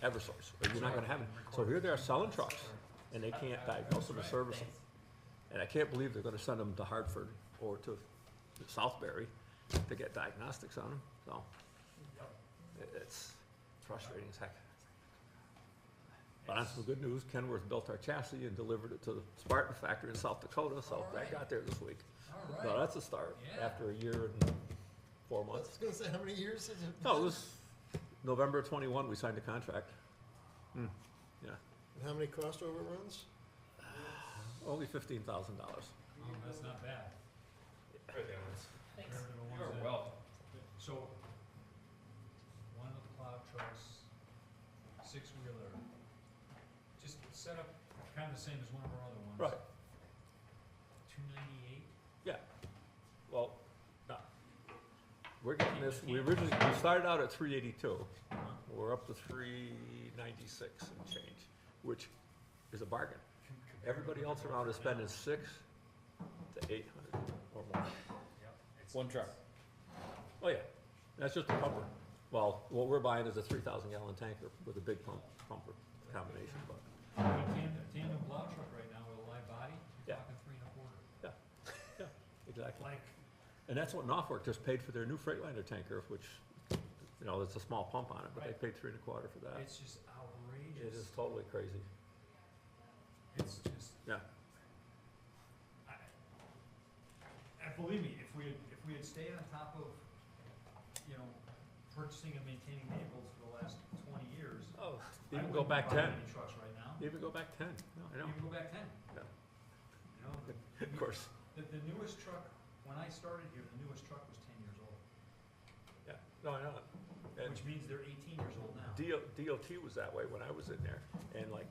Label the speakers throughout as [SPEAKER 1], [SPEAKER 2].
[SPEAKER 1] Eversource, or you're not gonna have it. So here they are selling trucks, and they can't diagnose them or service them. And I can't believe they're gonna send them to Hartford or to Southbury to get diagnostics on them, so. It's frustrating as heck. But on some good news, Kenworth built our chassis and delivered it to the Spartan factory in South Dakota, so that got there this week. So that's a start, after a year and 4
[SPEAKER 2] I
[SPEAKER 1] months.
[SPEAKER 2] was gonna say, how many years has it?
[SPEAKER 1] No, it was November 21, we signed a contract. Yeah,
[SPEAKER 2] And how many cost overruns?
[SPEAKER 1] only $15,000.
[SPEAKER 3] That's not bad.
[SPEAKER 4] You're welcome.
[SPEAKER 3] So, one of the plow trucks, six-wheeler, just set up kind of the same as one of our other ones.
[SPEAKER 1] Right,
[SPEAKER 3] 298.
[SPEAKER 1] yeah. Well, no. We're getting this, we started out at 382. We're up to 396 and change, which is a bargain. Everybody else around is spending 600 to 800 or more.
[SPEAKER 4] One truck.
[SPEAKER 1] Oh, yeah, that's just a pumper. Well, what we're buying is a 3,000 gallon tanker with a big pumper combination, but,
[SPEAKER 3] Tandem plow truck right now with a live body, you're
[SPEAKER 1] Yeah.
[SPEAKER 3] talking 3 1/4.
[SPEAKER 1] exactly.
[SPEAKER 3] Like,
[SPEAKER 1] And that's what Norfolk just paid for their new Freightliner tanker, which, you know, there's a small pump on it, but they
[SPEAKER 3] Right.
[SPEAKER 1] paid 3 1/4 for that.
[SPEAKER 3] it's just outrageous.
[SPEAKER 1] It is totally crazy,
[SPEAKER 3] It's just,
[SPEAKER 1] yeah.
[SPEAKER 3] and believe me, if we had stayed on top of, you know, purchasing and maintaining vehicles for the last 20 years.
[SPEAKER 1] Oh,
[SPEAKER 3] I
[SPEAKER 1] even go
[SPEAKER 3] wouldn't
[SPEAKER 1] back
[SPEAKER 3] be buying
[SPEAKER 1] 10,
[SPEAKER 3] any trucks right now.
[SPEAKER 1] even go back 10, no, I know,
[SPEAKER 3] Even go back 10.
[SPEAKER 1] Yeah.
[SPEAKER 3] You know,
[SPEAKER 1] of course,
[SPEAKER 3] the newest truck, when I started here, the newest truck was 10 years old,
[SPEAKER 1] yeah, no, I know. And
[SPEAKER 3] which means they're 18 years old now.
[SPEAKER 1] DOT was that way when I was in there, and like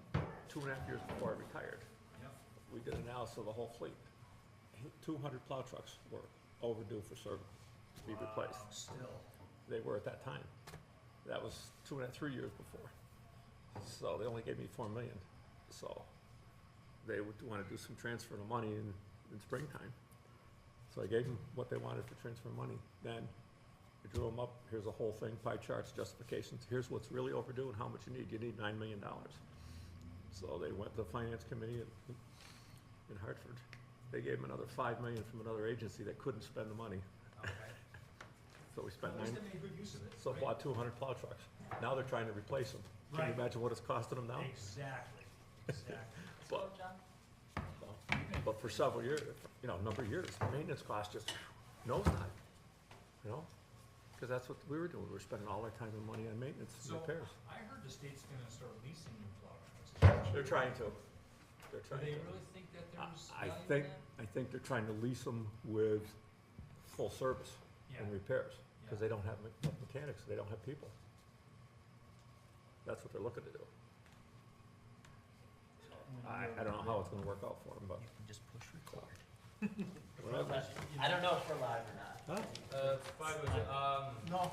[SPEAKER 1] 2.5 years before I retired,
[SPEAKER 3] Yep.
[SPEAKER 1] we did an analysis of the whole fleet. 200 plow trucks were overdue for service, to be replaced.
[SPEAKER 3] Wow, still.
[SPEAKER 1] They were at that time. That was 3 years before. So they only gave me $4 million. So they would wanna do some transfer of money in springtime. So I gave them what they wanted for transfer money. Then we drew them up, here's a whole thing, pie charts, justifications, here's what's really overdue and how much you need. You need $9 million. So they went to the finance committee in Hartford. They gave them another $5 million from another agency that couldn't spend the money.
[SPEAKER 3] Okay.
[SPEAKER 1] So we spent
[SPEAKER 3] At least
[SPEAKER 1] nine,
[SPEAKER 3] they made good use of it.
[SPEAKER 1] so
[SPEAKER 3] right?
[SPEAKER 1] bought 200 plow trucks. Now they're trying to replace them. Can
[SPEAKER 3] Right.
[SPEAKER 1] you imagine what it's costing them now?
[SPEAKER 3] Exactly, exactly.
[SPEAKER 1] But, but for several years, you know, a number of years, maintenance costs just nosedive, you know? Because that's what we were doing. We were spending all our time and money on maintenance and
[SPEAKER 3] So,
[SPEAKER 1] repairs.
[SPEAKER 3] I heard the state's gonna start leasing new plow trucks.
[SPEAKER 1] They're trying to. They're
[SPEAKER 3] Do
[SPEAKER 1] trying
[SPEAKER 3] they
[SPEAKER 1] to.
[SPEAKER 3] really think that there's
[SPEAKER 1] I
[SPEAKER 3] value in
[SPEAKER 1] think,
[SPEAKER 3] that?
[SPEAKER 1] I think they're trying to lease them with full service
[SPEAKER 3] Yeah.
[SPEAKER 1] and repairs. Because
[SPEAKER 3] Yeah.
[SPEAKER 1] they don't have mechanics, they don't have people. That's what they're looking to do. I don't know how it's gonna work out for them, but
[SPEAKER 5] You can just push record.
[SPEAKER 1] whatever.
[SPEAKER 5] I don't know if we're live or not.
[SPEAKER 1] Huh?
[SPEAKER 4] Fine with it.
[SPEAKER 5] No.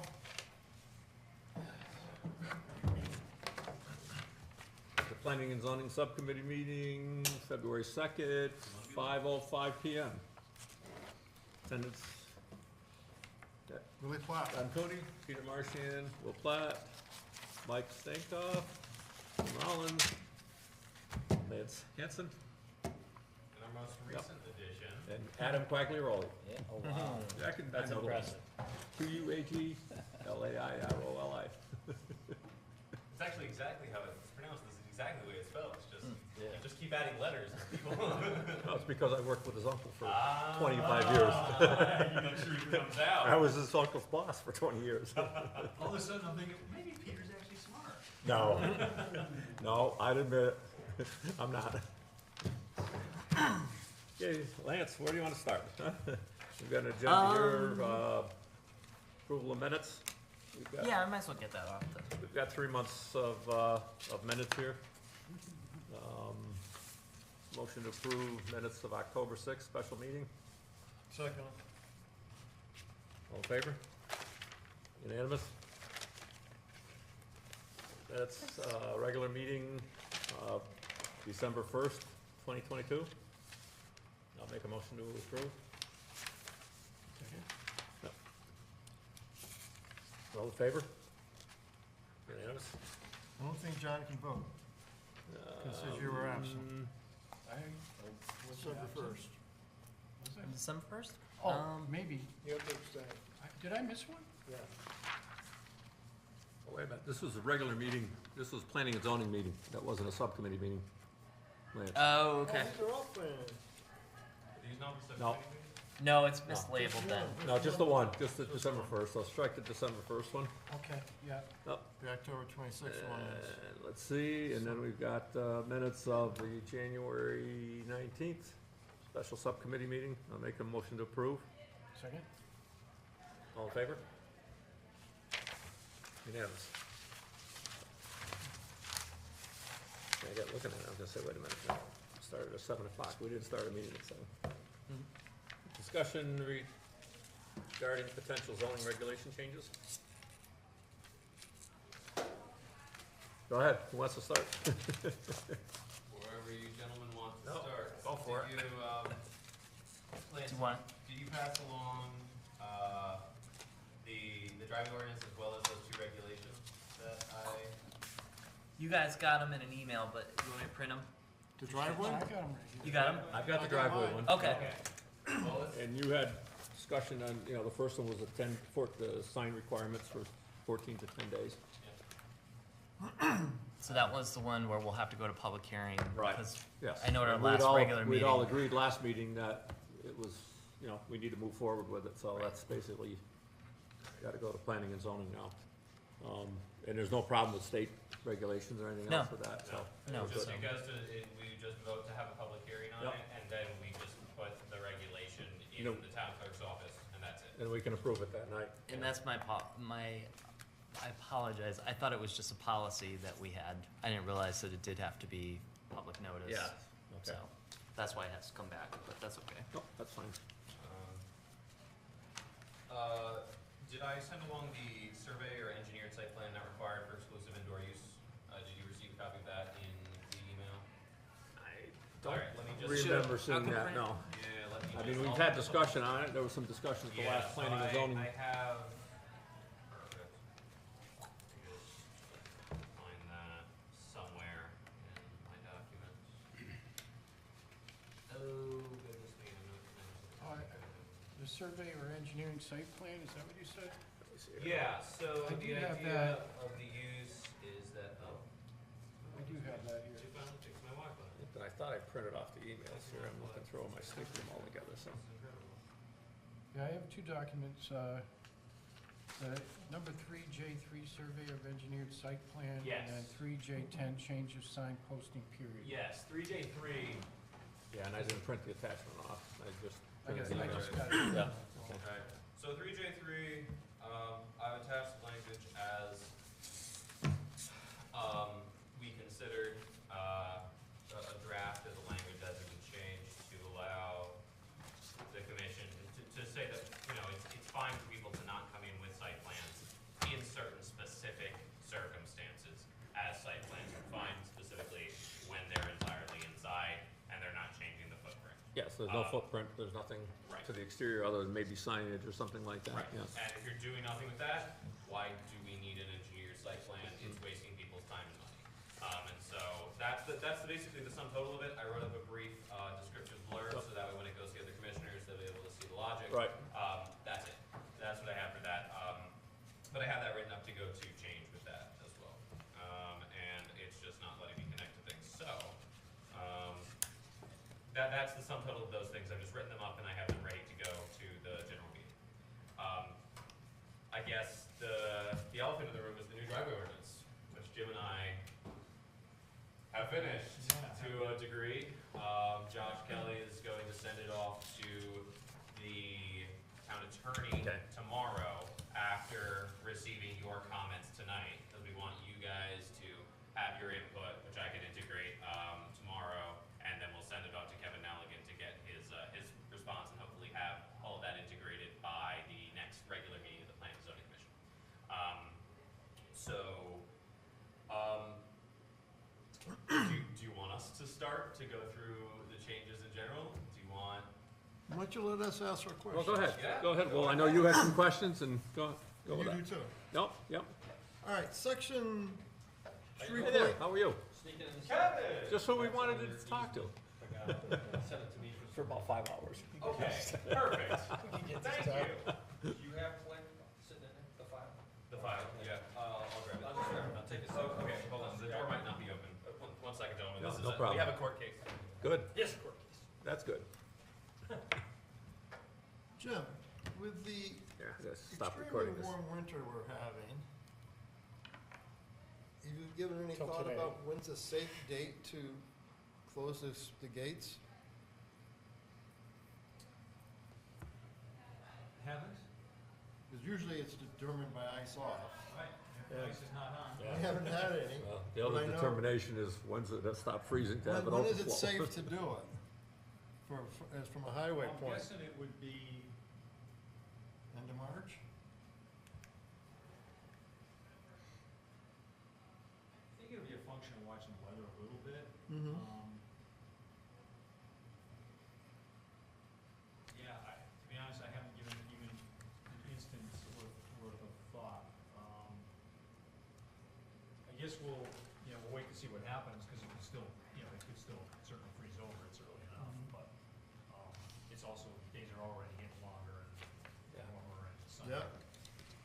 [SPEAKER 1] The Planning and Zoning Subcommittee meeting, February 2nd, 5:05 PM. Attendance,
[SPEAKER 2] Really flat.
[SPEAKER 1] Don Cody, Peter Martian, Will Platt, Mike Stankoff, Rollins, Lance Hanson,
[SPEAKER 4] And our most recent addition.
[SPEAKER 1] and Adam Quagliaroli.
[SPEAKER 5] Yeah, oh wow.
[SPEAKER 1] That's
[SPEAKER 5] impressive.
[SPEAKER 1] QUAGLAIROLI.
[SPEAKER 4] It's actually exactly how it's pronounced. This is exactly the way it's spelled. It's just,
[SPEAKER 5] Yeah.
[SPEAKER 4] you just keep adding letters and people.
[SPEAKER 1] No, it's because I worked with his uncle for
[SPEAKER 4] Ah,
[SPEAKER 1] 25 years.
[SPEAKER 4] You make sure he comes out.
[SPEAKER 1] I was his uncle's boss for 20 years.
[SPEAKER 3] All of a sudden, I'm thinking, maybe Peter's actually smart.
[SPEAKER 1] No, no, I'd admit, I'm not. Okay, Lance, where do you want to start? We've got an agenda here, approval of minutes.
[SPEAKER 5] Yeah, I might as well get that off the.
[SPEAKER 1] We've got 3 months of minutes here. Motion to approve minutes of October 6th, special meeting.
[SPEAKER 2] Second.
[SPEAKER 1] All in favor? Unanimous? That's, regular meeting, December 1st, 2022. I'll make a motion to approve. Yep. All in favor? Unanimous?
[SPEAKER 2] I don't think John can vote? Since you were absent. December 1st.
[SPEAKER 5] December 1st?
[SPEAKER 6] Oh, maybe.
[SPEAKER 2] You have to abstain.
[SPEAKER 6] Did I miss one?
[SPEAKER 2] Yeah.
[SPEAKER 1] Oh, wait a minute, this was a regular meeting, this was planning and zoning meeting, that wasn't a subcommittee meeting. Lance.
[SPEAKER 5] Oh, okay.
[SPEAKER 2] Oh, these are all planned.
[SPEAKER 4] Are these not the
[SPEAKER 1] No.
[SPEAKER 4] subcommittee meetings?
[SPEAKER 5] No, it's mislabeled then.
[SPEAKER 1] No, just the one, just the December 1st, so strike the December 1st one.
[SPEAKER 6] Okay, yeah.
[SPEAKER 2] The October 26th one is.
[SPEAKER 1] Let's see, and then we've got minutes of the January 19th special subcommittee meeting. I'll make a motion to approve.
[SPEAKER 6] Second?
[SPEAKER 1] All in favor? Unanimous. I got looking at it, I was gonna say, wait a minute, we started at 7 o'clock, we didn't start a meeting at 7. Discussion regarding potential zoning regulation changes? Go ahead, who wants to start?
[SPEAKER 4] Wherever you gentlemen want to
[SPEAKER 1] No,
[SPEAKER 4] start.
[SPEAKER 1] go for it.
[SPEAKER 4] Did you, Lance,
[SPEAKER 5] Do you want?
[SPEAKER 4] did you pass along, the driving ordinance as well as those two regulations that
[SPEAKER 5] You guys got them in an email, but you want me to print them?
[SPEAKER 2] The driveway?
[SPEAKER 6] I got them right here.
[SPEAKER 5] You got them?
[SPEAKER 1] I've got the
[SPEAKER 2] I got
[SPEAKER 1] driveway
[SPEAKER 2] mine.
[SPEAKER 1] one.
[SPEAKER 5] Okay.
[SPEAKER 4] Well, let's,
[SPEAKER 1] And you had discussion on, you know, the first one was the sign requirements for 14 to 10 days.
[SPEAKER 5] So that was the one where we'll have to go to public hearing.
[SPEAKER 1] Right.
[SPEAKER 5] Because
[SPEAKER 1] Yes.
[SPEAKER 5] I know at our
[SPEAKER 1] And we'd
[SPEAKER 5] last
[SPEAKER 1] all-
[SPEAKER 5] regular
[SPEAKER 1] We'd all
[SPEAKER 5] meeting-
[SPEAKER 1] agreed last meeting that it was, you know, we need to move forward with it, so that's basically, gotta go to planning and zoning now. And there's no problem with state regulations or anything
[SPEAKER 5] No.
[SPEAKER 1] else with that, so.
[SPEAKER 5] No,
[SPEAKER 1] we're
[SPEAKER 4] just
[SPEAKER 1] good.
[SPEAKER 4] you guys, we just vote to have a public hearing on
[SPEAKER 1] Yep.
[SPEAKER 4] it, and then we just put the regulation in
[SPEAKER 1] No.
[SPEAKER 4] the town clerk's office, and that's it.
[SPEAKER 1] And we can approve it that night.
[SPEAKER 5] And that's I apologize. I thought it was just a policy that we had. I didn't realize that it did have to be public notice.
[SPEAKER 1] Yeah,
[SPEAKER 5] So
[SPEAKER 1] okay.
[SPEAKER 5] that's why it has to come back, but that's okay.
[SPEAKER 1] No, that's fine.
[SPEAKER 4] Did I send along the survey or engineered site plan not required for exclusive indoor use? Did you receive a copy of that in the email?
[SPEAKER 1] I
[SPEAKER 4] All right, let me just.
[SPEAKER 1] remember seeing
[SPEAKER 5] I'll
[SPEAKER 1] that,
[SPEAKER 5] print-
[SPEAKER 1] no.
[SPEAKER 4] Yeah, let me
[SPEAKER 1] I mean,
[SPEAKER 4] just-
[SPEAKER 1] we've had discussion on it, there was some discussion at the
[SPEAKER 4] Yeah,
[SPEAKER 1] last
[SPEAKER 4] so
[SPEAKER 1] planning and zoning.
[SPEAKER 4] I have, perfect. Just find that somewhere in my documents. Oh, goodness me, I'm not.
[SPEAKER 6] The survey or engineering site plan, is that what you said?
[SPEAKER 1] Let me see here.
[SPEAKER 4] Yeah, so
[SPEAKER 6] I do
[SPEAKER 4] the
[SPEAKER 6] have
[SPEAKER 4] idea
[SPEAKER 6] that.
[SPEAKER 4] of the use is that, oh.
[SPEAKER 6] I do have that
[SPEAKER 4] Did
[SPEAKER 6] here.
[SPEAKER 4] you finally fix my Wi-Fi?
[SPEAKER 1] But I thought I printed off the emails here, I'm looking through them, I stick them all together, so.
[SPEAKER 4] This is incredible.
[SPEAKER 6] Yeah, I have two documents, number 3J3 survey of engineered site plan.
[SPEAKER 4] Yes.
[SPEAKER 6] And then 3J10 change of sign posting period.
[SPEAKER 4] Yes, 3J3,
[SPEAKER 1] Yeah, and I didn't print the attachment off, I just.
[SPEAKER 6] I
[SPEAKER 1] printed
[SPEAKER 6] got-
[SPEAKER 1] the
[SPEAKER 6] I
[SPEAKER 1] email.
[SPEAKER 6] just got it.
[SPEAKER 1] Yeah, okay.
[SPEAKER 4] okay. So 3J3, I've attached language as, we considered, a draft of the language as it would change to allow the commission to say that, you know, it's fine for people to not come in with site plans in certain specific circumstances, as site plans are fine specifically when they're entirely inside and they're not changing the footprint.
[SPEAKER 1] Yes, there's no footprint, there's nothing
[SPEAKER 4] Right.
[SPEAKER 1] to the exterior other than maybe signage or something like that,
[SPEAKER 4] Right,
[SPEAKER 1] yes.
[SPEAKER 4] and if you're doing nothing with that, why do we need an engineer's site plan? It's wasting people's time and money. And so that's basically the sum total of it. I wrote up a brief descriptive blurb so that way when it goes to the other commissioners, they'll be able to see the logic.
[SPEAKER 1] Right.
[SPEAKER 4] That's it. That's what I have for that. But I have that written up to go to change with that as well. And it's just not letting me connect to things. So, that's the sum total of those things. I've just written them up and I have them ready to go to the general meeting. I guess the elephant in the room is the new driveway ordinance, which Jim and I have finished to a degree. Josh Kelly is going to send it off to the town attorney
[SPEAKER 1] Okay.
[SPEAKER 4] tomorrow after receiving your comments tonight, because we want you guys to have your input, which I can integrate tomorrow, and then we'll send it on to Kevin Nelligan to get his response and hopefully have all of that integrated by the next regular meeting of the Planning and Zoning Commission. Do you want us to start to go through the changes in general? Do you want?
[SPEAKER 2] Why don't you let us ask our
[SPEAKER 1] Well,
[SPEAKER 2] questions?
[SPEAKER 1] go ahead,
[SPEAKER 4] Yeah,
[SPEAKER 1] go ahead,
[SPEAKER 4] go
[SPEAKER 1] well, I
[SPEAKER 4] ahead.
[SPEAKER 1] know you had some questions, and go
[SPEAKER 2] You
[SPEAKER 1] with that.
[SPEAKER 2] do too.
[SPEAKER 1] Yep, yep,
[SPEAKER 2] All right, section
[SPEAKER 1] Hey there, how are you?
[SPEAKER 7] Sneaking in the.
[SPEAKER 4] Kevin!
[SPEAKER 1] Just who we wanted to talk to
[SPEAKER 7] Send it to me
[SPEAKER 1] for about 5 hours.
[SPEAKER 4] Okay, perfect. Thank you.
[SPEAKER 7] Do you have Clint sitting in there, the file?
[SPEAKER 4] The file, yeah, I'll grab it.
[SPEAKER 7] I'll just grab it, I'll take it.
[SPEAKER 4] Oh, okay, hold on, the door might not be open. One second, gentlemen.
[SPEAKER 1] No,
[SPEAKER 4] This is
[SPEAKER 1] no
[SPEAKER 4] a-
[SPEAKER 1] problem.
[SPEAKER 4] We have a court case.
[SPEAKER 1] Good,
[SPEAKER 7] Yes, court case.
[SPEAKER 1] that's good.
[SPEAKER 6] Jim, with the
[SPEAKER 1] Yeah, I gotta stop recording
[SPEAKER 6] extremely
[SPEAKER 1] this.
[SPEAKER 6] warm winter we're having, have you given any
[SPEAKER 2] Till
[SPEAKER 6] thought
[SPEAKER 2] today.
[SPEAKER 6] about when's a safe date to close the gates?
[SPEAKER 3] Haven't?
[SPEAKER 6] Because usually it's determined by ice off.
[SPEAKER 3] Right, if
[SPEAKER 6] Yeah.
[SPEAKER 3] ice is not on.
[SPEAKER 6] We haven't had any.
[SPEAKER 1] Well, the
[SPEAKER 6] But
[SPEAKER 1] other
[SPEAKER 6] I know-
[SPEAKER 1] determination is when's it stop freezing to have an
[SPEAKER 6] When
[SPEAKER 1] overflow.
[SPEAKER 6] is it safe to do it? As from a highway
[SPEAKER 3] I'm
[SPEAKER 6] point,
[SPEAKER 3] guessing it would be,
[SPEAKER 6] end of March?
[SPEAKER 3] I think it would be a function of watching the weather a little bit.
[SPEAKER 6] Mm-hmm.
[SPEAKER 3] Yeah, to be honest, I haven't given it even an instant's worth of thought. I guess we'll wait to see what happens, because it could still, it could still certainly freeze over, it's early enough, but, it's also, days are already getting longer and warmer and sunny.
[SPEAKER 6] Yep.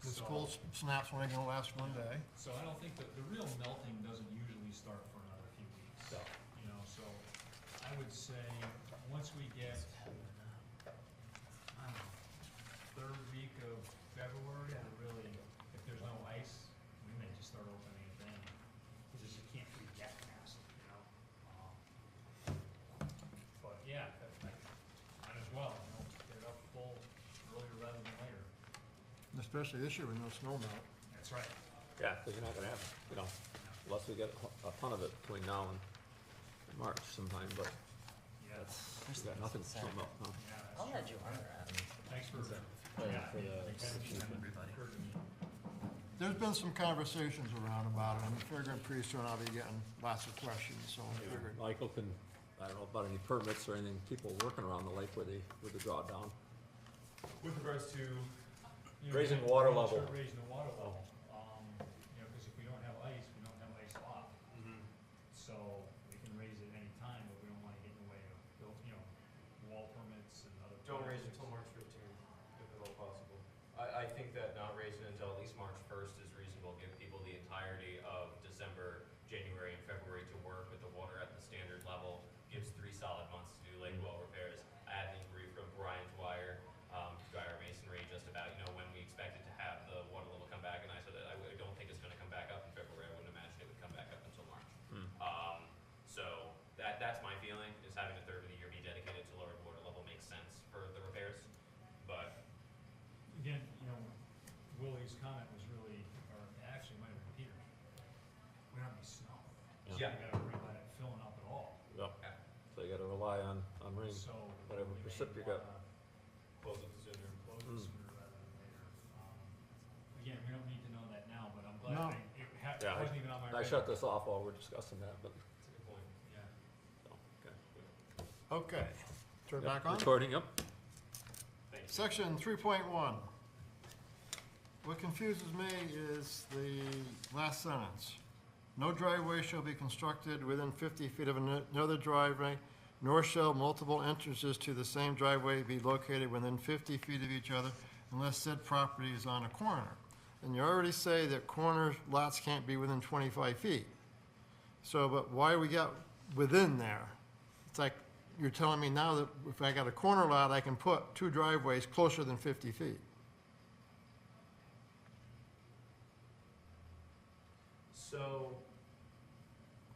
[SPEAKER 6] The
[SPEAKER 3] So-
[SPEAKER 6] school snaps only gonna last one day.
[SPEAKER 3] So I don't think that the real melting doesn't usually start for another few weeks.
[SPEAKER 1] No.
[SPEAKER 3] So I would say, once we get, I don't know, third week of February, to really, if there's no ice, we may just start opening it then, because you can't freeze that fast. But yeah, might as well, get it up full earlier rather than later.
[SPEAKER 6] Especially this year with no snow melt.
[SPEAKER 3] That's right.
[SPEAKER 1] Yeah, because you're not gonna have, unless we get a ton of it between now and March sometime, but
[SPEAKER 3] Yeah.
[SPEAKER 1] we got nothing to snow melt, no.
[SPEAKER 3] Yeah, that's
[SPEAKER 5] I'll
[SPEAKER 3] true.
[SPEAKER 5] add you on there, Adam.
[SPEAKER 3] Thanks for,
[SPEAKER 5] For
[SPEAKER 3] yeah,
[SPEAKER 5] the
[SPEAKER 3] thanks for
[SPEAKER 5] everybody.
[SPEAKER 3] encouraging me.
[SPEAKER 6] There's been some conversations around about it. I'm figuring pretty soon I'll be getting lots of questions, so I figured.
[SPEAKER 1] Michael can, I don't know about any permits or anything, people working around the lake with the drawdown.
[SPEAKER 4] With regards to,
[SPEAKER 1] Raising water level.
[SPEAKER 3] Start raising the water level, because if we don't have ice, we don't have ice lot. So we can raise it any time, but we don't wanna get in the way of, wall permits and other.
[SPEAKER 4] don't raise
[SPEAKER 3] projects.
[SPEAKER 4] until March 15th, if at all possible. I think that not raising until at least March 1st is reasonable, give people the entirety of December, January, and February to work with the water at the standard level, gives 3 solid months to do lake well repairs. I had an inquiry from Brian Dwyer, Dwyer Masonry, just about, when we expected to have the water level come back, and I said that I don't think it's gonna come back up in February, I wouldn't imagine it would come back up until March. So that's my feeling, is having a third of the year be dedicated to lower water level makes sense for the repairs, but
[SPEAKER 3] Again, Willie's comment was really, or actually might have been Peter's. We don't have any snow. So
[SPEAKER 4] Yeah.
[SPEAKER 3] you gotta worry about it filling up at all,
[SPEAKER 1] Yep. So you gotta rely on rain.
[SPEAKER 3] so.
[SPEAKER 1] Whatever
[SPEAKER 3] we may
[SPEAKER 1] precip you got.
[SPEAKER 3] wanna
[SPEAKER 4] close it sooner.
[SPEAKER 3] Close
[SPEAKER 1] Mm.
[SPEAKER 3] it sooner rather than later. Again, we don't need to know that now, but I'm
[SPEAKER 6] No.
[SPEAKER 3] glad it
[SPEAKER 1] Yeah,
[SPEAKER 3] wasn't even on my radar.
[SPEAKER 1] I shut this off while we're discussing that, but,
[SPEAKER 4] That's a good point.
[SPEAKER 3] Yeah.
[SPEAKER 1] so, okay.
[SPEAKER 6] Okay, turn it
[SPEAKER 1] Yep,
[SPEAKER 6] back on.
[SPEAKER 1] Recording, yep.
[SPEAKER 4] Thank you.
[SPEAKER 6] Section 3.1. What confuses me is the last sentence. No driveway shall be constructed within 50 feet of another driveway, nor shall multiple entrances to the same driveway be located within 50 feet of each other unless said property is on a corner. And you already say that corner lots can't be within 25 feet. So, but why we got within there? It's like, you're telling me now that if I got a corner lot, I can put 2 driveways closer than 50 feet.
[SPEAKER 4] So,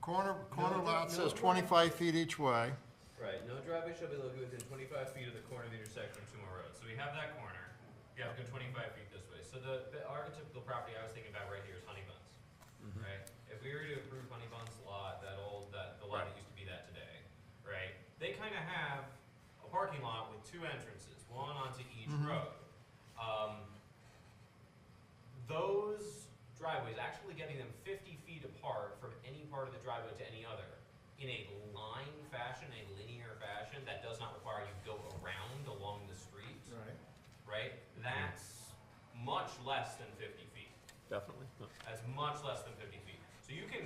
[SPEAKER 6] Corner
[SPEAKER 4] No,
[SPEAKER 6] lot
[SPEAKER 4] no,
[SPEAKER 6] says
[SPEAKER 4] no.
[SPEAKER 6] 25 feet each way.
[SPEAKER 4] right, no driveway shall be located within 25 feet of the corner of the intersection of two more roads. So we have that corner, you have to go 25 feet this way. So the archetypical property I was thinking about right here is Honey Buns, right? If we were to approve Honey Buns lot, the lot
[SPEAKER 1] Right.
[SPEAKER 4] that used to be that today, right? They kind of have a parking lot with 2 entrances, one onto each road. Those driveways, actually getting them 50 feet apart from any part of the driveway to any other, in a line fashion, a linear fashion, that does not require you go around along the street, right? That's much less than 50 feet.
[SPEAKER 1] Definitely.
[SPEAKER 4] That's much less than 50 feet. So you could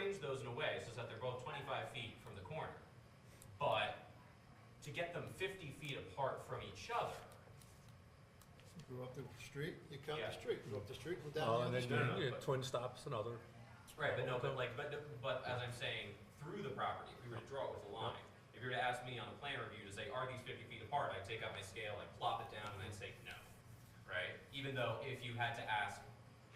[SPEAKER 4] arrange those in a way so that they're both 25 feet from the corner. But to get them 50 feet apart from each other,
[SPEAKER 6] Go up the street, you count
[SPEAKER 4] Yeah.
[SPEAKER 6] the street, go up the street and
[SPEAKER 1] Oh,
[SPEAKER 6] down
[SPEAKER 1] and
[SPEAKER 6] the
[SPEAKER 1] then
[SPEAKER 6] other street.
[SPEAKER 4] no,
[SPEAKER 1] you
[SPEAKER 4] but-
[SPEAKER 1] twin stops and other,
[SPEAKER 4] right? But no, but as I'm saying, through the property, if we were to draw it with a line, if you were to ask me on the plan review to say, are these 50 feet apart? I'd take out my scale, I'd plop it down, and I'd say no, right? Even though if you had to ask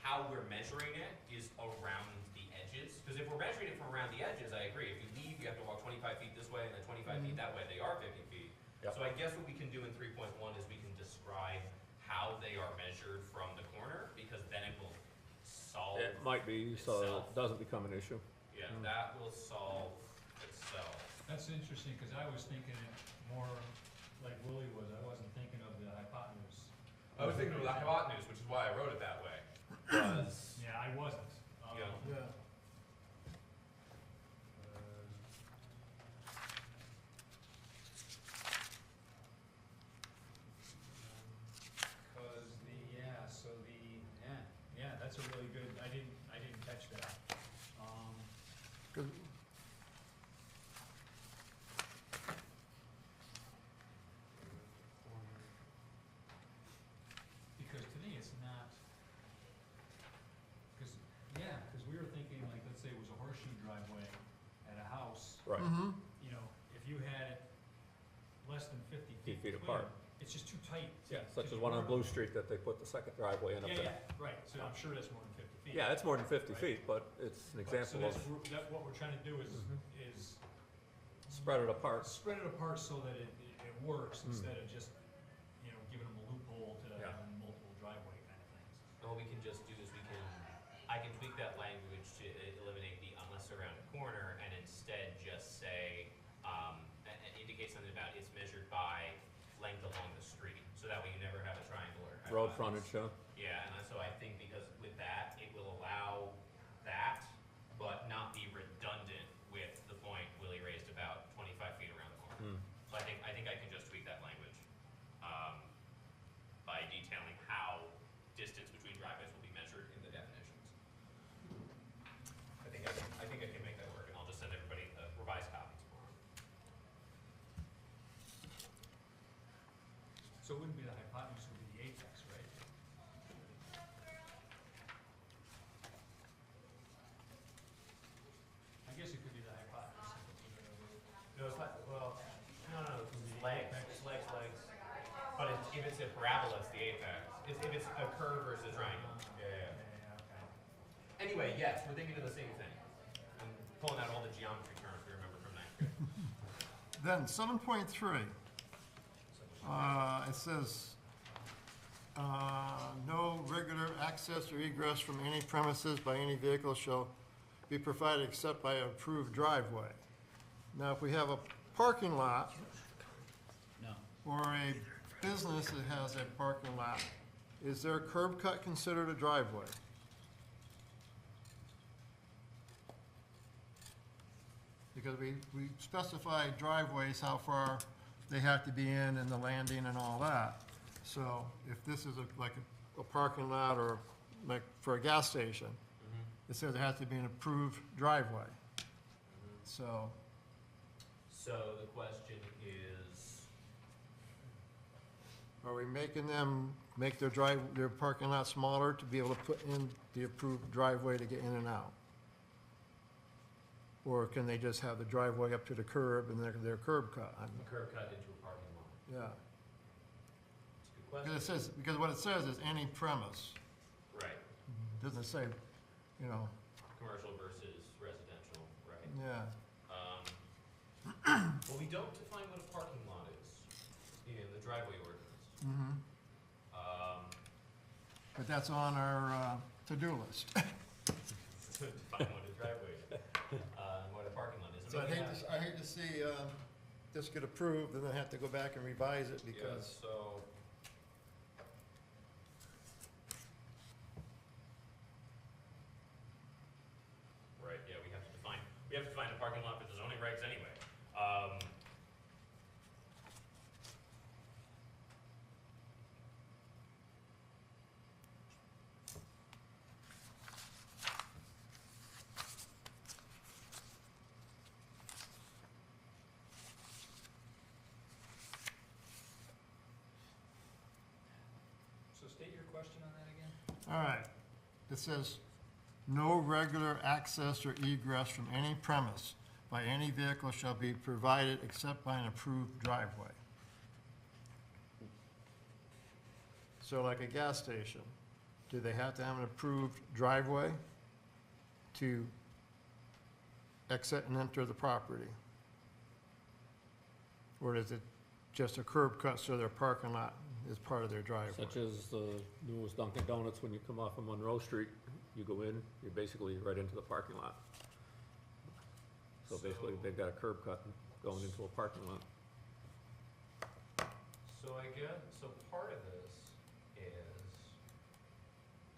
[SPEAKER 4] how we're measuring it is around the edges, because if we're measuring it from around the edges, I agree. If you leave, you have to walk 25 feet this way and then 25 feet that way. They are 50 feet.
[SPEAKER 1] Yep.
[SPEAKER 4] So I guess what we can do in 3.1 is we can describe how they are measured from the corner, because then it will solve.
[SPEAKER 1] it might be, so
[SPEAKER 4] Itself.
[SPEAKER 1] it doesn't become an issue.
[SPEAKER 4] Yeah, that will solve itself.
[SPEAKER 3] That's interesting, because I was thinking it more like Willie was, I wasn't thinking of the hypotenuse.
[SPEAKER 4] I was thinking of the hypotenuse, which is why I wrote it that way. Was
[SPEAKER 3] Yeah, I wasn't.
[SPEAKER 4] Yeah.
[SPEAKER 6] Yeah.
[SPEAKER 3] Cause yeah, that's a really good, I didn't catch that.
[SPEAKER 6] 'Cause
[SPEAKER 3] Because to me, it's not, cause we were thinking, like, let's say it was a horseshoe driveway at a house,
[SPEAKER 1] Right.
[SPEAKER 6] Mhm.
[SPEAKER 3] you know, if you had it less than 50 feet
[SPEAKER 1] Feet
[SPEAKER 3] between
[SPEAKER 1] apart.
[SPEAKER 3] them, it's just too tight.
[SPEAKER 1] Yeah, such as one on Blue Street that they put the second driveway in up
[SPEAKER 3] Yeah,
[SPEAKER 1] there.
[SPEAKER 3] yeah, right, so I'm sure that's more than 50 feet.
[SPEAKER 1] Yeah, it's more than 50
[SPEAKER 3] Right.
[SPEAKER 1] feet, but it's an example
[SPEAKER 3] So
[SPEAKER 1] of
[SPEAKER 3] that's what we're trying to do is
[SPEAKER 1] spread it apart.
[SPEAKER 3] spread it apart so that it works
[SPEAKER 1] Mm.
[SPEAKER 3] instead of just, you know, giving them a loophole to
[SPEAKER 1] Yeah.
[SPEAKER 3] have multiple driveway kind of things.
[SPEAKER 4] And what we can just do is I can tweak that language to eliminate the unless around a corner and instead just say, and indicate something about it's measured by length along the street, so that way you never have a triangle or
[SPEAKER 1] Road
[SPEAKER 4] hypotenuse.
[SPEAKER 1] frontage,
[SPEAKER 4] Yeah, and so I think because with that, it will allow that, but not be redundant with the point Willie raised about 25 feet around the corner.
[SPEAKER 1] Hmm.
[SPEAKER 4] So I think I can just tweak that language, by detailing how distance between driveways will be measured in the definitions. I think I can make that work, and I'll just send everybody a revised copy tomorrow.
[SPEAKER 3] So it wouldn't be the hypotenuse, it would be the apex, right? I guess it could be the hypotenuse.
[SPEAKER 4] No, it's not, well, no, it's legs, legs. But if it's a parabola, it's the apex. If it's a curve versus a triangle. Yeah.
[SPEAKER 3] Okay.
[SPEAKER 4] Anyway, yes, we're thinking of the same thing. And pulling out all the geometry terms we remember from ninth grade.
[SPEAKER 6] Then 7.3, it says, no regular access or egress from any premises by any vehicle shall be provided except by an approved driveway. Now, if we have a parking lot
[SPEAKER 5] No.
[SPEAKER 6] or a business that has a parking lot, is their curb cut considered a driveway? Because we specify driveways, how far they have to be in and the landing and all that. So if this is like a parking lot or like for a gas station, it says it has to be an approved driveway. So,
[SPEAKER 4] So the question is,
[SPEAKER 6] are we making them make their parking lot smaller to be able to put in the approved driveway to get in and out? Or can they just have the driveway up to the curb and their curb cut?
[SPEAKER 4] a curve cut into a parking lot.
[SPEAKER 6] Yeah,
[SPEAKER 4] It's a good question.
[SPEAKER 6] because what it says is any premise.
[SPEAKER 4] Right,
[SPEAKER 6] It doesn't say, you know,
[SPEAKER 4] commercial versus residential, right?
[SPEAKER 6] yeah.
[SPEAKER 4] Well, we don't define what a parking lot is in the driveway ordinance.
[SPEAKER 6] Mm-hmm. But that's on our to-do list.
[SPEAKER 4] To define what a driveway is, what a parking lot is.
[SPEAKER 6] So I hate to see this get approved and then have to go back and revise it
[SPEAKER 4] Yeah,
[SPEAKER 6] because,
[SPEAKER 4] so. Right, yeah, we have to define a parking lot for the zoning regs anyway.
[SPEAKER 2] question on that again?
[SPEAKER 6] All right. It says, no regular access or egress from any premise by any vehicle shall be provided except by an approved driveway. So like a gas station, do they have to have an approved driveway to exit and enter the property? Or is it just a curb cut so their parking lot is part of their driveway?
[SPEAKER 1] Such as the newest Dunkin' Donuts, when you come off of Monroe Street, you go in, you're basically right into the parking lot. So basically, they've got a curb cut going into a parking lot.
[SPEAKER 4] So I guess, so part of this is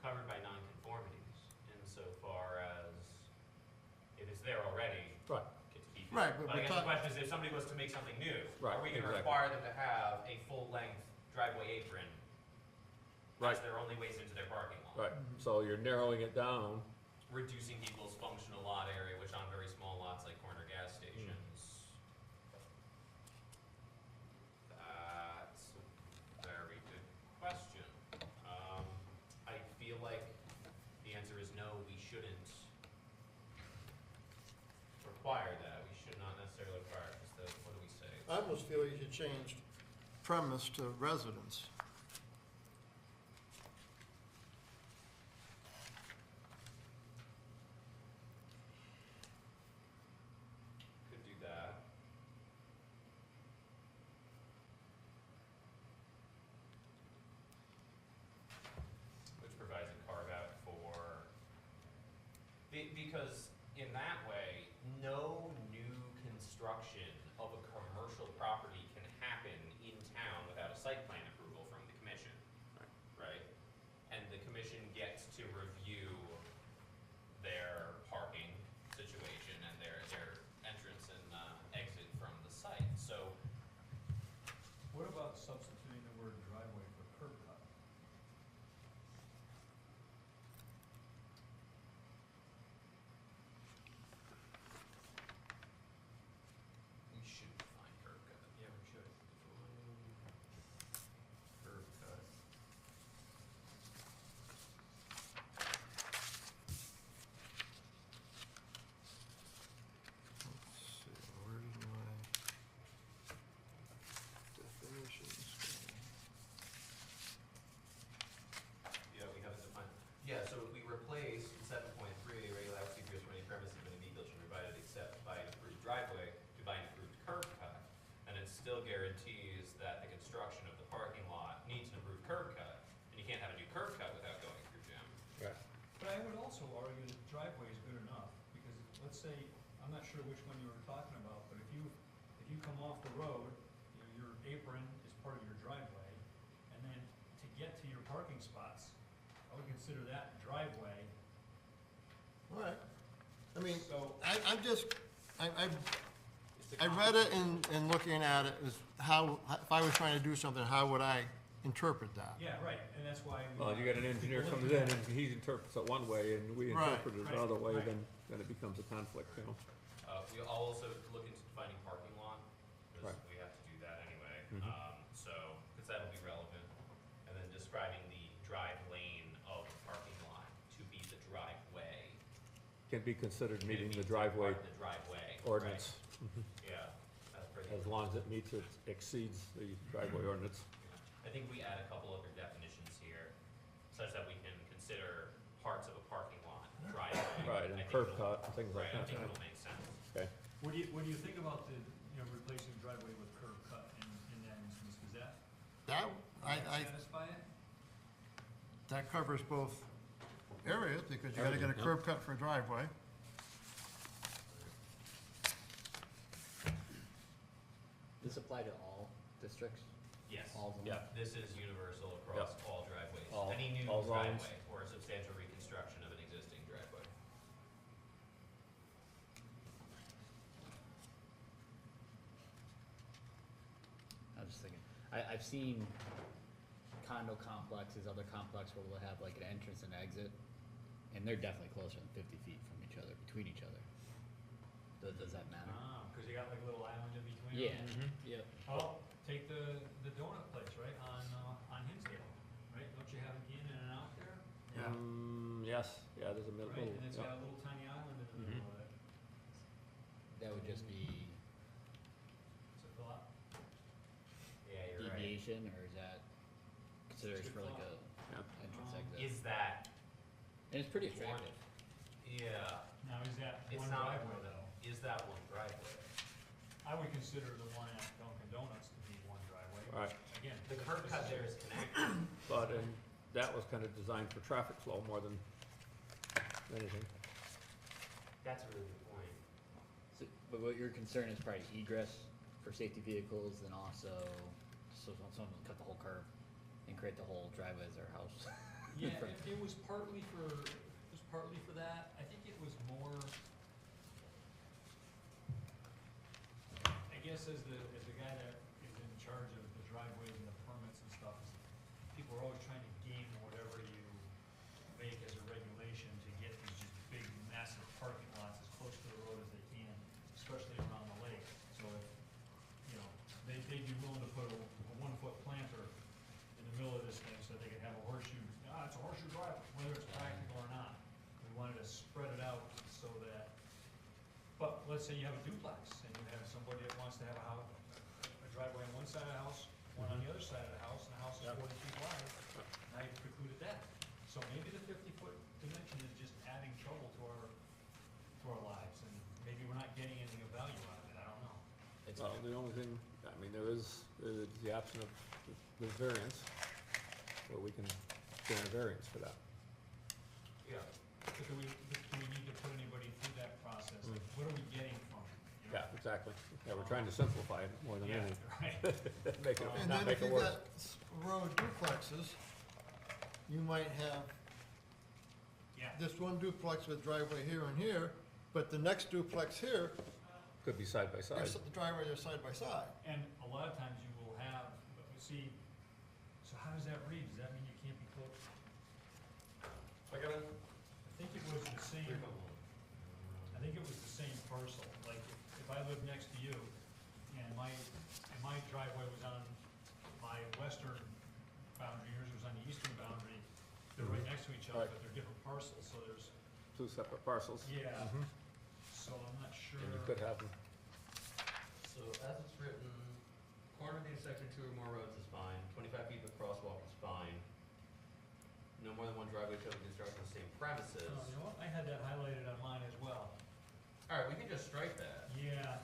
[SPEAKER 4] covered by nonconformities insofar as if it's there already,
[SPEAKER 1] Right.
[SPEAKER 4] it's keep it.
[SPEAKER 6] Right, but
[SPEAKER 4] But I
[SPEAKER 6] we're
[SPEAKER 4] guess the
[SPEAKER 6] talking,
[SPEAKER 4] question is, if somebody was to make something new,
[SPEAKER 1] Right,
[SPEAKER 4] are we gonna
[SPEAKER 1] exactly.
[SPEAKER 4] require them to have a full-length driveway apron?
[SPEAKER 1] Right.
[SPEAKER 4] As their only ways into their parking lot?
[SPEAKER 1] Right, so you're narrowing it down.
[SPEAKER 4] Reducing people's functional lot area, which on very small lots like corner gas stations. That's a very good question. I feel like the answer is no, we shouldn't require that. We should not necessarily require it, because what do we say?
[SPEAKER 6] I almost feel you should change premise to residence.
[SPEAKER 4] Could do that. Which provides a carve out for, because in that way, no new construction of a commercial property can happen in town without a site plan approval from the commission. Right? And the commission gets to review their parking situation and their entrance and exit from the site. So
[SPEAKER 3] What about substituting the word driveway for curb cut?
[SPEAKER 4] we should define curb cut.
[SPEAKER 3] Yeah, we should.
[SPEAKER 4] Curb cut.
[SPEAKER 6] Let's see, where's my definitions?
[SPEAKER 4] Yeah, we haven't defined. Yeah, so if we replace in 7.3, regular access egress from any premises of any vehicle should be provided except by an approved driveway to by an approved curb cut, and it still guarantees that the construction of the parking lot needs an approved curb cut, and you can't have a new curb cut without going through Jim.
[SPEAKER 1] Right.
[SPEAKER 3] But I would also argue that driveway is good enough, because let's say, I'm not sure which one you were talking about, but if you come off the road, you know, your apron is part of your driveway, and then to get to your parking spots, I would consider that driveway.
[SPEAKER 6] All right. I mean,
[SPEAKER 3] So,
[SPEAKER 6] I'm just, I
[SPEAKER 4] It's the
[SPEAKER 6] read it in looking at it as how, if I was trying to do something, how would I interpret that?
[SPEAKER 3] yeah, right, and that's why.
[SPEAKER 1] Well, you got an engineer comes in and he interprets it one way and we
[SPEAKER 6] Right.
[SPEAKER 1] interpret it
[SPEAKER 3] Right,
[SPEAKER 1] another way,
[SPEAKER 3] right.
[SPEAKER 1] then it becomes a conflict, you know?
[SPEAKER 4] We'll also look into defining parking lot, because
[SPEAKER 1] Right.
[SPEAKER 4] we have to do that anyway.
[SPEAKER 1] Mhm.
[SPEAKER 4] So, because that'll be relevant. And then describing the drive lane of the parking lot to be the driveway.
[SPEAKER 1] Can be considered
[SPEAKER 4] It
[SPEAKER 1] meeting
[SPEAKER 4] means
[SPEAKER 1] the
[SPEAKER 4] it's
[SPEAKER 1] driveway
[SPEAKER 4] part of the driveway.
[SPEAKER 1] ordinance,
[SPEAKER 4] Yeah, that's pretty.
[SPEAKER 1] as long as it meets, it exceeds the driveway ordinance.
[SPEAKER 4] I think we add a couple other definitions here, such that we can consider parts of a parking lot driveway.
[SPEAKER 1] Right,
[SPEAKER 4] I
[SPEAKER 1] and
[SPEAKER 4] think
[SPEAKER 1] curb
[SPEAKER 4] it'll-
[SPEAKER 1] cut and things like
[SPEAKER 4] Right, I
[SPEAKER 1] that.
[SPEAKER 4] think it'll make sense.
[SPEAKER 1] Okay.
[SPEAKER 3] What do you think about the, you know, replacing driveway with curb cut in that instance? Does that satisfy it?
[SPEAKER 6] That covers both areas, because you gotta get a
[SPEAKER 1] Everything,
[SPEAKER 6] curb cut for a driveway.
[SPEAKER 5] This apply to all districts?
[SPEAKER 4] Yes.
[SPEAKER 5] All of them?
[SPEAKER 1] Yeah.
[SPEAKER 4] This is universal across all driveways.
[SPEAKER 1] All-
[SPEAKER 4] Any new
[SPEAKER 1] all zones.
[SPEAKER 4] driveway or a substantial reconstruction of an existing driveway.
[SPEAKER 5] I was just thinking, I've seen condo complexes, other complexes where they'll have like an entrance and exit, and they're definitely closer than 50 feet from each other, between each other. Does that matter?
[SPEAKER 3] Cause you got like a little island in between
[SPEAKER 5] Yeah,
[SPEAKER 3] them?
[SPEAKER 5] yep.
[SPEAKER 3] Oh, take the donut place, right, on Hinsdale, right? Don't you have an in and an out there?
[SPEAKER 2] Yeah.
[SPEAKER 1] Yes, yeah, there's a middle,
[SPEAKER 3] Right, and it's
[SPEAKER 1] yeah.
[SPEAKER 3] got a little tiny island in the middle of it.
[SPEAKER 5] That would just be
[SPEAKER 3] Is it fill out?
[SPEAKER 4] Yeah, you're right.
[SPEAKER 5] deviation, or is that considered
[SPEAKER 3] It's a
[SPEAKER 5] for
[SPEAKER 3] good
[SPEAKER 5] like a
[SPEAKER 1] Yeah.
[SPEAKER 5] entrance
[SPEAKER 3] Um,
[SPEAKER 5] exit?
[SPEAKER 4] Is that
[SPEAKER 5] And it's pretty
[SPEAKER 4] one?
[SPEAKER 5] attractive.
[SPEAKER 4] Yeah,
[SPEAKER 3] Now, is that
[SPEAKER 4] it's
[SPEAKER 3] one
[SPEAKER 4] not,
[SPEAKER 3] driveway though?
[SPEAKER 4] is that one driveway?
[SPEAKER 3] I would consider the one at Dunkin' Donuts to be one driveway.
[SPEAKER 1] Right,
[SPEAKER 3] Again.
[SPEAKER 4] The curb cut there is connected.
[SPEAKER 1] but, and that was kind of designed for traffic flow more than anything.
[SPEAKER 4] That's a really good point.
[SPEAKER 5] So, but what your concern is probably egress for safety vehicles, and also, so someone cut the whole curb and create the whole driveway as their house.
[SPEAKER 3] Yeah, it was partly for that. I think it was more, I guess as the guy that is in charge of the driveways and the permits and stuff, is people are always trying to game whatever you make as a regulation to get these just big massive parking lots as close to the road as they can, especially around the lake. So if, you know, they'd be willing to put a 1-foot planter in the middle of this thing so they could have a horseshoe, it's a horseshoe drive, whether it's practical or not. We wanted to spread it out so that, but let's say you have a duplex and you have somebody that wants to have a driveway on one side of the house, one on the other side of the house, and the house is
[SPEAKER 1] Yep.
[SPEAKER 3] 40 feet wide, now you've precluded that. So maybe the 50-foot dimension is just adding trouble to our lives, and maybe we're not getting anything of value out of it, I don't know.
[SPEAKER 5] It's
[SPEAKER 1] Well, the only thing, I mean, there is the option of the variance, where we can grant a variance for that.
[SPEAKER 4] Yeah.
[SPEAKER 3] But do we need to put anybody through that process? Like, what are we getting from it? You know?
[SPEAKER 1] Yeah, exactly. Yeah, we're trying to simplify it more than
[SPEAKER 3] Yeah,
[SPEAKER 1] anything.
[SPEAKER 3] right.
[SPEAKER 1] Make it,
[SPEAKER 6] And
[SPEAKER 1] not
[SPEAKER 6] then
[SPEAKER 1] make
[SPEAKER 6] if
[SPEAKER 1] it
[SPEAKER 6] you
[SPEAKER 1] worse.
[SPEAKER 6] got row duplexes, you might have
[SPEAKER 3] Yeah.
[SPEAKER 6] this one duplex with driveway here and here, but the next duplex here,
[SPEAKER 1] Could be side by side.
[SPEAKER 6] the driveway are side by side.
[SPEAKER 3] And a lot of times you will have, see, so how does that read? Does that mean you can't be close?
[SPEAKER 7] I got it.
[SPEAKER 3] I think it was the same, I think it was the same parcel. Like, if I lived next to you and my driveway was on my western boundary, yours was on the eastern boundary, they're right next to each other,
[SPEAKER 1] Right.
[SPEAKER 3] but they're different parcels, so there's,
[SPEAKER 1] Two separate parcels.
[SPEAKER 3] yeah.
[SPEAKER 1] Mhm.
[SPEAKER 3] So I'm not sure.
[SPEAKER 1] And you could have them.
[SPEAKER 4] So as it's written, corner of the intersection, 2 or more roads is fine, 25 feet of crosswalk is fine. No more than one driveway shall be constructed on the same premises.
[SPEAKER 3] Oh, you know what? I had that highlighted on mine as well.
[SPEAKER 4] Alright, we can just strike that.
[SPEAKER 3] Yeah,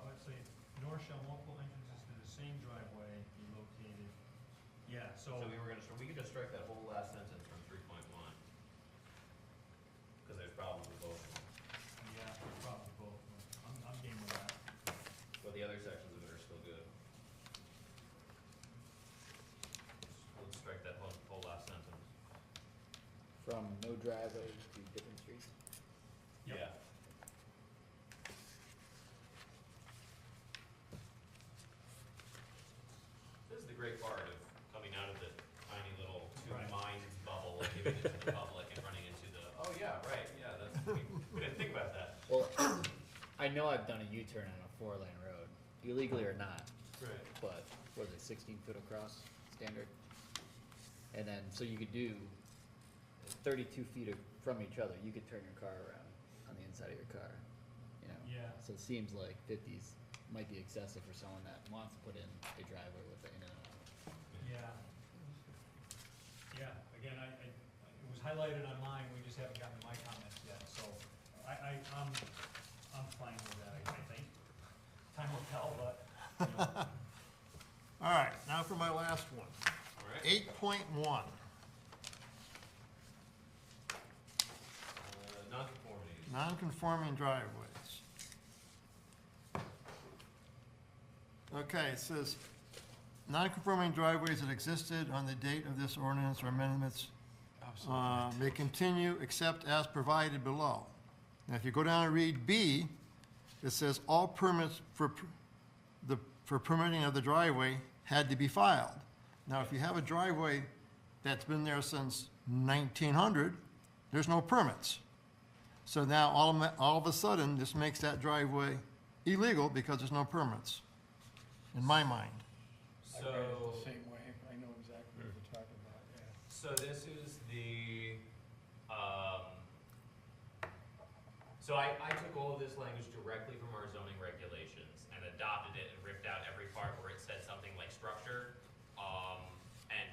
[SPEAKER 3] let's see, nor shall multiple entrances to the same driveway be located. Yeah,
[SPEAKER 4] So we could just strike that whole last sentence from 3.1. Cause there's problems with both of them,
[SPEAKER 3] yeah, probably both. I'm game with that.
[SPEAKER 4] but the other sections of it are still good. Let's strike that whole last sentence.
[SPEAKER 5] from no driveway to different streets.
[SPEAKER 3] Yep.
[SPEAKER 4] Yeah. This is the great part of coming out of the tiny little two
[SPEAKER 3] Right.
[SPEAKER 4] minds bubble and giving it to the public and running into the, oh yeah, right, yeah, that's, we didn't think about that.
[SPEAKER 5] Well, I know I've done a U-turn on a 4-lane road, illegally or not,
[SPEAKER 4] Right.
[SPEAKER 5] but was it 16 foot across standard? And then, so you could do 32 feet from each other, you could turn your car around on the inside of your car, you know?
[SPEAKER 3] Yeah.
[SPEAKER 5] So it seems like 50s might be excessive for someone that wants to put in a driveway with the in and out.
[SPEAKER 3] Yeah. Yeah, again, it was highlighted on mine, we just haven't gotten to my comments yet, so I'm fine with that, I think. Time will tell, but, you know,
[SPEAKER 6] All right, now for my last one.
[SPEAKER 4] Alright.
[SPEAKER 6] 8.1.
[SPEAKER 4] Nonconformities.
[SPEAKER 6] Non-conforming driveways. Okay, it says, non-conforming driveways that existed on the date of this ordinance or amendments may continue except as provided below. Now, if you go down and read B, it says all permits for permitting of the driveway had to be filed. Now, if you have a driveway that's been there since 1900, there's no permits. So now, all of a sudden, this makes that driveway illegal because there's no permits, in my mind.
[SPEAKER 2] I read it
[SPEAKER 4] So,
[SPEAKER 2] the same way, I know exactly what you're talking about, yeah.
[SPEAKER 4] So this is the, so I took all of this language directly from our zoning regulations and adopted it and ripped out every part where it said something like structure, and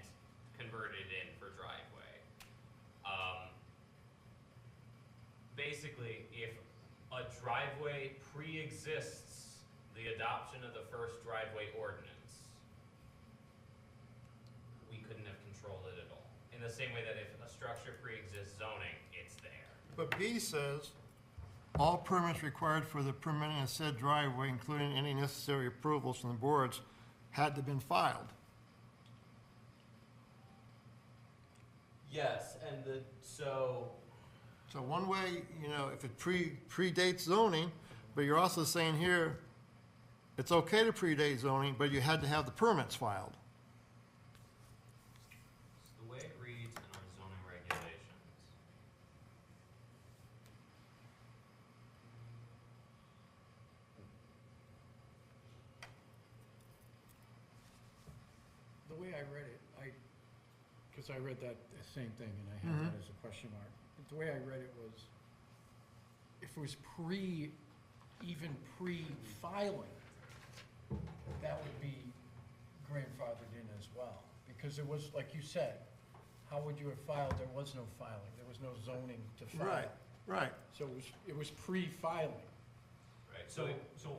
[SPEAKER 4] converted it in for driveway. Basically, if a driveway pre-exists the adoption of the first driveway ordinance, we couldn't have controlled it at all. In the same way that if a structure pre-exists zoning, it's there.
[SPEAKER 6] But B says, all permits required for the permitting of said driveway, including any necessary approvals from the boards, had to have been filed.
[SPEAKER 4] Yes, and so
[SPEAKER 6] So one way, you know, if it predates zoning, but you're also saying here, it's okay to predate zoning, but you had to have the permits filed.
[SPEAKER 4] the way it reads in our zoning regulations.
[SPEAKER 2] The way I read it, because I read that same thing and I had that as a question mark. But the way I read it was, if it was even pre-filing, that would be grandfathered in as well. Because it was, like you said, how would you have filed? There was no filing. There was no zoning to file.
[SPEAKER 6] Right.
[SPEAKER 2] So it was pre-filing.
[SPEAKER 4] Right,
[SPEAKER 3] So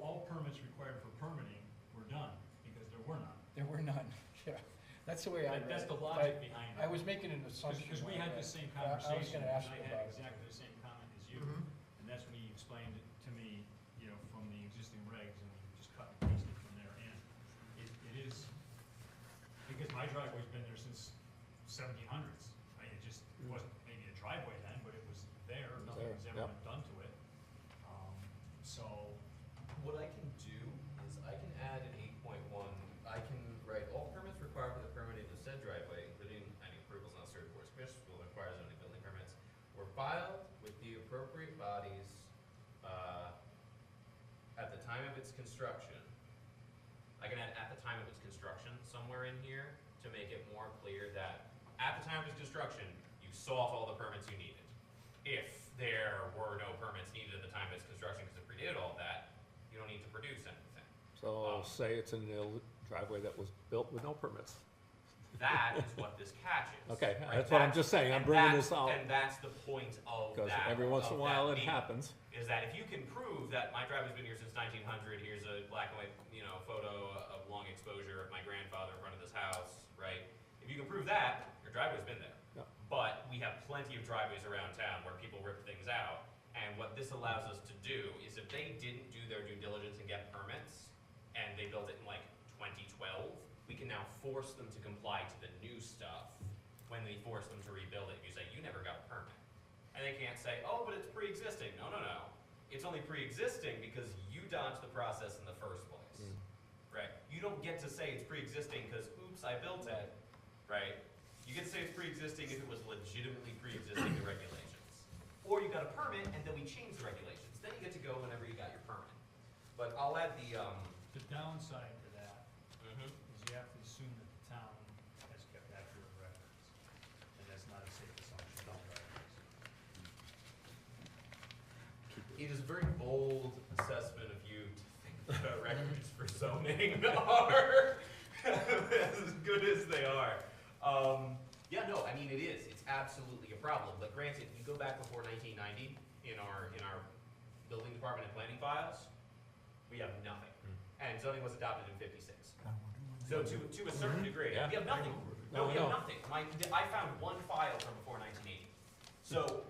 [SPEAKER 3] all permits required for permitting were done, because there were none.
[SPEAKER 2] There were none, yeah. That's the way I read it.
[SPEAKER 3] That's the logic behind it.
[SPEAKER 2] I was making an assumption.
[SPEAKER 3] Because we
[SPEAKER 2] on
[SPEAKER 3] had
[SPEAKER 2] that.
[SPEAKER 3] the same
[SPEAKER 2] I was
[SPEAKER 3] conversation,
[SPEAKER 2] gonna
[SPEAKER 3] and
[SPEAKER 2] ask
[SPEAKER 3] I
[SPEAKER 2] you
[SPEAKER 3] had
[SPEAKER 2] about it.
[SPEAKER 3] exactly the same comment as you.
[SPEAKER 6] Mhm.
[SPEAKER 3] And that's when he explained it to me, you know, from the existing regs, and we just cut and pasted from there in. It is, because my driveway's been there since 1700s. Right? It just wasn't maybe a driveway then, but it was there, nothing was ever
[SPEAKER 1] Yep.
[SPEAKER 3] been done to it. So,
[SPEAKER 4] what I can do is I can add an 8.1, I can write all permits required for the permitting of said driveway, including any approvals necessary for commissioners will require zoning building permits, were filed with the appropriate bodies, at the time of its construction. I can add at the time of its construction somewhere in here to make it more clear that at the time of its construction, you sought all the permits you needed. If there were no permits needed at the time of its construction because it predated all that, you don't need to produce anything.
[SPEAKER 1] So say it's an driveway that was built with no permits.
[SPEAKER 4] That is what this catches.
[SPEAKER 1] Okay,
[SPEAKER 4] right?
[SPEAKER 1] that's what I'm just saying, I'm
[SPEAKER 4] and
[SPEAKER 1] bringing
[SPEAKER 4] that's-
[SPEAKER 1] this out.
[SPEAKER 4] And that's the point of that.
[SPEAKER 1] Because every once in a
[SPEAKER 4] of
[SPEAKER 1] while
[SPEAKER 4] that
[SPEAKER 1] it
[SPEAKER 4] meeting,
[SPEAKER 1] happens.
[SPEAKER 4] Is that if you can prove that my driveway's been here since 1900, here's a black and white, photo of long exposure of my grandfather in front of this house, right? If you can prove that, your driveway's been there.
[SPEAKER 1] Yeah.
[SPEAKER 4] But we have plenty of driveways around town where people rip things out. And what this allows us to do is if they didn't do their due diligence and get permits, and they built it in like 2012, we can now force them to comply to the new stuff when we force them to rebuild it. You say, you never got a permit. And they can't say, oh, but it's pre-existing. No. It's only pre-existing because you dodged the process in the first place, right? You don't get to say it's pre-existing because, oops, I built it, right? You get to say it's pre-existing if it was legitimately pre-existing the regulations. Or you got a permit and then we change the regulations. Then you get to go whenever you got your permit. But I'll add the,
[SPEAKER 3] the downside to that
[SPEAKER 4] mhm.
[SPEAKER 3] is you have to assume that the town has kept accurate records. And that's not a safe assumption of drivers.
[SPEAKER 4] It is a very bold assessment of you to think that records for zoning are as good as they are. Yeah, no, I mean, it is. It's absolutely a problem. But granted, you go back before 1990 in our building department and planning files, we have nothing. And zoning was adopted in 56. So to a certain degree,
[SPEAKER 1] Yeah.
[SPEAKER 4] we have nothing.
[SPEAKER 1] No,
[SPEAKER 4] We have
[SPEAKER 1] no.
[SPEAKER 4] nothing. I found one file from before 1980. So,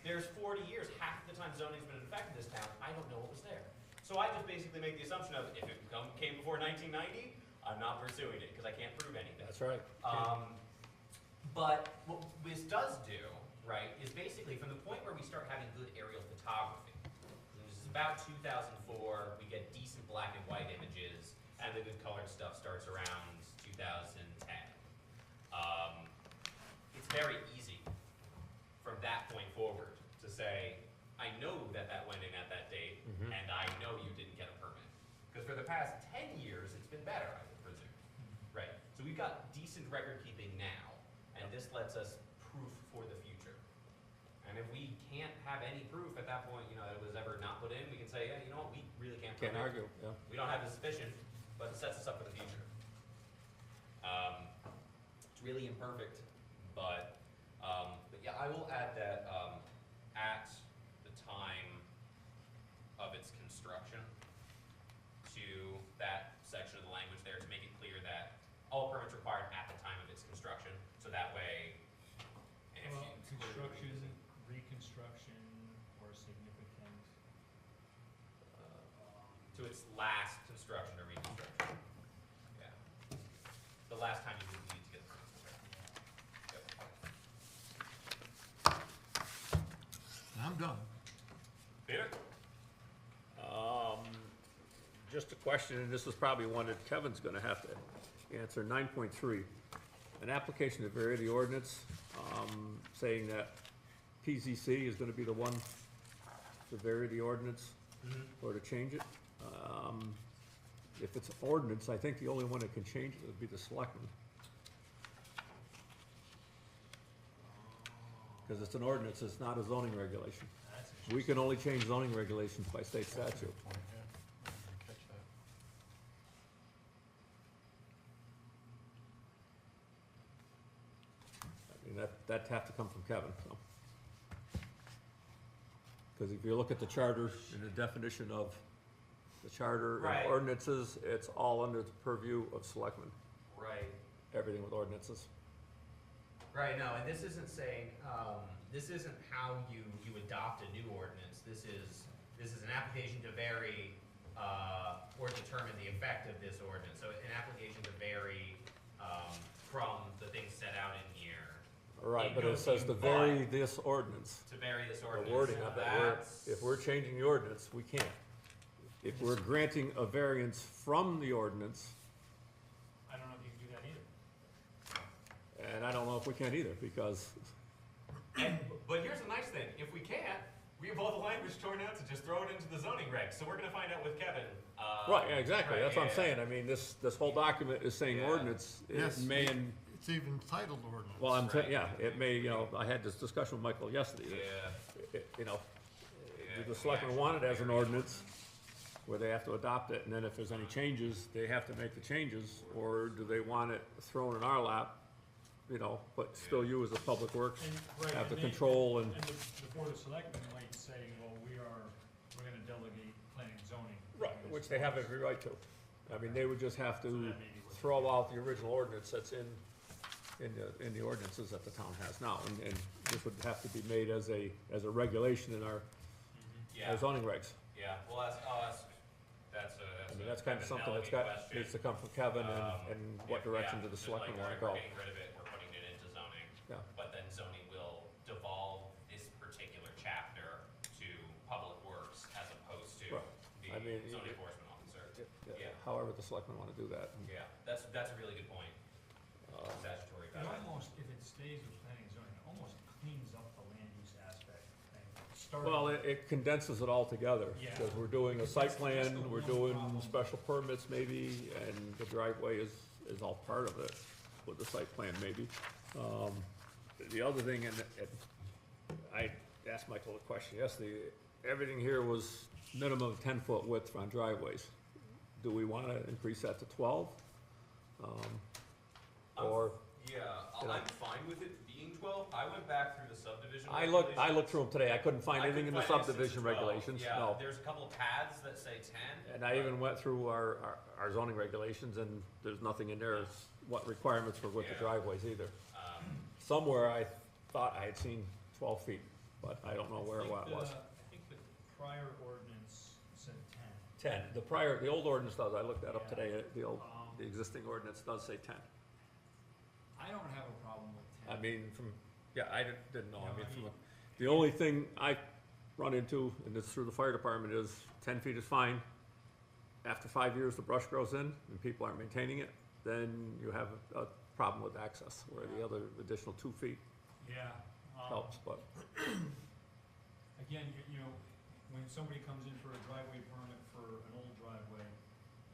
[SPEAKER 4] there's 40 years, half the time zoning's been in effect in this town, I don't know what was there. So I just basically make the assumption of, if it came before 1990, I'm not pursuing it, because I can't prove anything.
[SPEAKER 1] That's right.
[SPEAKER 4] But what this does do, right, is basically from the point where we start having good aerial photography, which is about 2004, we get decent black and white images, and the good colored stuff starts around 2010. It's very easy from that point forward to say, I know that went in at that date, and I know you didn't get a permit. Because for the past 10 years, it's been better, I would presume. Right? So we've got decent record keeping now, and and this lets us proof for the future. And if we can't have any proof at that point, you know, that it was ever not put in, we can say, yeah, you know what, we really can't prove
[SPEAKER 1] Can't
[SPEAKER 4] it.
[SPEAKER 1] argue, yeah.
[SPEAKER 4] We don't have the sufficient, but it sets us up for the future. It's really imperfect, but yeah, I will add that at the time of its construction, to that section of the language there, to make it clear that all permits required at the time of its construction, so that way, if
[SPEAKER 3] Well,
[SPEAKER 4] you.
[SPEAKER 3] construction, reconstruction, or significant,
[SPEAKER 4] To its last construction or reconstruction. Yeah. The last time you would need to get the permit. Yep.
[SPEAKER 6] I'm done.
[SPEAKER 4] Peter?
[SPEAKER 1] Just a question, and this is probably one that Kevin's gonna have to answer, 9.3. An application to vary the ordinance, saying that PZC is gonna be the one to vary the ordinance or to change it. If it's ordinance, I think the only one that can change it would be the selectmen. Because it's an ordinance, it's not a zoning regulation.
[SPEAKER 3] that's
[SPEAKER 1] We can only change zoning regulations by state statute. I mean, that'd have to come from Kevin, so. Because if you look at the charter and the definition of the charter
[SPEAKER 4] Right.
[SPEAKER 1] and ordinances, it's all under the purview of selectmen,
[SPEAKER 4] Right.
[SPEAKER 1] everything with ordinances.
[SPEAKER 4] Right, no, and this isn't saying, this isn't how you adopt a new ordinance. This is an application to vary, or determine the effect of this ordinance. So an application to vary, from the things set out in here.
[SPEAKER 1] Right,
[SPEAKER 4] It
[SPEAKER 1] but it
[SPEAKER 4] goes
[SPEAKER 1] says
[SPEAKER 4] in
[SPEAKER 1] to
[SPEAKER 4] but
[SPEAKER 1] vary this ordinance.
[SPEAKER 4] To vary this
[SPEAKER 1] The
[SPEAKER 4] ordinance.
[SPEAKER 1] wording of that,
[SPEAKER 4] That's-
[SPEAKER 1] if we're changing the ordinance, we can't. If we're granting a variance from the ordinance,
[SPEAKER 3] I don't know if you can do that either.
[SPEAKER 1] and I don't know if we can either, because,
[SPEAKER 4] But here's the nice thing, if we can't, we have all the language torn out to just throw it into the zoning regs, so we're gonna find out with Kevin.
[SPEAKER 1] right, yeah, exactly,
[SPEAKER 4] right,
[SPEAKER 1] that's what I'm
[SPEAKER 4] yeah,
[SPEAKER 1] saying, I mean, this whole document is saying
[SPEAKER 4] Yeah.
[SPEAKER 1] ordinance, it
[SPEAKER 6] Yes.
[SPEAKER 1] may, and,
[SPEAKER 6] It's even titled ordinance.
[SPEAKER 1] well, I'm saying,
[SPEAKER 4] Right.
[SPEAKER 1] yeah, it may, you know, I had this discussion with Michael yesterday,
[SPEAKER 4] Yeah.
[SPEAKER 1] that, you know,
[SPEAKER 4] Yeah,
[SPEAKER 1] do the selectmen
[SPEAKER 4] actually
[SPEAKER 1] want it as an
[SPEAKER 4] vary
[SPEAKER 1] ordinance, where they have to adopt it, and then if there's any changes, they have to make the changes, or do they want it thrown in our lap, you know, but still you as a public works
[SPEAKER 3] And, right,
[SPEAKER 1] have the
[SPEAKER 3] and they-
[SPEAKER 1] control and,
[SPEAKER 3] And the Board of Selectmen might say, well, we're gonna delegate planning and zoning.
[SPEAKER 1] right, which they have every right to. I mean, they would just have
[SPEAKER 3] So
[SPEAKER 1] to
[SPEAKER 3] that may be what-
[SPEAKER 1] throw out the original ordinance that's in the ordinances that the town has now, and this would have to be made as a regulation in our
[SPEAKER 4] Yeah,
[SPEAKER 1] zoning regs.
[SPEAKER 4] yeah, well, I'll ask,
[SPEAKER 1] I mean, that's kind of something that's needs to come from Kevin, and what direction do the selectmen wanna go?
[SPEAKER 4] We're getting rid of it, we're putting it into zoning.
[SPEAKER 1] Yeah.
[SPEAKER 4] But then zoning will devolve this particular chapter to public works as opposed to
[SPEAKER 1] Right.
[SPEAKER 4] the
[SPEAKER 1] I mean,
[SPEAKER 4] zoning enforcement officer. Yeah.
[SPEAKER 1] However the selectmen wanna do that.
[SPEAKER 4] Yeah, that's a really good point, statutory
[SPEAKER 3] It
[SPEAKER 4] guidelines.
[SPEAKER 3] almost, if it stays with planning and zoning, it almost cleans up the land use aspect thing. Starting-
[SPEAKER 1] Well, it condenses it all together,
[SPEAKER 3] Yeah.
[SPEAKER 1] because we're doing a
[SPEAKER 3] Because
[SPEAKER 1] site
[SPEAKER 3] that's
[SPEAKER 1] plan,
[SPEAKER 3] the
[SPEAKER 1] we're
[SPEAKER 3] one
[SPEAKER 1] doing
[SPEAKER 3] problem.
[SPEAKER 1] special permits maybe, and the driveway is all part of it, with the site plan maybe. The other thing, and I asked Michael a question yesterday, everything here was minimum of 10-foot width on driveways. Do we wanna increase that to 12? Or,
[SPEAKER 4] Yeah,
[SPEAKER 1] You know.
[SPEAKER 4] I'm fine with it being 12. I went back through the subdivision.
[SPEAKER 1] I looked
[SPEAKER 4] regulations.
[SPEAKER 1] through them today, I couldn't find
[SPEAKER 4] I
[SPEAKER 1] anything in the
[SPEAKER 4] couldn't find anything
[SPEAKER 1] subdivision
[SPEAKER 4] since 12.
[SPEAKER 1] regulations,
[SPEAKER 4] Yeah,
[SPEAKER 1] no.
[SPEAKER 4] there's a couple of pads that say 10.
[SPEAKER 1] And I even went through our zoning regulations, and there's nothing in there as what requirements for width of
[SPEAKER 4] Yeah.
[SPEAKER 1] driveways either.
[SPEAKER 4] Um,
[SPEAKER 1] Somewhere I thought I had seen 12 feet, but I don't know where it was.
[SPEAKER 3] I think the prior ordinance said 10.
[SPEAKER 1] 10, the old ordinance does, I looked that up
[SPEAKER 3] Yeah.
[SPEAKER 1] today, the
[SPEAKER 3] Um,
[SPEAKER 1] existing ordinance does say 10.
[SPEAKER 3] I don't have a problem with 10.
[SPEAKER 1] I mean, I didn't know,
[SPEAKER 3] Yeah,
[SPEAKER 1] I mean,
[SPEAKER 3] I mean-
[SPEAKER 1] the only thing I run into, and it's through the fire department, is 10 feet is fine. After 5 years, the brush grows in, and people aren't maintaining it, then you have a problem with access, where the other additional 2 feet
[SPEAKER 3] Yeah.
[SPEAKER 1] helps, but,
[SPEAKER 3] Again, you know, when somebody comes in for a driveway permit for an old driveway,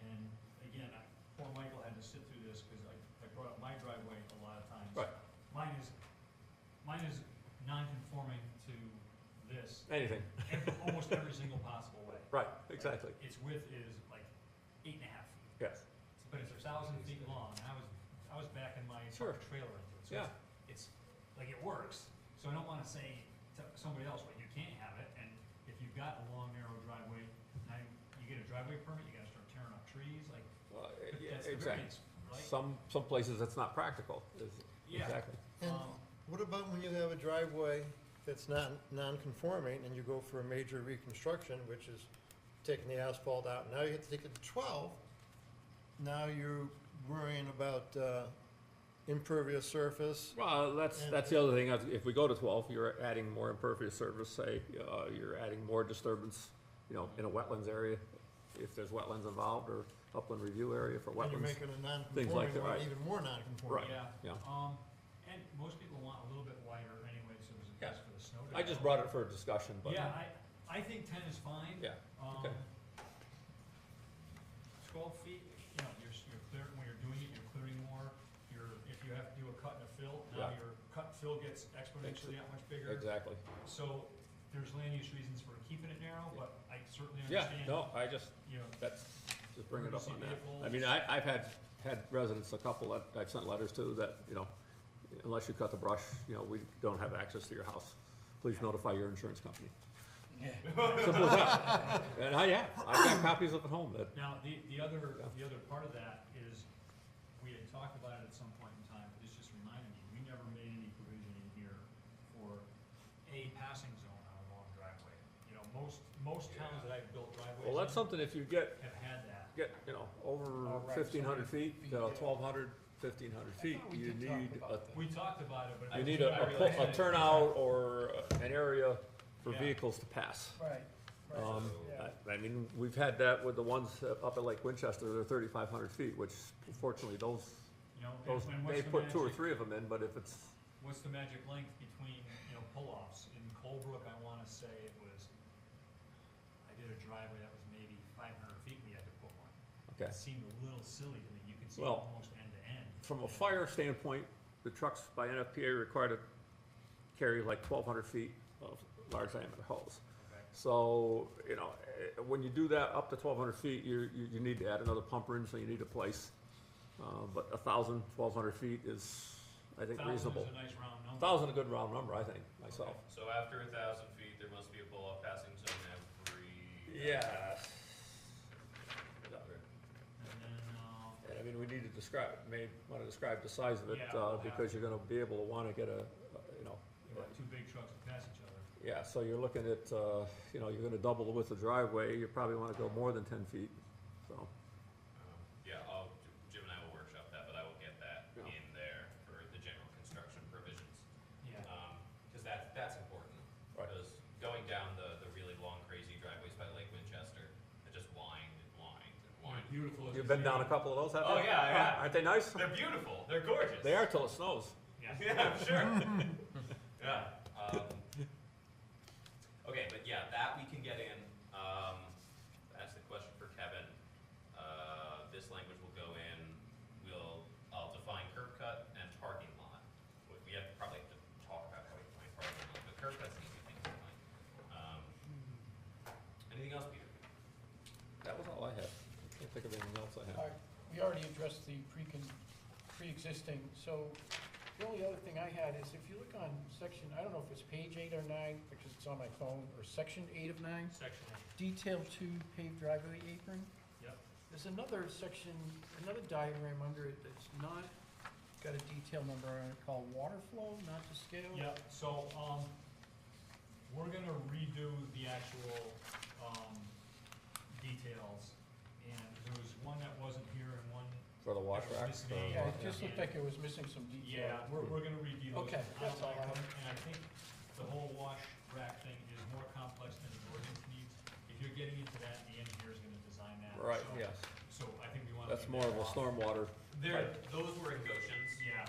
[SPEAKER 3] and again, poor Michael had to sit through this, because I brought up my driveway a lot of times.
[SPEAKER 1] Right.
[SPEAKER 3] Mine is
[SPEAKER 1] anything.
[SPEAKER 3] almost every single possible way.
[SPEAKER 1] Right, exactly,
[SPEAKER 3] Its width is like 8.5 feet,
[SPEAKER 1] yes.
[SPEAKER 3] but it's 1,000 feet long, and I was backing my
[SPEAKER 1] Sure.
[SPEAKER 3] trailer into it. So
[SPEAKER 1] Yeah.
[SPEAKER 3] It's, like, it works, so I don't wanna say to somebody else, well, you can't have it, and if you've got a long, narrow driveway, now you get a driveway permit, you gotta start tearing up trees, like,
[SPEAKER 1] Well, yeah,
[SPEAKER 3] that's the
[SPEAKER 1] exactly.
[SPEAKER 3] variance, right?
[SPEAKER 1] Some places that's not practical,
[SPEAKER 3] Yeah.
[SPEAKER 1] exactly.
[SPEAKER 6] And
[SPEAKER 3] Um,
[SPEAKER 6] what about when you have a driveway that's not non-conforming and you go for a major reconstruction, which is taking the asphalt out, now you have to take it to 12, now you're worrying about impervious surface.
[SPEAKER 1] Well, that's the other thing, if we go to 12, you're adding more impervious surface, say, you're adding more disturbance, in a wetlands area, if there's wetlands involved, or upland review area for
[SPEAKER 6] And you're
[SPEAKER 1] wetlands.
[SPEAKER 6] making a
[SPEAKER 1] like
[SPEAKER 6] non-conforming
[SPEAKER 1] that,
[SPEAKER 6] one
[SPEAKER 1] right.
[SPEAKER 6] even more non-conforming.
[SPEAKER 1] Right.
[SPEAKER 3] Yeah.
[SPEAKER 1] Yeah.
[SPEAKER 3] And most people want a little bit wider anyway, so there's a
[SPEAKER 1] Yeah.
[SPEAKER 3] place for the snow to
[SPEAKER 1] I just
[SPEAKER 3] go.
[SPEAKER 1] brought it for a discussion, but.
[SPEAKER 3] Yeah, I think 10 is fine.
[SPEAKER 1] Yeah, okay.
[SPEAKER 3] 12 feet, you're clear, when you're doing it, you're clearing more. If you have to do a cut and a fill, now
[SPEAKER 1] Yeah.
[SPEAKER 3] your cut and fill gets exponentially that much bigger.
[SPEAKER 1] Exactly.
[SPEAKER 3] So there's land use reasons for keeping it narrow, but I certainly
[SPEAKER 1] Yeah,
[SPEAKER 3] understand.
[SPEAKER 1] no, I just,
[SPEAKER 3] You know,
[SPEAKER 1] that's, just bring it up on that.
[SPEAKER 3] Emergency
[SPEAKER 1] I mean, I've had residents, a couple that I've sent letters to that, unless you cut the brush, we don't have access to your house. Please notify your insurance company. Simple as that. And I've got copies of it at home that,
[SPEAKER 3] now, the other part of that is, we had talked about it at some point in time, but this just reminded me, we never made any provision in here for a passing zone on a long driveway. Most towns that I've built driveways
[SPEAKER 1] well, that's
[SPEAKER 3] in
[SPEAKER 1] something if you get,
[SPEAKER 3] have had that.
[SPEAKER 1] over
[SPEAKER 2] Oh, right,
[SPEAKER 1] 1,500
[SPEAKER 2] so
[SPEAKER 1] feet,
[SPEAKER 2] yeah.
[SPEAKER 1] 1,200, 1,500 feet,
[SPEAKER 2] thought we
[SPEAKER 1] you
[SPEAKER 2] did talk
[SPEAKER 1] need
[SPEAKER 2] about that.
[SPEAKER 3] We talked about it, but.
[SPEAKER 1] you
[SPEAKER 3] I
[SPEAKER 1] need
[SPEAKER 3] I realized
[SPEAKER 1] a
[SPEAKER 3] that-
[SPEAKER 1] turnout or an area for
[SPEAKER 3] Yeah.
[SPEAKER 1] vehicles to pass.
[SPEAKER 2] Right,
[SPEAKER 1] Um,
[SPEAKER 2] yeah.
[SPEAKER 1] I mean, we've had that with the ones up at Lake Winchester, they're 3,500 feet, which fortunately those,
[SPEAKER 3] And what's
[SPEAKER 1] they
[SPEAKER 3] the
[SPEAKER 1] put 2 or
[SPEAKER 3] magic-
[SPEAKER 1] 3 of them in, but if it's,
[SPEAKER 3] What's the magic length between, pull-offs? In Colebrook, I wanna say it was, I did a driveway that was maybe 500 feet, we had to put one.
[SPEAKER 1] okay.
[SPEAKER 3] It seemed a little silly to me, you could see
[SPEAKER 1] Well,
[SPEAKER 3] almost end to end.
[SPEAKER 1] From a fire standpoint, the trucks by NFPA are required to carry like 1,200 feet of large diameter hose.
[SPEAKER 3] Okay.
[SPEAKER 1] So, when you do that up to 1,200 feet, you need to add another pumper in, so you need a place. But 1,000, 1,200 feet is, I think,
[SPEAKER 3] 1,000
[SPEAKER 1] reasonable.
[SPEAKER 3] is a nice round number.
[SPEAKER 1] 1,000 a good round number, I think, myself.
[SPEAKER 4] So after 1,000 feet, there must be a pull-off passing zone every.
[SPEAKER 1] Yes.
[SPEAKER 3] And then,
[SPEAKER 1] And I mean, we need to wanna describe the size of it,
[SPEAKER 3] Yeah, we'll have
[SPEAKER 1] because
[SPEAKER 3] to.
[SPEAKER 1] you're gonna be able to wanna get
[SPEAKER 3] you got two big trucks that pass each other.
[SPEAKER 1] yeah, so you're looking at, you're gonna double the width of the driveway, you probably wanna go more than 10 feet, so.
[SPEAKER 4] Yeah, Jim and I will workshop that, but I will get that
[SPEAKER 1] Yeah.
[SPEAKER 4] in there for the general construction provisions.
[SPEAKER 3] Yeah.
[SPEAKER 4] Cause that's important.
[SPEAKER 1] Right.
[SPEAKER 4] Because going down the really long crazy driveways by Lake Winchester, that just wind and wind and wind.
[SPEAKER 3] Beautiful. as
[SPEAKER 1] You've
[SPEAKER 3] you
[SPEAKER 1] been down a
[SPEAKER 3] see.
[SPEAKER 1] couple of those, have
[SPEAKER 4] Oh,
[SPEAKER 1] you?
[SPEAKER 4] yeah, yeah.
[SPEAKER 1] Aren't they nice?
[SPEAKER 4] They're beautiful, they're gorgeous.
[SPEAKER 1] They are till it snows.
[SPEAKER 3] Yeah.
[SPEAKER 4] Yeah, I'm sure. Yeah. Okay, but yeah, that we can get in. That's the question for Kevin. This language will go in. I'll define curb cut and parking lot. We have to probably have to talk about how we define parking lot, but curb cut's an easy thing to define. Anything else, Peter?
[SPEAKER 1] That was all I had. Can't think of anything else I had.
[SPEAKER 2] We already addressed the pre-existing, so the only other thing I had is if you look on section, I don't know if it's page 8 or 9, because it's on my phone, or section 8 of 9,
[SPEAKER 3] Section 8.
[SPEAKER 2] detail 2 paved driveway apron.
[SPEAKER 3] Yep.
[SPEAKER 2] There's another section, another diagram under it that's not got a detail number on it called water flow, not to scale.
[SPEAKER 3] Yeah, so, we're gonna redo the actual, details, and there was one that wasn't here and one,
[SPEAKER 1] For the wash
[SPEAKER 3] That
[SPEAKER 1] rack?
[SPEAKER 3] was missing.
[SPEAKER 2] Yeah, it just looked like it was missing some detail.
[SPEAKER 3] yeah, we're gonna redo those.
[SPEAKER 2] Okay, that's all I have.
[SPEAKER 3] And I think the whole wash rack thing is more complex than the ordinance needs. If you're getting into that, the engineer's gonna design that.
[SPEAKER 1] Right,
[SPEAKER 3] so-
[SPEAKER 1] yes.
[SPEAKER 3] So I think we wanna.
[SPEAKER 1] That's
[SPEAKER 3] leave
[SPEAKER 1] more
[SPEAKER 3] that
[SPEAKER 1] of a
[SPEAKER 3] off.
[SPEAKER 1] stormwater.
[SPEAKER 4] Those were in Goshen's.
[SPEAKER 3] Yeah,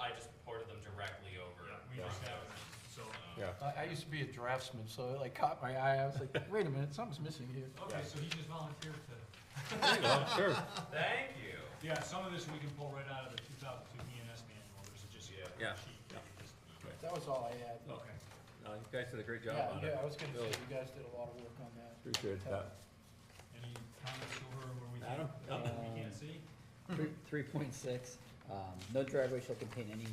[SPEAKER 4] I just ported them directly over.
[SPEAKER 3] yeah, we
[SPEAKER 1] Yeah.
[SPEAKER 3] just have, so,
[SPEAKER 1] Yeah.
[SPEAKER 2] I used to be a draftsman, so it like caught my eye. I was like, wait a minute, something's missing here.
[SPEAKER 3] okay, so he just volunteered to.
[SPEAKER 1] There you go, sure.
[SPEAKER 4] Thank you.
[SPEAKER 3] Yeah, some of this we can pull right out of the 2002 ENS manual, there's just.
[SPEAKER 4] Yeah.
[SPEAKER 1] Yeah.
[SPEAKER 3] Sheet.
[SPEAKER 1] Yeah.
[SPEAKER 3] Just-
[SPEAKER 2] That was all I had.
[SPEAKER 3] Okay.
[SPEAKER 1] You guys did a great job
[SPEAKER 2] Yeah,
[SPEAKER 1] on it.
[SPEAKER 2] yeah, I was gonna say,
[SPEAKER 1] Really
[SPEAKER 2] you guys did a lot of work on that.
[SPEAKER 1] Appreciate that.
[SPEAKER 3] Any comments over where we
[SPEAKER 1] Adam?
[SPEAKER 3] we can't see?
[SPEAKER 5] 3.6, no driveway shall contain any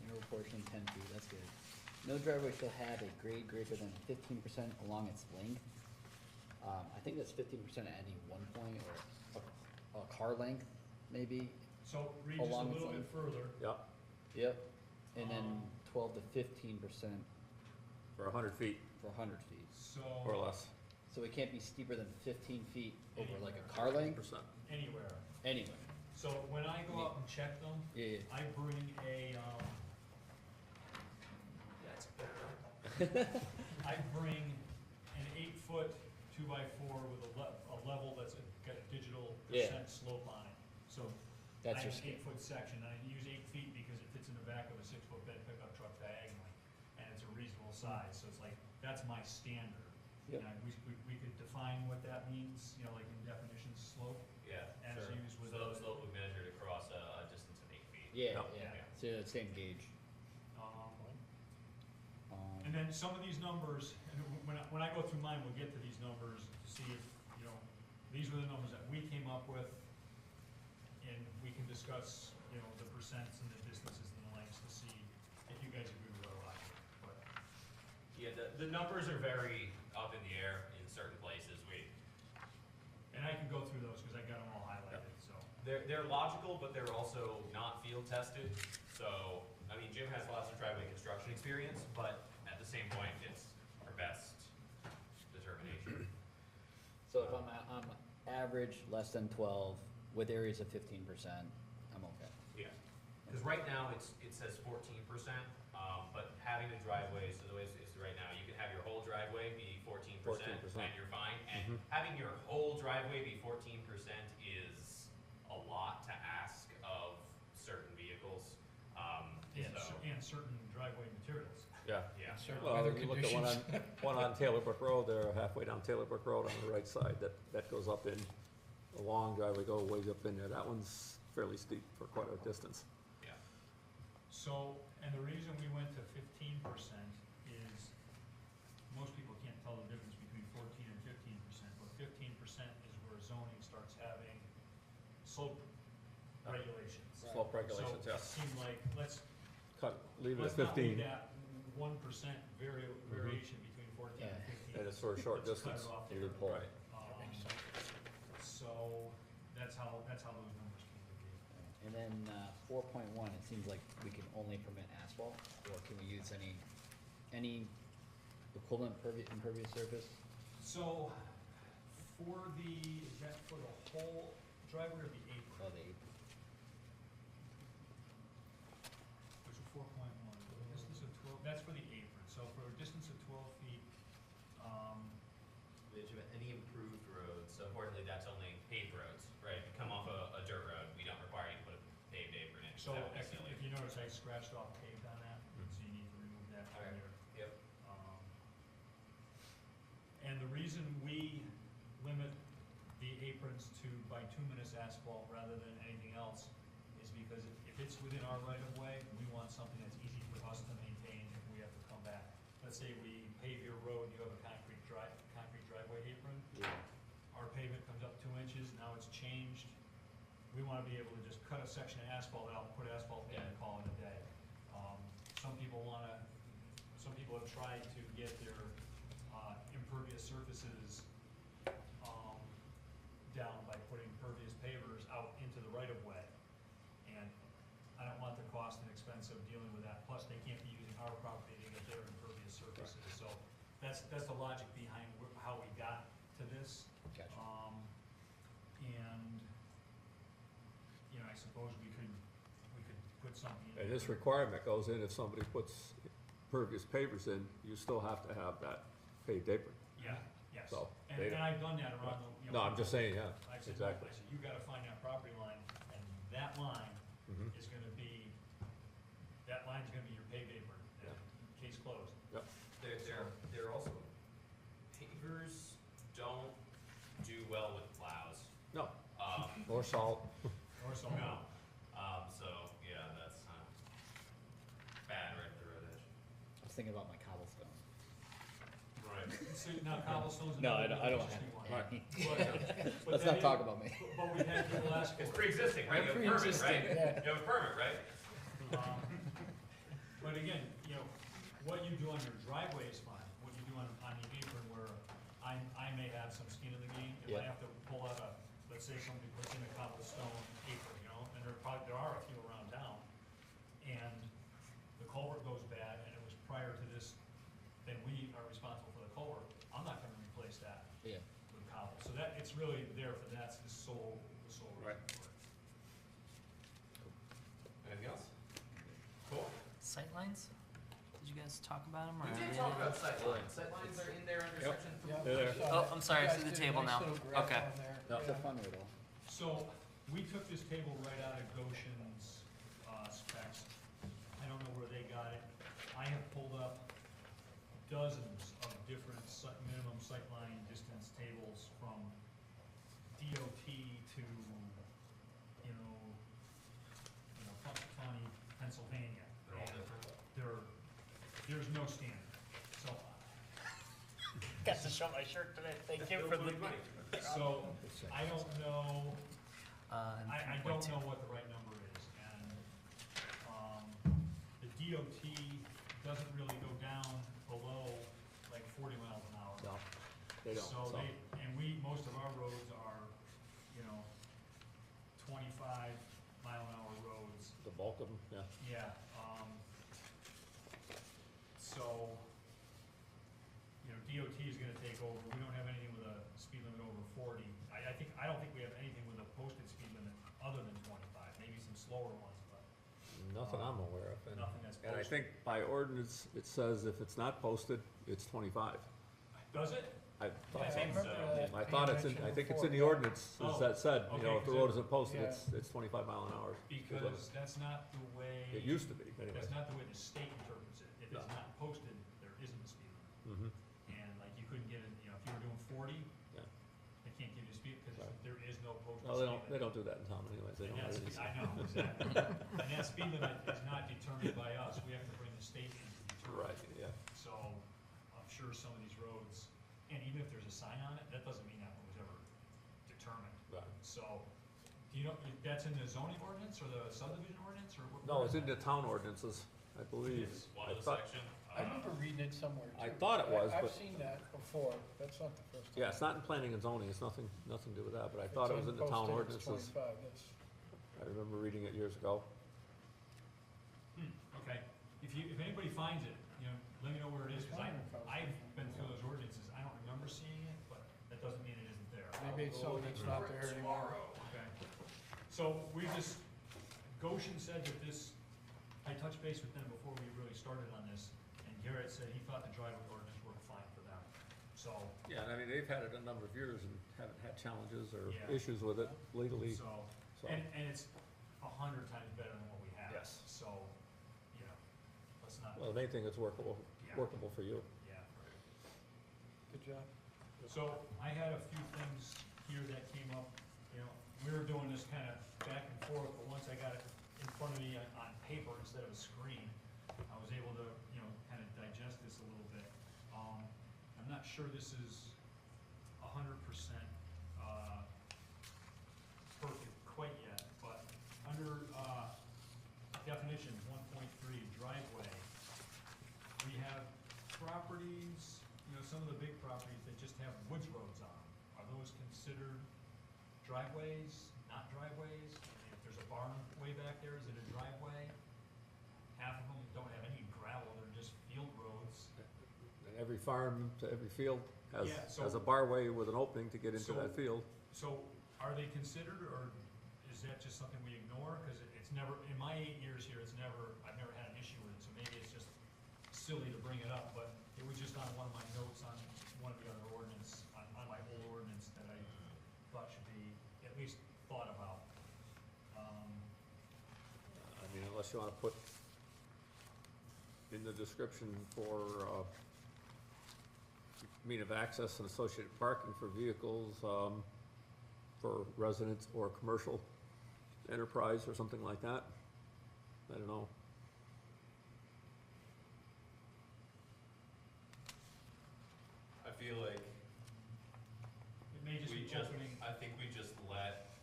[SPEAKER 5] narrow portion 10 feet, that's good. No driveway shall have a grade greater than 15% along its length. I think that's 15% at any one point, or a car length, maybe.
[SPEAKER 3] So read just a
[SPEAKER 5] Along its
[SPEAKER 3] little bit
[SPEAKER 5] length.
[SPEAKER 3] further.
[SPEAKER 1] Yep,
[SPEAKER 5] Yep. And then
[SPEAKER 3] Um,
[SPEAKER 5] 12 to 15%
[SPEAKER 1] for 100 feet
[SPEAKER 5] for 100 feet.
[SPEAKER 3] So.
[SPEAKER 1] or less.
[SPEAKER 5] So it can't be steeper than 15 feet over like a car length,
[SPEAKER 1] 10%.
[SPEAKER 3] Anywhere.
[SPEAKER 5] anyway.
[SPEAKER 3] So when I go out and check them,
[SPEAKER 5] Yeah,
[SPEAKER 3] I bring a, I bring an 8-foot 2x4 with a level that's got a digital
[SPEAKER 5] Yeah.
[SPEAKER 3] percent slope on it. So
[SPEAKER 5] that's
[SPEAKER 3] I
[SPEAKER 5] your
[SPEAKER 3] have an
[SPEAKER 5] scale.
[SPEAKER 3] 8-foot section, and I use 8 feet because it fits in the back of a 6-foot bed pickup truck diagonally, and it's a reasonable size, so it's like, that's my standard.
[SPEAKER 5] Yep.
[SPEAKER 3] Now, we could define what that means, you know, like in definitions, slope,
[SPEAKER 4] Yeah,
[SPEAKER 3] as
[SPEAKER 4] sure.
[SPEAKER 3] used with.
[SPEAKER 4] So slope we measured across a distance of 8 feet.
[SPEAKER 5] Yeah,
[SPEAKER 1] Yeah.
[SPEAKER 5] yeah, so the same gauge.
[SPEAKER 3] And then some of these numbers, and when I go through mine, we'll get to these numbers to see if, you know, these were the numbers that we came up with, and we can discuss, you know, the percents and the distances and the lengths to see if you guys agree with our logic, but.
[SPEAKER 4] Yeah, the numbers are very up in the air in certain places.
[SPEAKER 3] And I can go through those, because I got them all highlighted, so.
[SPEAKER 4] They're logical, but they're also not field tested. So, I mean, Jim has lots of driveway construction experience, but at the same point, it's our best determination.
[SPEAKER 5] So if I'm average, less than 12, with areas of 15%, I'm okay.
[SPEAKER 4] Yeah, because right now, it says 14%, but having a driveway, so the way it's right now, you can have your whole driveway be 14%,
[SPEAKER 1] 14%.
[SPEAKER 4] and you're fine. And having your whole driveway be 14% is a lot to ask of certain vehicles.
[SPEAKER 3] And certain driveway materials.
[SPEAKER 1] Yeah.
[SPEAKER 4] Yeah.
[SPEAKER 2] Certain
[SPEAKER 1] Well,
[SPEAKER 2] weather
[SPEAKER 1] you look at one on Taylor Brook Road, they're halfway down Taylor Brook Road on the right side, that goes up in, a long driveway, go way up in there. That one's fairly steep for quite a distance.
[SPEAKER 4] Yeah.
[SPEAKER 3] So, and the reason we went to 15% is, most people can't tell the difference between 14 and 15%, but 15% is where zoning starts having slope regulations.
[SPEAKER 1] Slope regulations,
[SPEAKER 3] So
[SPEAKER 1] yeah.
[SPEAKER 3] it seemed like, let's
[SPEAKER 1] Leave it at
[SPEAKER 3] not leave
[SPEAKER 1] 15,
[SPEAKER 3] that 1% variation between 14 and 15.
[SPEAKER 1] and it's for a short
[SPEAKER 3] Let's cut
[SPEAKER 1] distance.
[SPEAKER 3] it off
[SPEAKER 5] You
[SPEAKER 3] there.
[SPEAKER 5] would pull.
[SPEAKER 1] Right.
[SPEAKER 3] So, that's how those numbers came to be.
[SPEAKER 5] And then 4.1, it seems like we can only permit asphalt, or can we use any equivalent impervious surface?
[SPEAKER 3] So, is that for the whole driveway or the apron?
[SPEAKER 5] Oh, the apron.
[SPEAKER 3] Which is 4.1, distance of 12, that's for the apron, so for a distance of 12 feet,
[SPEAKER 4] Any improved roads, so importantly, that's only paved roads, right? If you come off a dirt road, we don't require you to put a paved apron in, 'cause
[SPEAKER 3] so
[SPEAKER 4] that would be
[SPEAKER 3] if
[SPEAKER 4] silly.
[SPEAKER 3] if you notice, I scratched off paved on that, so you need to remove that from
[SPEAKER 4] Okay.
[SPEAKER 3] your.
[SPEAKER 4] Yep.
[SPEAKER 3] And the reason we limit the aprons to bituminous asphalt rather than anything else is because if it's within our right of way, we want something that's easy for us to maintain if we have to come back. Let's say we pave your road, you have a concrete driveway apron,
[SPEAKER 5] Yeah.
[SPEAKER 3] our pavement comes up 2 inches, now it's changed. We wanna be able to just cut a section of asphalt out, put asphalt in and call it a day. Some people have tried to get their impervious surfaces down by putting pervious pavers out into the right of way. And I don't want the cost and expense of dealing with that, plus they can't be using our property to get their impervious surfaces. So that's the logic behind how we got to this.
[SPEAKER 5] Gotcha.
[SPEAKER 3] And, you know, I suppose we could put something in.
[SPEAKER 1] And this requirement goes in if somebody puts pervious pavers in, you still have to have that paved apron.
[SPEAKER 3] Yeah, yes.
[SPEAKER 1] So,
[SPEAKER 3] And
[SPEAKER 1] they-
[SPEAKER 3] I've done that around the, you know.
[SPEAKER 1] No, I'm just saying, yeah,
[SPEAKER 3] I said,
[SPEAKER 1] exactly.
[SPEAKER 3] you gotta find that property line, and that line
[SPEAKER 1] Mhm.
[SPEAKER 3] is gonna be, that line's gonna be your paved apron,
[SPEAKER 1] Yeah.
[SPEAKER 3] case closed.
[SPEAKER 4] They're also, pavers don't do well with plows.
[SPEAKER 1] No,
[SPEAKER 4] Um,
[SPEAKER 1] more salt.
[SPEAKER 3] Or so.
[SPEAKER 4] No. So, yeah, that's bad right at the road edge.
[SPEAKER 5] I was thinking about my cobblestone.
[SPEAKER 3] Right, so now cobblestone's
[SPEAKER 5] No,
[SPEAKER 3] another
[SPEAKER 5] I don't
[SPEAKER 3] really interesting one.
[SPEAKER 1] Right.
[SPEAKER 3] But
[SPEAKER 5] Let's
[SPEAKER 3] that
[SPEAKER 5] not talk
[SPEAKER 3] is-
[SPEAKER 5] about me.
[SPEAKER 3] But we've had people ask for
[SPEAKER 4] It's
[SPEAKER 3] it.
[SPEAKER 4] pre-existing, right? You have a permit,
[SPEAKER 2] Pre-existing,
[SPEAKER 4] right?
[SPEAKER 2] yeah.
[SPEAKER 4] You have a permit, right?
[SPEAKER 3] Um, But again, you know, what you do on your driveway is fine, what you do on the apron where I may have some skin in the game, if I
[SPEAKER 5] Yeah.
[SPEAKER 3] have to pull out a, let's say somebody puts in a cobblestone apron, you know, and there are a few around town, and the culvert goes bad, and it was prior to this, then we are responsible for the culvert, I'm not gonna replace that
[SPEAKER 5] Yeah.
[SPEAKER 3] with cobble, so that, it's really there for, that's the sole
[SPEAKER 1] Right.
[SPEAKER 3] reason for it.
[SPEAKER 4] Anything else? Cool.
[SPEAKER 8] Sightlines? Did you guys talk about them?
[SPEAKER 4] We did talk about sightlines. Sightlines are in there under
[SPEAKER 1] Yep.
[SPEAKER 4] section
[SPEAKER 2] Yeah,
[SPEAKER 1] They're there.
[SPEAKER 2] I saw
[SPEAKER 8] Oh,
[SPEAKER 2] that.
[SPEAKER 8] I'm sorry,
[SPEAKER 2] You
[SPEAKER 8] I
[SPEAKER 2] guys
[SPEAKER 8] see the
[SPEAKER 2] did a
[SPEAKER 8] table
[SPEAKER 2] nice
[SPEAKER 8] now.
[SPEAKER 2] little graph
[SPEAKER 8] Okay.
[SPEAKER 2] on there.
[SPEAKER 1] Yeah.
[SPEAKER 5] It's a fun riddle.
[SPEAKER 3] So, we took this table right out of Goshen's, specs. I don't know where they got it. I have pulled up dozens of different minimum sightline distance tables from DOT to, Punxsutawney, Pennsylvania.
[SPEAKER 4] They're all
[SPEAKER 3] And
[SPEAKER 4] different.
[SPEAKER 3] there's no standard, so,
[SPEAKER 8] Got to show my shirt today. Thank you for the.
[SPEAKER 3] so, I don't know.
[SPEAKER 8] And
[SPEAKER 3] I
[SPEAKER 8] 3.2.
[SPEAKER 3] don't know what the right number is, and, the DOT doesn't really go down below like 40 miles an hour.
[SPEAKER 1] No, they don't,
[SPEAKER 3] So
[SPEAKER 1] so.
[SPEAKER 3] and most of our roads are, 25-mile-an-hour roads.
[SPEAKER 1] The bulk of them, yeah.
[SPEAKER 3] Yeah, so, DOT is gonna take over, we don't have anything with a speed limit over 40. I don't think we have anything with a posted speed limit other than 25, maybe some slower ones, but
[SPEAKER 1] Nothing I'm aware of. And-
[SPEAKER 3] nothing that's
[SPEAKER 1] And I
[SPEAKER 3] posted.
[SPEAKER 1] think by ordinance, it says if it's not posted, it's 25.
[SPEAKER 3] Does it?
[SPEAKER 1] I thought
[SPEAKER 3] I
[SPEAKER 1] so.
[SPEAKER 3] think so.
[SPEAKER 1] I thought it's in, I think it's in the ordinance, as that said,
[SPEAKER 3] Oh,
[SPEAKER 1] you know, if the
[SPEAKER 3] okay,
[SPEAKER 1] road
[SPEAKER 3] 'cause
[SPEAKER 1] isn't posted,
[SPEAKER 2] yeah.
[SPEAKER 1] it's 25 mile an hour.
[SPEAKER 3] Because that's not the way.
[SPEAKER 1] It used to be, anyway.
[SPEAKER 3] That's not the way the state interprets it. If it's
[SPEAKER 1] No.
[SPEAKER 3] not posted, there isn't a speed limit.
[SPEAKER 1] Mm-hmm.
[SPEAKER 3] And like you couldn't get it, if you were doing 40,
[SPEAKER 1] Yeah.
[SPEAKER 3] they can't give you a speed because
[SPEAKER 1] Right.
[SPEAKER 3] there is no posted
[SPEAKER 1] No,
[SPEAKER 3] speed limit.
[SPEAKER 1] they don't do that in town anyways, they
[SPEAKER 3] And
[SPEAKER 1] don't have
[SPEAKER 3] that's,
[SPEAKER 1] any.
[SPEAKER 3] I know, exactly. And that speed limit is not determined by us. We have to bring the state in to determine.
[SPEAKER 1] Right, yeah.
[SPEAKER 3] So I'm sure some of these roads, and even if there's a sign on it, that doesn't mean that one was ever determined.
[SPEAKER 1] Right.
[SPEAKER 3] So, do you know, that's in the zoning ordinance or the subdivision ordinance or what?
[SPEAKER 1] No, it's in the town ordinances, I believe.
[SPEAKER 3] It is.
[SPEAKER 4] One
[SPEAKER 1] I
[SPEAKER 4] of the
[SPEAKER 1] thought-
[SPEAKER 4] section.
[SPEAKER 2] I remember reading it somewhere too.
[SPEAKER 1] I thought it was,
[SPEAKER 2] I've
[SPEAKER 1] but-
[SPEAKER 2] seen that before, that's not the first time.
[SPEAKER 1] Yeah, it's not in planning and zoning, it's nothing to do with that, but I thought it was in the town ordinances.
[SPEAKER 2] It's 25, that's,
[SPEAKER 1] I remember reading it years ago.
[SPEAKER 3] Okay, if anybody finds it, let me know where it is, because I've been through those ordinances, I don't remember seeing it, but that doesn't mean it isn't there.
[SPEAKER 2] maybe it's something that's not there anymore.
[SPEAKER 3] Okay, so Goshen said that I touched base with them before we really started on this, and Garrett said he thought the driveway ordinance worked fine for them, so,
[SPEAKER 1] Yeah, and I mean, they've had it a number of years and haven't had challenges or
[SPEAKER 3] Yeah.
[SPEAKER 1] issues with it legally,
[SPEAKER 3] so,
[SPEAKER 1] so.
[SPEAKER 3] and it's 100 times better than what we have.
[SPEAKER 1] Yes.
[SPEAKER 3] So, let's not,
[SPEAKER 1] Well, they think it's workable
[SPEAKER 3] Yeah.
[SPEAKER 1] for you.
[SPEAKER 3] yeah.
[SPEAKER 2] Good job.
[SPEAKER 3] So I had a few things here that came up, we were doing this kind of back and forth, but once I got it in front of me on paper instead of a screen, I was able to, kind of digest this a little bit. I'm not sure this is 100%, perfect quite yet, but under, definitions 1.3 driveway, we have properties, some of the big properties that just have woods roads on them. Are those considered driveways, not driveways? I mean, if there's a barn way back there, is it a driveway? Half of them don't have any gravel, they're just field roads.
[SPEAKER 1] And every farm to every field has,
[SPEAKER 3] Yeah, so-
[SPEAKER 1] has a barway with an opening to get into
[SPEAKER 3] So-
[SPEAKER 1] that field.
[SPEAKER 3] So are they considered, or is that just something we ignore? Because it's never, in my 8 years here, I've never had an issue with it, so maybe it's just silly to bring it up, but it was just on one of my notes on one of the other ordinance, on my old ordinance that I thought should be at least thought about.
[SPEAKER 1] I mean, unless you wanna put in the description for, mean of access and associated parking for vehicles, for residents or commercial enterprise or something like that. I don't know.
[SPEAKER 4] feel like
[SPEAKER 3] It may just
[SPEAKER 4] we
[SPEAKER 3] be
[SPEAKER 4] just,
[SPEAKER 3] opening,
[SPEAKER 4] I think we just let,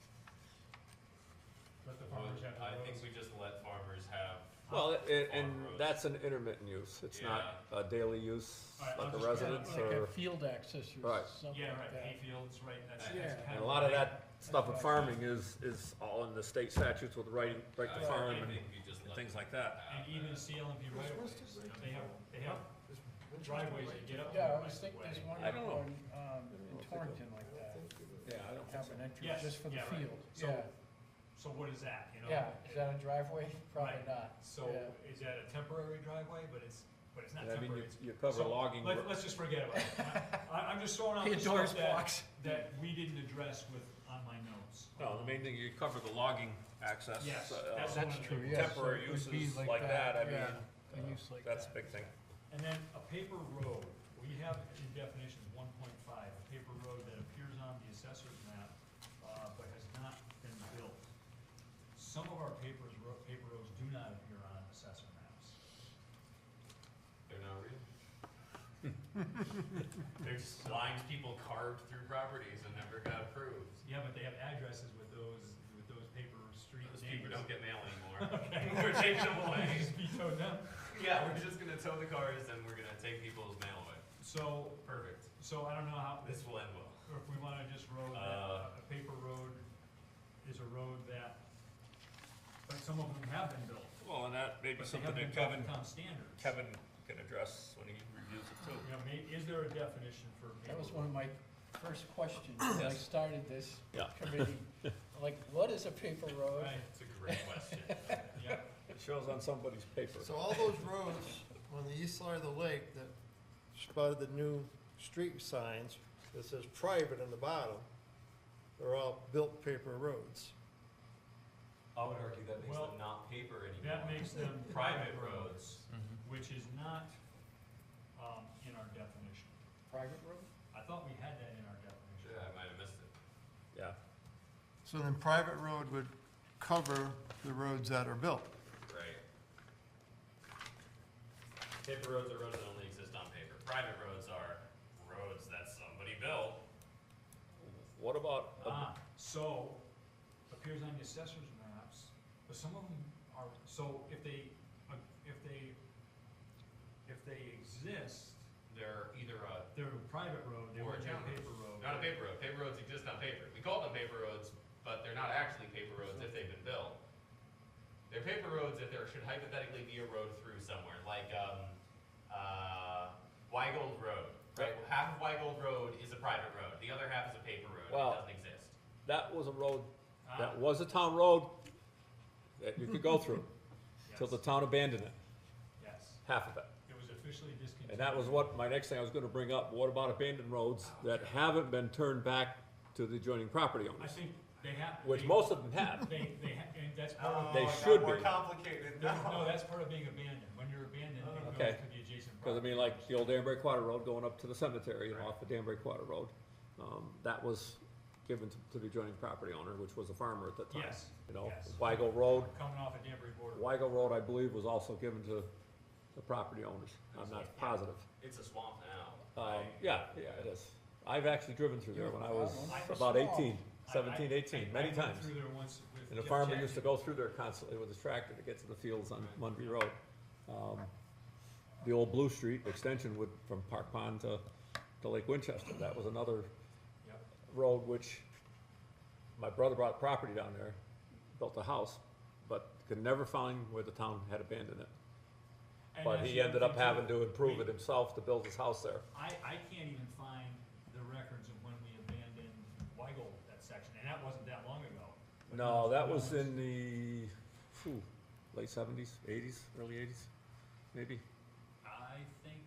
[SPEAKER 3] let the farmers have the
[SPEAKER 4] I think
[SPEAKER 3] roads.
[SPEAKER 4] we just let farmers have,
[SPEAKER 1] Well, and
[SPEAKER 4] Farm roads.
[SPEAKER 1] that's an intermittent use, it's not a daily use
[SPEAKER 3] All right, I'll
[SPEAKER 1] like a
[SPEAKER 3] just-
[SPEAKER 1] residence
[SPEAKER 2] Like
[SPEAKER 1] or,
[SPEAKER 2] a field access or
[SPEAKER 1] Right.
[SPEAKER 2] something
[SPEAKER 3] Yeah,
[SPEAKER 2] like
[SPEAKER 3] right,
[SPEAKER 2] that.
[SPEAKER 3] hayfields, right, that's
[SPEAKER 2] Yeah.
[SPEAKER 3] kind
[SPEAKER 1] and
[SPEAKER 3] of.
[SPEAKER 1] a lot of that stuff with farming is all in the state statutes with right to
[SPEAKER 4] I
[SPEAKER 1] farm
[SPEAKER 4] think
[SPEAKER 1] and
[SPEAKER 4] we just let.
[SPEAKER 1] things like that.
[SPEAKER 3] And even CLMP right of ways, you know, they have driveways that get up. to
[SPEAKER 2] Yeah,
[SPEAKER 3] the
[SPEAKER 2] I was
[SPEAKER 3] right
[SPEAKER 2] thinking
[SPEAKER 3] of way.
[SPEAKER 2] there's one
[SPEAKER 1] I don't know.
[SPEAKER 2] in Torrington like that,
[SPEAKER 1] Yeah, I don't
[SPEAKER 2] have an entrance
[SPEAKER 3] Yes,
[SPEAKER 2] just for the
[SPEAKER 3] yeah, right.
[SPEAKER 2] field,
[SPEAKER 3] So-
[SPEAKER 2] yeah.
[SPEAKER 3] So what is that, you know?
[SPEAKER 2] Yeah, is that a driveway? Probably
[SPEAKER 3] Right.
[SPEAKER 2] not.
[SPEAKER 3] So
[SPEAKER 2] Yeah.
[SPEAKER 3] is that a temporary driveway, but it's not
[SPEAKER 1] I mean,
[SPEAKER 3] temporary,
[SPEAKER 1] you cover
[SPEAKER 3] So,
[SPEAKER 1] logging.
[SPEAKER 3] let's just forget about it. I'm just throwing out
[SPEAKER 2] The
[SPEAKER 3] the
[SPEAKER 2] Doris
[SPEAKER 3] stuff
[SPEAKER 2] box.
[SPEAKER 3] that we didn't address on my notes.
[SPEAKER 1] No, the main thing, you cover the logging access.
[SPEAKER 3] Yes,
[SPEAKER 1] uh,
[SPEAKER 3] that's
[SPEAKER 2] True,
[SPEAKER 3] one of the-
[SPEAKER 2] yeah.
[SPEAKER 1] Temporary
[SPEAKER 2] so it would be
[SPEAKER 1] uses like that, I mean,
[SPEAKER 2] yeah, a use like
[SPEAKER 1] that's a
[SPEAKER 2] that.
[SPEAKER 1] big thing.
[SPEAKER 3] And then a paper road, we have in definitions 1.5, a paper road that appears on the assessor's map, but has not been built. Some of our paper roads do not appear on assessor maps.
[SPEAKER 4] They're not real. They're just lines people carved through properties and never got approved.
[SPEAKER 3] Yeah, but they have addresses with those paper street
[SPEAKER 4] Those
[SPEAKER 3] names.
[SPEAKER 4] people don't get mail anymore.
[SPEAKER 3] Okay.
[SPEAKER 4] We're taking them away.
[SPEAKER 3] Just vetoed them.
[SPEAKER 4] Yeah, we're just gonna tow the cars and we're gonna take people's mail away.
[SPEAKER 3] So,
[SPEAKER 4] Perfect.
[SPEAKER 3] so I don't know how,
[SPEAKER 4] This will end well.
[SPEAKER 3] or if we wanna just road, a paper road is a road that, but some of them have been built.
[SPEAKER 1] Well, and that may be
[SPEAKER 3] But they
[SPEAKER 1] something
[SPEAKER 3] haven't
[SPEAKER 1] that
[SPEAKER 3] been built to town standards.
[SPEAKER 1] Kevin can address when he reviews it too.
[SPEAKER 3] You know, is there a definition for paper?
[SPEAKER 2] That was one of my first questions when I
[SPEAKER 1] Yes.
[SPEAKER 2] started this
[SPEAKER 1] Yeah.
[SPEAKER 2] committee. Like, what is a paper road?
[SPEAKER 3] Right,
[SPEAKER 4] It's a great question.
[SPEAKER 3] yeah,
[SPEAKER 1] It shows on somebody's paper.
[SPEAKER 6] So all those roads on the east side of the lake that spotted the new street signs that says private on the bottom, they're all built paper roads.
[SPEAKER 4] I would argue that makes
[SPEAKER 3] Well,
[SPEAKER 4] them not paper anymore.
[SPEAKER 3] that makes them
[SPEAKER 4] Private roads.
[SPEAKER 3] which is not, in our definition.
[SPEAKER 2] Private road?
[SPEAKER 3] I thought we had that in our definition.
[SPEAKER 4] Yeah, I might have missed it.
[SPEAKER 1] Yeah,
[SPEAKER 6] So then private road would cover the roads that are built.
[SPEAKER 4] Right. Paper roads are roads that only exist on paper. Private roads are roads that somebody built.
[SPEAKER 1] what about,
[SPEAKER 3] So, appears on the assessor's maps, but some of them are, so if they exist,
[SPEAKER 4] They're either
[SPEAKER 3] they're a private road, they
[SPEAKER 4] Or a
[SPEAKER 3] would be a
[SPEAKER 4] town road.
[SPEAKER 3] paper road.
[SPEAKER 4] not a paper road. Paper roads exist on paper. We call them paper roads, but they're not actually paper roads if they've been built. They're paper roads if there should hypothetically be a road through somewhere, like Weigold Road. Right? Half of Weigold Road is a private road. The other half is a paper road.
[SPEAKER 1] Well-
[SPEAKER 4] It doesn't exist.
[SPEAKER 1] that was a road,
[SPEAKER 3] Ah,
[SPEAKER 1] that was a town road that you could go through till the
[SPEAKER 3] yes,
[SPEAKER 1] town abandoned it,
[SPEAKER 3] yes,
[SPEAKER 1] half of it.
[SPEAKER 3] it was officially discontinued.
[SPEAKER 1] And that was what, my next thing I was gonna bring up, what about abandoned roads that haven't been turned back to the adjoining property
[SPEAKER 3] I
[SPEAKER 1] owners?
[SPEAKER 3] think they have.
[SPEAKER 1] Which
[SPEAKER 3] they-
[SPEAKER 1] most of them have.
[SPEAKER 3] and that's part of.
[SPEAKER 1] They
[SPEAKER 7] Oh, it got
[SPEAKER 1] should
[SPEAKER 7] more
[SPEAKER 1] be.
[SPEAKER 7] complicated
[SPEAKER 3] No, that's part of being abandoned. When you're abandoned, it goes
[SPEAKER 1] Okay.
[SPEAKER 3] to the adjacent
[SPEAKER 1] Cause I
[SPEAKER 3] property.
[SPEAKER 1] mean, like the old Danbury Quarter Road going up to the cemetery, you know,
[SPEAKER 3] Right.
[SPEAKER 1] off the Danbury Quarter Road, that was given to the adjoining property owner, which was a farmer at the time.
[SPEAKER 3] Yes,
[SPEAKER 1] You know,
[SPEAKER 3] yes.
[SPEAKER 1] Weigo Road,
[SPEAKER 3] Coming off of Danbury border.
[SPEAKER 1] Weigo Road, I believe, was also given to the property owners, I'm not positive.
[SPEAKER 4] It's a swamp now.
[SPEAKER 1] Yeah, it is. I've actually driven through there when I was
[SPEAKER 2] I-
[SPEAKER 1] about 18,
[SPEAKER 3] I-
[SPEAKER 1] 17, 18, many
[SPEAKER 3] I went
[SPEAKER 1] times.
[SPEAKER 3] through there once with
[SPEAKER 1] And the
[SPEAKER 3] Jeff
[SPEAKER 1] farmer used to
[SPEAKER 3] Jackson.
[SPEAKER 1] go through there constantly with his tractor to get to the fields on Mundry Road. The old Blue Street extension would, from Park Pond to Lake Winchester, that was another
[SPEAKER 3] Yep.
[SPEAKER 1] road which my brother bought property down there, built a house, but could never find where the town had abandoned it.
[SPEAKER 3] And
[SPEAKER 1] But
[SPEAKER 3] that's
[SPEAKER 1] he
[SPEAKER 3] the other
[SPEAKER 1] ended up
[SPEAKER 3] thing, too.
[SPEAKER 1] having to improve
[SPEAKER 3] We-
[SPEAKER 1] it himself to build his house there.
[SPEAKER 3] I can't even find the records of when we abandoned Weigel, that section, and that wasn't that long ago. But
[SPEAKER 1] No, that was
[SPEAKER 3] no,
[SPEAKER 1] in the, late 70s, 80s, early 80s, maybe.
[SPEAKER 3] I think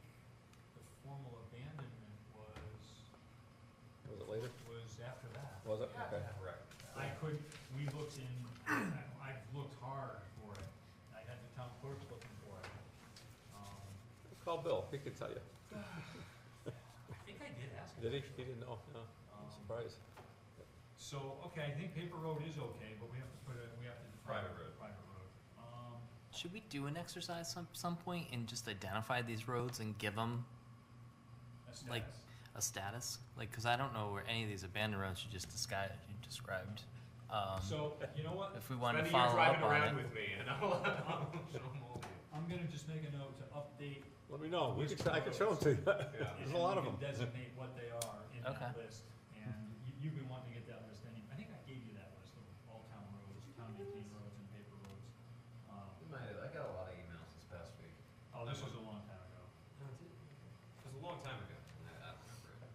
[SPEAKER 3] the formal abandonment
[SPEAKER 1] Was it later?
[SPEAKER 3] was after that.
[SPEAKER 1] Was it? Okay.
[SPEAKER 4] Correct.
[SPEAKER 3] I couldn't, we looked in, I've looked hard for it. I had the town clerk looking for it.
[SPEAKER 1] Call Bill, he could tell you.
[SPEAKER 3] I think I did ask him.
[SPEAKER 1] Did he? He didn't know, no, I'm surprised.
[SPEAKER 3] So, okay, I think paper road is okay, but we have to put it, we have to define.
[SPEAKER 4] Private road.
[SPEAKER 3] Private road.
[SPEAKER 8] Should we do an exercise some point and just identify these roads and give them
[SPEAKER 3] That's
[SPEAKER 8] Like,
[SPEAKER 3] status.
[SPEAKER 9] a status? Like, cause I don't know where any of these abandoned roads you just described.
[SPEAKER 3] So, you know what?
[SPEAKER 9] If we wanted to
[SPEAKER 4] Spend a year
[SPEAKER 9] follow up
[SPEAKER 4] driving
[SPEAKER 9] on
[SPEAKER 4] around
[SPEAKER 9] it.
[SPEAKER 4] with me, and I'll show 'em all to you.
[SPEAKER 3] I'm gonna just make a note to update.
[SPEAKER 1] Let me know,
[SPEAKER 3] List
[SPEAKER 1] I can
[SPEAKER 3] of
[SPEAKER 1] show them to you.
[SPEAKER 4] Yeah.
[SPEAKER 1] There's a lot of them.
[SPEAKER 3] And we can designate what they are in that
[SPEAKER 9] Okay.
[SPEAKER 3] list, and you've been wanting to get that list, I think I gave you that list of all town roads, town maintained roads and paper roads.
[SPEAKER 4] I got a lot of emails this past week.
[SPEAKER 3] Oh, this was a long time ago.
[SPEAKER 4] No, it was a long time ago. I don't remember it.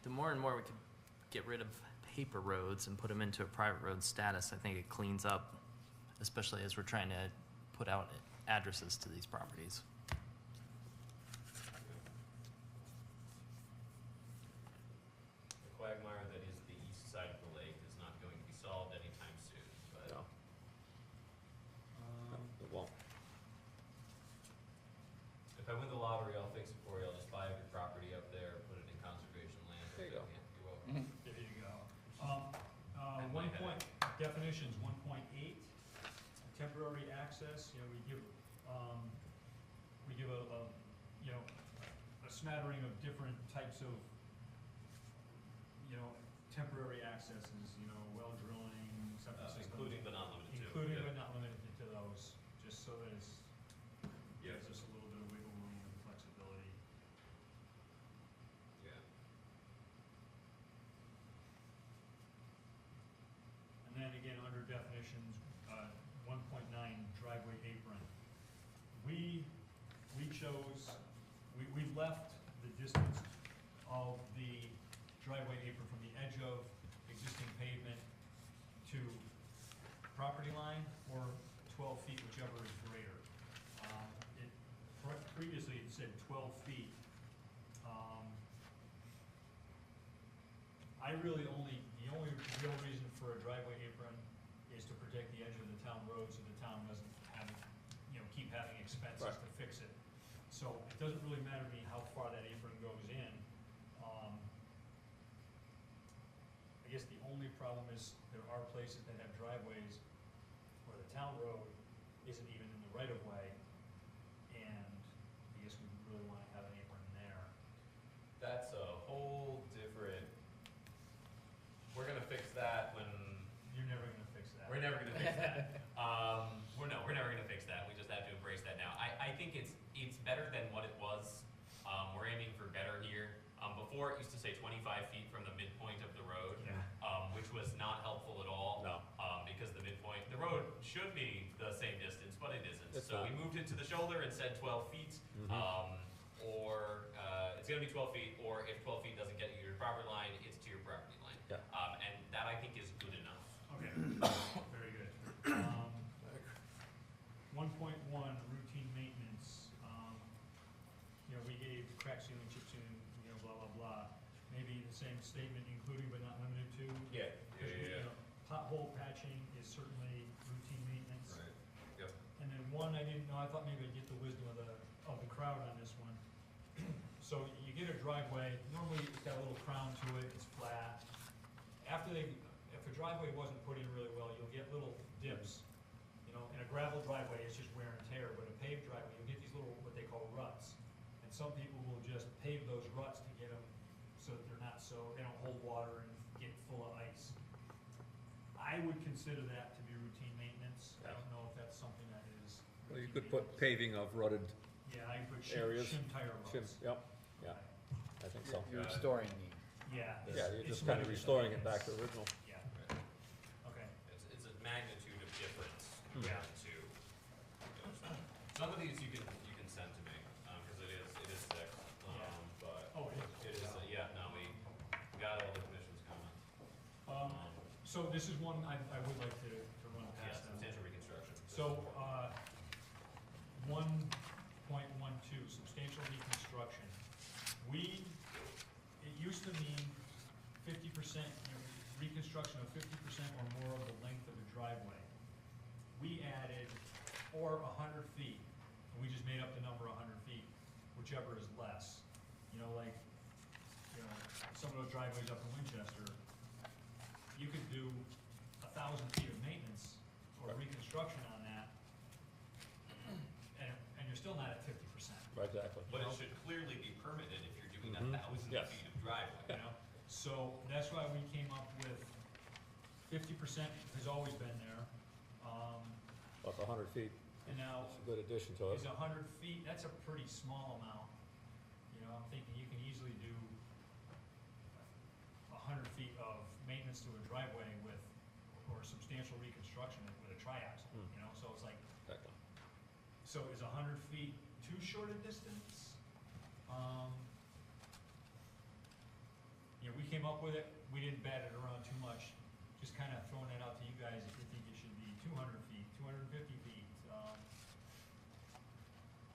[SPEAKER 9] The more and more we could get rid of paper roads and put them into a private road status, I think it cleans up, especially as we're trying to put out addresses to these properties.
[SPEAKER 4] The quagmire that is the east side of the lake is not going to be solved anytime soon, but
[SPEAKER 1] No, it won't.
[SPEAKER 4] if I win the lottery, I'll fix it for you. I'll just buy every property up there, put it in conservation land.
[SPEAKER 1] There you go.
[SPEAKER 4] Yeah, you're welcome.
[SPEAKER 3] There you go.
[SPEAKER 4] And
[SPEAKER 3] One
[SPEAKER 4] my head.
[SPEAKER 3] point, definitions, 1.8, temporary access, we give a smattering of different types of, temporary accesses, well drilling, septic system.
[SPEAKER 4] Including but not limited to.
[SPEAKER 3] Including
[SPEAKER 4] Yeah.
[SPEAKER 3] but not limited to those, just so that it's,
[SPEAKER 4] Yeah.
[SPEAKER 3] gives us a little bit of wiggle room and flexibility.
[SPEAKER 4] Yeah.
[SPEAKER 3] And then again, under definitions, 1.9, driveway apron. We left the distance of the driveway apron from the edge of existing pavement to property line or 12 feet, whichever is greater. Previously it said 12 feet. The only real reason for a driveway apron is to protect the edge of the town road so the town doesn't have, keep having expenses
[SPEAKER 1] Right.
[SPEAKER 3] to fix it. So it doesn't really matter to me how far that apron goes in. I guess the only problem is there are places that have driveways where the town road isn't even in the right of way, and I guess we really wanna have an apron there.
[SPEAKER 4] That's a whole different, we're gonna fix that when,
[SPEAKER 3] You're never gonna fix that.
[SPEAKER 4] we're never gonna fix that. We're never gonna fix that, we just have to embrace that now. I think it's better than what it was, we're aiming for better here. Before it used to say 25 feet from the midpoint of the road,
[SPEAKER 3] Yeah.
[SPEAKER 4] which was not helpful at all.
[SPEAKER 1] No.
[SPEAKER 4] Because the midpoint, the road should be the same distance, but it isn't.
[SPEAKER 1] It's
[SPEAKER 4] So we
[SPEAKER 1] not.
[SPEAKER 4] moved it to the shoulder and said 12 feet. It's gonna be 12 feet, or if 12 feet doesn't get you to your property line, it's to your property line.
[SPEAKER 1] Yeah.
[SPEAKER 4] And that I think is good enough.
[SPEAKER 3] Okay, very good. 1.1, routine maintenance. We gave crack sealing, chip sealing, blah, blah, blah. Maybe the same statement, including but not limited to.
[SPEAKER 4] Yeah,
[SPEAKER 3] Pothole patching is certainly routine maintenance.
[SPEAKER 4] Right, yep.
[SPEAKER 3] And then one, I didn't know, I thought maybe I'd get the wisdom of the crowd on this one. So you get a driveway, normally it's got a little crown to it, it's flat. If a driveway wasn't put in really well, you'll get little dips. In a gravel driveway, it's just wear and tear, but a paved driveway, you'll get these little, what they call ruts. And some people will just pave those ruts to get them so that they don't hold water and get full of ice. I would consider that to be routine maintenance. I don't know if that's something that is.
[SPEAKER 1] Well, you
[SPEAKER 3] routine
[SPEAKER 1] could put
[SPEAKER 3] maintenance.
[SPEAKER 1] paving of rutted
[SPEAKER 3] Yeah, I would
[SPEAKER 1] areas.
[SPEAKER 3] shim tire
[SPEAKER 1] shim,
[SPEAKER 3] ruts.
[SPEAKER 1] yep, yeah, I think so.
[SPEAKER 5] You're restoring the,
[SPEAKER 3] Yeah.
[SPEAKER 1] Yeah, you're
[SPEAKER 3] it's
[SPEAKER 1] just kind of
[SPEAKER 3] limited
[SPEAKER 1] restoring it back
[SPEAKER 3] maintenance.
[SPEAKER 1] to original.
[SPEAKER 3] Yeah,
[SPEAKER 4] Right.
[SPEAKER 3] okay.
[SPEAKER 4] It's a magnitude of difference
[SPEAKER 1] Hmm.
[SPEAKER 4] down to, some of these you can send to me, cause it is thick, but
[SPEAKER 3] Oh, it
[SPEAKER 4] it
[SPEAKER 3] is.
[SPEAKER 4] is, we got all the commissions coming.
[SPEAKER 3] So this is one I would like to run
[SPEAKER 4] Yeah,
[SPEAKER 3] past them.
[SPEAKER 4] substantial reconstruction.
[SPEAKER 3] So, 1.12, substantial reconstruction. It used to mean 50%, reconstruction of 50% or more of the length of a driveway. We added, or 100 feet, and we just made up the number 100 feet, whichever is less. Some of those driveways up in Winchester, you could do 1,000 feet of maintenance or
[SPEAKER 1] Right.
[SPEAKER 3] reconstruction on that, and you're still not at 50%.
[SPEAKER 1] Right, exactly.
[SPEAKER 4] But it should clearly be permitted if you're doing
[SPEAKER 1] Mhm.
[SPEAKER 4] 1,000
[SPEAKER 1] Yes.
[SPEAKER 4] feet of driveway.
[SPEAKER 3] You know, so that's why we came up with 50% has always been there.
[SPEAKER 1] Plus 100 feet,
[SPEAKER 3] And now,
[SPEAKER 1] it's a good addition to it.
[SPEAKER 3] is 100 feet, that's a pretty small amount. You know, I'm thinking you can easily do 100 feet of maintenance to a driveway with, or substantial reconstruction with a triaxle,
[SPEAKER 1] Hmm.
[SPEAKER 3] you know, so it's like,
[SPEAKER 1] Exactly.
[SPEAKER 3] so is 100 feet too short a distance? You know, we came up with it, we didn't bat it around too much, just kind of throwing that out to you guys if you think it should be 200 feet, 250 feet.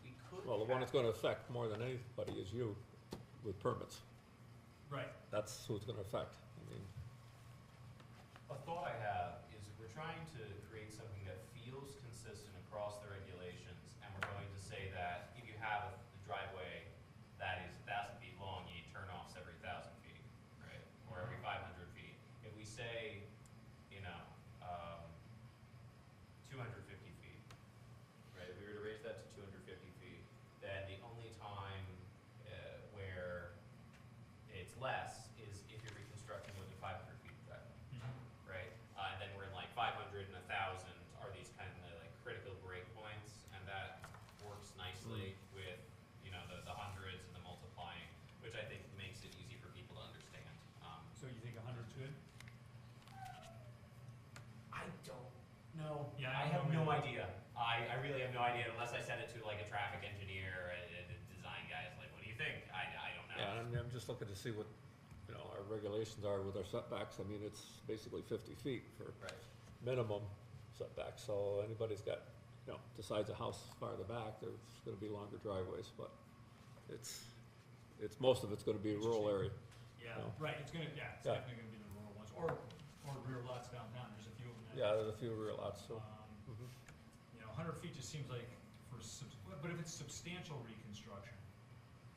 [SPEAKER 4] We could.
[SPEAKER 1] Well, the one
[SPEAKER 4] have-
[SPEAKER 1] that's gonna affect more than anybody is you with permits.
[SPEAKER 3] Right.
[SPEAKER 1] That's who it's gonna affect. I mean,
[SPEAKER 4] A thought I have is we're trying to create something that feels consistent across the regulations, and we're going to say that if you have a driveway that is 1,000 feet long, you need turnoffs every 1,000 feet, right? Or every 500 feet. If we say, you know, 250 feet, right? If we were to raise that to 250 feet, then the only time where it's less is if you're reconstructing with a 500 feet driveway. Right? And then we're in like 500 and 1,000 are these kind of like critical breakpoints, and that works nicely with, you know, the hundreds and the multiplying, which I think makes it easy for people to understand.
[SPEAKER 3] So you think 100's good?
[SPEAKER 4] I don't know.
[SPEAKER 3] Yeah,
[SPEAKER 4] I
[SPEAKER 3] I
[SPEAKER 4] have
[SPEAKER 3] don't know
[SPEAKER 4] no
[SPEAKER 3] either.
[SPEAKER 4] idea. I really have no idea unless I send it to like a traffic engineer, a design guy is like, what do you think? I don't know.
[SPEAKER 1] yeah, I mean, I'm just looking to see what, you know, our regulations are with our setbacks. I mean, it's basically 50 feet for
[SPEAKER 4] Right.
[SPEAKER 1] minimum setback, so anybody's got, you know, decides a house farther back, there's gonna be longer driveways, but it's, most of it's gonna be rural area.
[SPEAKER 3] Yeah,
[SPEAKER 1] No.
[SPEAKER 3] right, it's gonna, yeah, it's
[SPEAKER 1] Yeah.
[SPEAKER 3] definitely gonna be the rural ones, or rear lots downtown, there's a few of them that.
[SPEAKER 1] Yeah, there's a few real lots, so.
[SPEAKER 3] Um,
[SPEAKER 1] Mhm.
[SPEAKER 3] You know, 100 feet just seems like for, but if it's substantial reconstruction,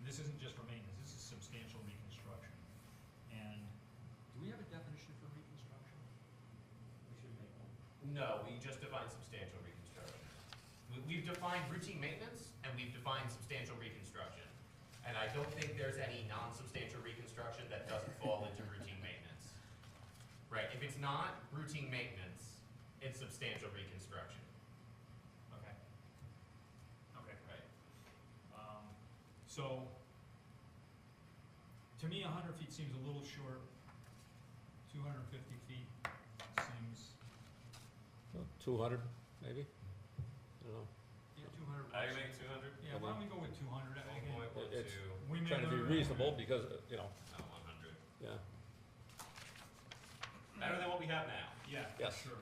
[SPEAKER 3] this isn't just for maintenance, this is substantial reconstruction. And, do we have a definition for reconstruction? We should make one.
[SPEAKER 4] No, we just defined substantial reconstruction. We've defined routine maintenance, and we've defined substantial reconstruction. And I don't think there's any non-substantial reconstruction that doesn't fall into routine maintenance. Right, if it's not routine maintenance, it's substantial reconstruction,
[SPEAKER 3] Okay. Okay.
[SPEAKER 4] right?
[SPEAKER 3] So, to me, 100 feet seems a little short. 250 feet seems,
[SPEAKER 1] 200, maybe? I don't know.
[SPEAKER 3] yeah, 200.
[SPEAKER 4] Are you making 200?
[SPEAKER 3] Yeah, why don't we go with 200?
[SPEAKER 1] It's
[SPEAKER 3] We may
[SPEAKER 1] trying to be
[SPEAKER 3] learn-
[SPEAKER 1] reasonable because, you know,
[SPEAKER 4] No, 100.
[SPEAKER 1] yeah.
[SPEAKER 4] Better than what we have now.
[SPEAKER 3] Yeah,
[SPEAKER 1] Yes.
[SPEAKER 3] sure.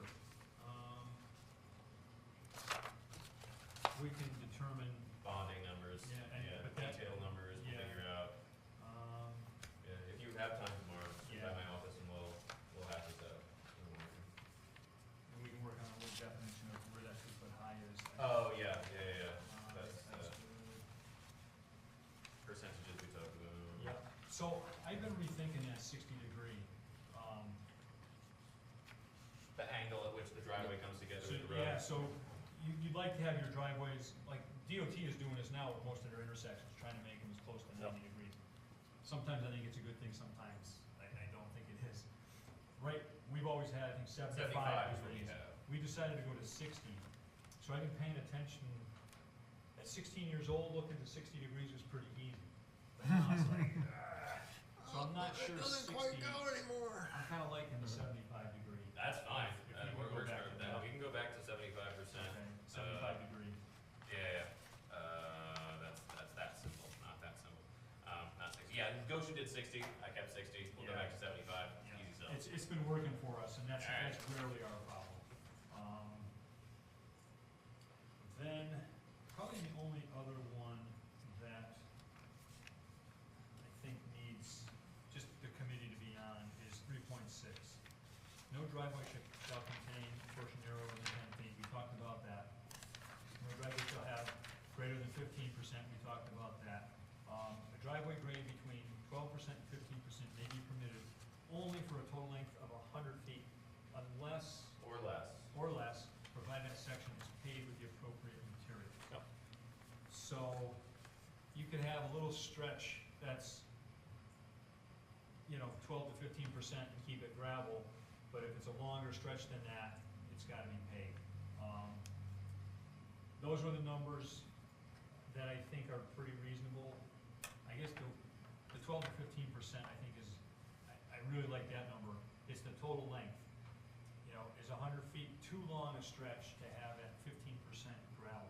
[SPEAKER 3] We can determine,
[SPEAKER 4] Bonding numbers,
[SPEAKER 3] Yeah, and-
[SPEAKER 4] yeah,
[SPEAKER 3] but that-
[SPEAKER 4] detail numbers, we'll
[SPEAKER 3] yeah.
[SPEAKER 4] figure out.
[SPEAKER 3] um,
[SPEAKER 4] Yeah, if you have time tomorrow, swing by
[SPEAKER 3] Yeah.
[SPEAKER 4] my office and we'll hash this out.
[SPEAKER 3] and we can work on a little definition of where that 2 foot high is.
[SPEAKER 4] Oh, yeah, yeah.
[SPEAKER 3] That's
[SPEAKER 4] That's,
[SPEAKER 3] good.
[SPEAKER 4] percentages we talked about.
[SPEAKER 3] Yep, so I've been rethinking that 60-degree.
[SPEAKER 4] The angle at which the driveway comes together
[SPEAKER 3] So,
[SPEAKER 4] with the road.
[SPEAKER 3] yeah, so you'd like to have your driveways, like DOT is doing this now with most of their intersections, trying to make them as close to 90 degrees. Sometimes I think it's a good thing, sometimes I don't think it is. Right, we've always had, I think 75
[SPEAKER 4] 75 is what you
[SPEAKER 3] degrees.
[SPEAKER 4] have.
[SPEAKER 3] We decided to go to 60, so I've been paying attention. At 16 years old, looking to 60 degrees was pretty easy. But now it's like, so I'm not sure 60.
[SPEAKER 6] anymore.
[SPEAKER 3] I'm kinda liking the 75 degree.
[SPEAKER 4] That's fine,
[SPEAKER 3] If we
[SPEAKER 4] we're,
[SPEAKER 3] go
[SPEAKER 4] we're
[SPEAKER 3] back
[SPEAKER 4] smart
[SPEAKER 3] to
[SPEAKER 4] with that,
[SPEAKER 3] that.
[SPEAKER 4] we can go back to 75%.
[SPEAKER 3] Okay, 75 degree.
[SPEAKER 4] Yeah, that's that simple, not that simple. Not 60, yeah, Goshen did 60, I kept 60, we'll go
[SPEAKER 3] Yeah.
[SPEAKER 4] back to 75,
[SPEAKER 3] Yeah.
[SPEAKER 4] easy sell.
[SPEAKER 3] It's been working for us, and that's
[SPEAKER 4] Alright.
[SPEAKER 3] rarely our problem. Then, probably the only other one that I think needs just the committee to be on is 3.6. No driveway shall contain a portion narrower than 10 feet, we talked about that. No driveway shall have greater than 15%, we talked about that. A driveway grade between 12% and 15% may be permitted only for a total length of 100 feet unless,
[SPEAKER 4] Or less.
[SPEAKER 3] or less, provided that section is paved with the appropriate material.
[SPEAKER 1] Yep.
[SPEAKER 3] So, could have a little stretch that's, you know, 12 to 15% and keep it gravel, but if it's a longer stretch than that, it's gotta be paved. Those were the numbers that I think are pretty reasonable. I guess the 12 to 15% I think is, I really like that number. It's the total length. You know, is 100 feet too long a stretch to have at 15% gravel?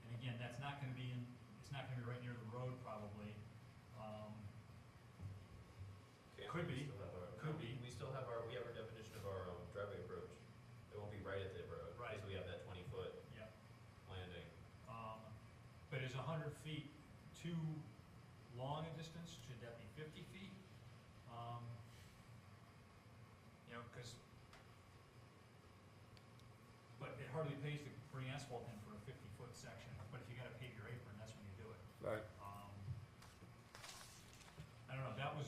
[SPEAKER 3] And again, that's not gonna be it's not gonna be right near the road probably. Could be.
[SPEAKER 4] We still have our, we have our definition of our driveway approach. It won't be right at the road.
[SPEAKER 3] Right.
[SPEAKER 4] Because we have that 20-foot
[SPEAKER 3] Yeah.
[SPEAKER 4] landing.
[SPEAKER 3] But is 100 feet too long a distance? Should that be 50 feet? You know, but it hardly pays to bring asphalt in for a 50-foot section. But if you gotta pave your apron, that's when you do it.
[SPEAKER 1] Right.
[SPEAKER 3] I don't know, that was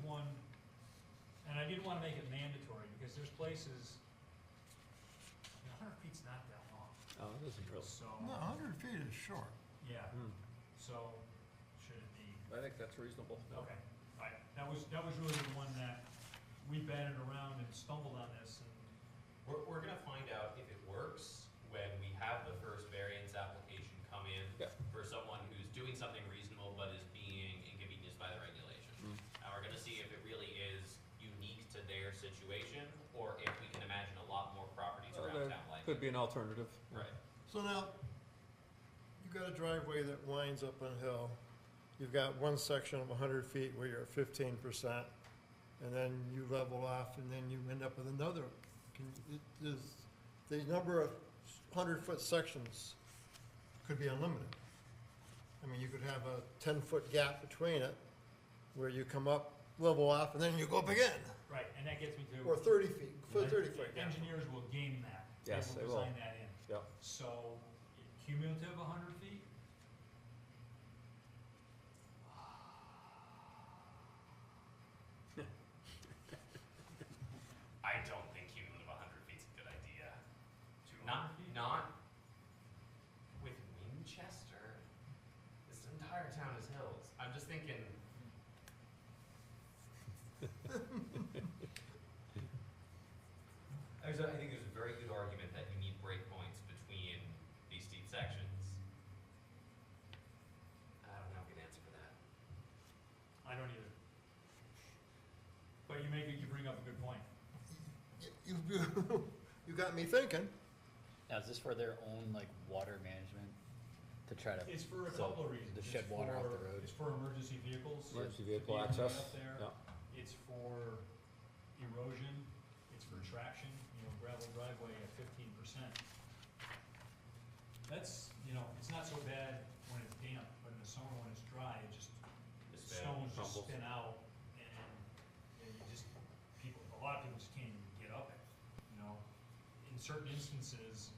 [SPEAKER 3] one, and I didn't wanna make it mandatory, because there's places, you know, 100 feet's not that long,
[SPEAKER 1] Oh, it isn't real.
[SPEAKER 3] so,
[SPEAKER 6] No, 100 feet is short.
[SPEAKER 3] yeah,
[SPEAKER 1] Hmm.
[SPEAKER 3] so, should it be,
[SPEAKER 1] I think that's reasonable.
[SPEAKER 3] okay, alright, that was really the one that we batted around and stumbled on this, and,
[SPEAKER 4] We're gonna find out if it works when we have the first variance application come in
[SPEAKER 1] Yeah.
[SPEAKER 4] for someone who's doing something reasonable but is being inconvenienced by the regulation.
[SPEAKER 1] Mm.
[SPEAKER 4] And we're gonna see if it really is unique to their situation, or if we can imagine a lot more properties
[SPEAKER 1] Well,
[SPEAKER 4] around
[SPEAKER 1] there
[SPEAKER 4] town like
[SPEAKER 1] could
[SPEAKER 4] it.
[SPEAKER 1] be an alternative.
[SPEAKER 4] Right.
[SPEAKER 6] So now, you've got a driveway that winds up on a hill. You've got one section of 100 feet where you're at 15%, and then you level off, and then you end up with another. The number of 100-foot sections could be unlimited. I mean, you could have a 10-foot gap between it, where you come up, level off, and then you go up again,
[SPEAKER 3] right, and that gets me to.
[SPEAKER 6] or 30 feet, 30-foot gap.
[SPEAKER 3] Engineers will game that.
[SPEAKER 1] Yes, they will.
[SPEAKER 3] Design that in.
[SPEAKER 1] Yep.
[SPEAKER 3] So, cumulative 100 feet?
[SPEAKER 4] I don't think cumulative 100 feet's a good idea.
[SPEAKER 3] 200 feet?
[SPEAKER 4] Not with Winchester. This entire town is hills. I'm just thinking. I think there's a very good argument that you need breakpoints between these steep sections. I don't have a good answer for that.
[SPEAKER 3] I don't either. But you bring up a good point.
[SPEAKER 6] You got me thinking.
[SPEAKER 5] Now, is this for their own, like, water management to try to?
[SPEAKER 3] It's for a
[SPEAKER 5] so
[SPEAKER 3] couple of reasons.
[SPEAKER 5] To shed water off the road?
[SPEAKER 3] It's for emergency vehicles.
[SPEAKER 1] Emergency
[SPEAKER 3] to
[SPEAKER 1] vehicle
[SPEAKER 3] be able to get
[SPEAKER 1] access.
[SPEAKER 3] up there.
[SPEAKER 1] Yeah.
[SPEAKER 3] It's for erosion, it's for traction, you know, gravel driveway at 15%. That's, you know, it's not so bad when it's damp, but in the summer when it's dry, it just,
[SPEAKER 4] It's bad.
[SPEAKER 3] stones just
[SPEAKER 1] Crumbles.
[SPEAKER 3] spin out, and you just, a lot of people just can't even get up it, you know? In certain instances,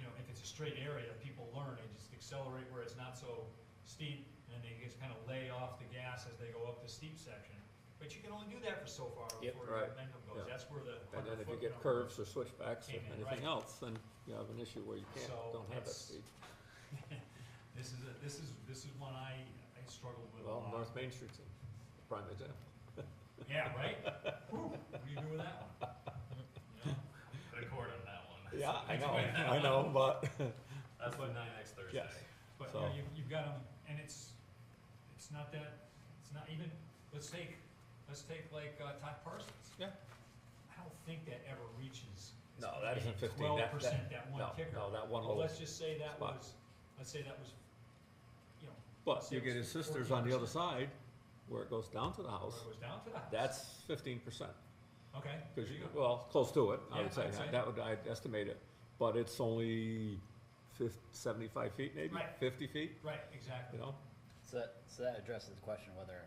[SPEAKER 3] you know, if it's a straight area, people learn, they just accelerate where it's not so steep, and they just kind of lay off the gas as they go up the steep section. But you can only do that for so far
[SPEAKER 5] Yep.
[SPEAKER 3] before
[SPEAKER 1] Right.
[SPEAKER 3] your momentum goes,
[SPEAKER 1] Yeah.
[SPEAKER 3] that's where the
[SPEAKER 1] And then if you
[SPEAKER 3] 100-foot
[SPEAKER 1] get
[SPEAKER 3] number-
[SPEAKER 1] curves or switchbacks or
[SPEAKER 3] came in,
[SPEAKER 1] anything
[SPEAKER 3] right.
[SPEAKER 1] else, then you have an issue where you
[SPEAKER 3] So
[SPEAKER 1] don't have that
[SPEAKER 3] it's-
[SPEAKER 1] speed.
[SPEAKER 3] This is one I struggled with a
[SPEAKER 1] Well,
[SPEAKER 3] lot.
[SPEAKER 1] North Main Street's a prime example.
[SPEAKER 3] Yeah, right? Whew, what do you do with that one? You know?
[SPEAKER 4] Put a cord on that one.
[SPEAKER 1] Yeah, I know, but,
[SPEAKER 4] That's what 9X Thursday.
[SPEAKER 1] yes.
[SPEAKER 3] But,
[SPEAKER 1] So-
[SPEAKER 3] yeah, you've got them, and it's not that, it's not even, let's take like Todd Parsons.
[SPEAKER 1] Yeah.
[SPEAKER 3] I don't think that ever reaches.
[SPEAKER 1] No, that isn't 15.
[SPEAKER 3] 12%, that one
[SPEAKER 1] no,
[SPEAKER 3] kicker.
[SPEAKER 1] No, that one
[SPEAKER 3] But
[SPEAKER 1] little
[SPEAKER 3] let's just say that
[SPEAKER 1] spot.
[SPEAKER 3] was, you know,
[SPEAKER 1] But you get his sisters on the other
[SPEAKER 3] 14%.
[SPEAKER 1] side, where it goes down to the
[SPEAKER 3] where
[SPEAKER 1] house,
[SPEAKER 3] it goes down to the house.
[SPEAKER 1] that's 15%.
[SPEAKER 3] Okay, there
[SPEAKER 1] Because
[SPEAKER 3] you
[SPEAKER 1] you,
[SPEAKER 3] go.
[SPEAKER 1] well, close to it, I
[SPEAKER 3] Yeah,
[SPEAKER 1] would say,
[SPEAKER 3] I'd say.
[SPEAKER 1] that would, I'd estimate it, but it's only 75 feet maybe,
[SPEAKER 3] Right.
[SPEAKER 1] 50 feet,
[SPEAKER 3] Right, exactly.
[SPEAKER 1] you know?
[SPEAKER 5] So that addresses the question whether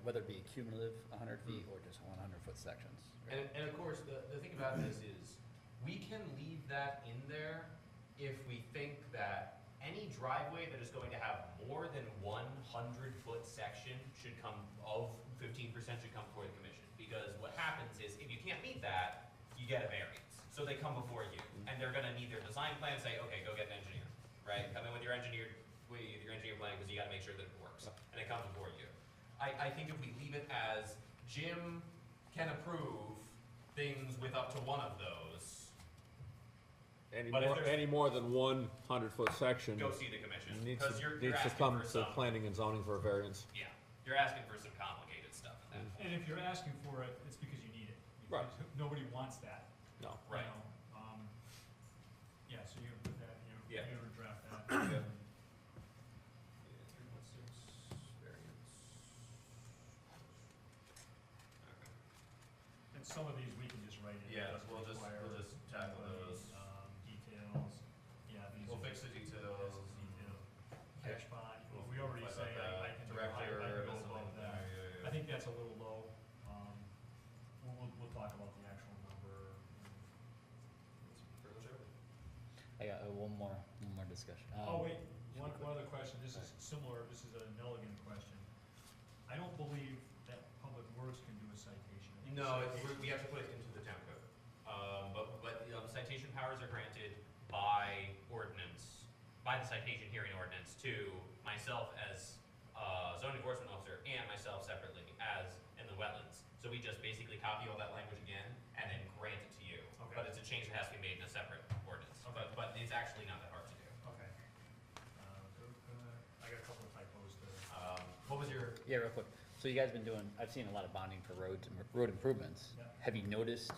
[SPEAKER 5] whether it be cumulative 100 feet or just 100-foot sections. right?
[SPEAKER 4] And of course, the thing about this is, we can leave that in there if we think that any driveway that is going to have more than 100-foot section should come, of 15% should come before the commission. Because what happens is, if you can't meet that, you get a variance. So they come before you, and they're gonna need their design plan, say, okay, go get an engineer, right? Come in with your engineered with your engineering plan, because you gotta make sure that it works, and it comes before you. I think if we leave it as Jim can approve things with up to one of those, But if there's-
[SPEAKER 1] Any more than 100-foot section
[SPEAKER 4] go see the commission,
[SPEAKER 1] needs
[SPEAKER 4] because you're
[SPEAKER 1] to
[SPEAKER 4] asking
[SPEAKER 1] come
[SPEAKER 4] for
[SPEAKER 1] to
[SPEAKER 4] some,
[SPEAKER 1] planning and zoning for a variance.
[SPEAKER 4] yeah, you're asking for some complicated stuff in that.
[SPEAKER 3] And if you're asking for it, it's because you need it.
[SPEAKER 1] Right.
[SPEAKER 3] Nobody wants that,
[SPEAKER 1] No.
[SPEAKER 3] you
[SPEAKER 4] Right.
[SPEAKER 3] know, yeah, so you're gonna put that,
[SPEAKER 4] Yeah.
[SPEAKER 3] you're gonna draft that.
[SPEAKER 4] Yeah. 3.6 variance. Okay.
[SPEAKER 3] And some of these we can just write in.
[SPEAKER 4] Yeah,
[SPEAKER 3] It doesn't
[SPEAKER 4] we'll just tackle
[SPEAKER 3] require
[SPEAKER 4] those.
[SPEAKER 3] Details, yeah, these.
[SPEAKER 4] We'll
[SPEAKER 3] are
[SPEAKER 4] fix the
[SPEAKER 3] just
[SPEAKER 4] details.
[SPEAKER 3] Detail,
[SPEAKER 4] Okay.
[SPEAKER 3] cash bond, well, we already
[SPEAKER 4] Like
[SPEAKER 3] say
[SPEAKER 4] that,
[SPEAKER 3] I can go
[SPEAKER 4] director
[SPEAKER 3] higher, I can go
[SPEAKER 4] or something.
[SPEAKER 3] above that.
[SPEAKER 4] Yeah.
[SPEAKER 3] I think that's a little low, we'll talk about the actual number.
[SPEAKER 4] That's pretty much everything.
[SPEAKER 5] I got one more discussion.
[SPEAKER 3] Oh, wait, one other question, this is similar, this is an elegant question. I don't believe that Public Works can do a citation. I think
[SPEAKER 4] No,
[SPEAKER 3] citation-
[SPEAKER 4] we have to put it into the town code. But citation powers are granted by ordinance, by the citation hearing ordinance to myself as zoning enforcement officer and myself separately as in the wetlands. So we just basically copy all that language again and then grant it to you.
[SPEAKER 3] Okay.
[SPEAKER 4] But it's a change that has to be made in a separate ordinance.
[SPEAKER 3] Okay.
[SPEAKER 4] But it's actually not that hard to do.
[SPEAKER 3] Okay. I got a couple of typos to.
[SPEAKER 4] What was your,
[SPEAKER 5] Yeah, real quick. So you guys been doing, I've seen a lot of bonding for roads and road improvements.
[SPEAKER 3] Yeah.
[SPEAKER 5] Have you noticed,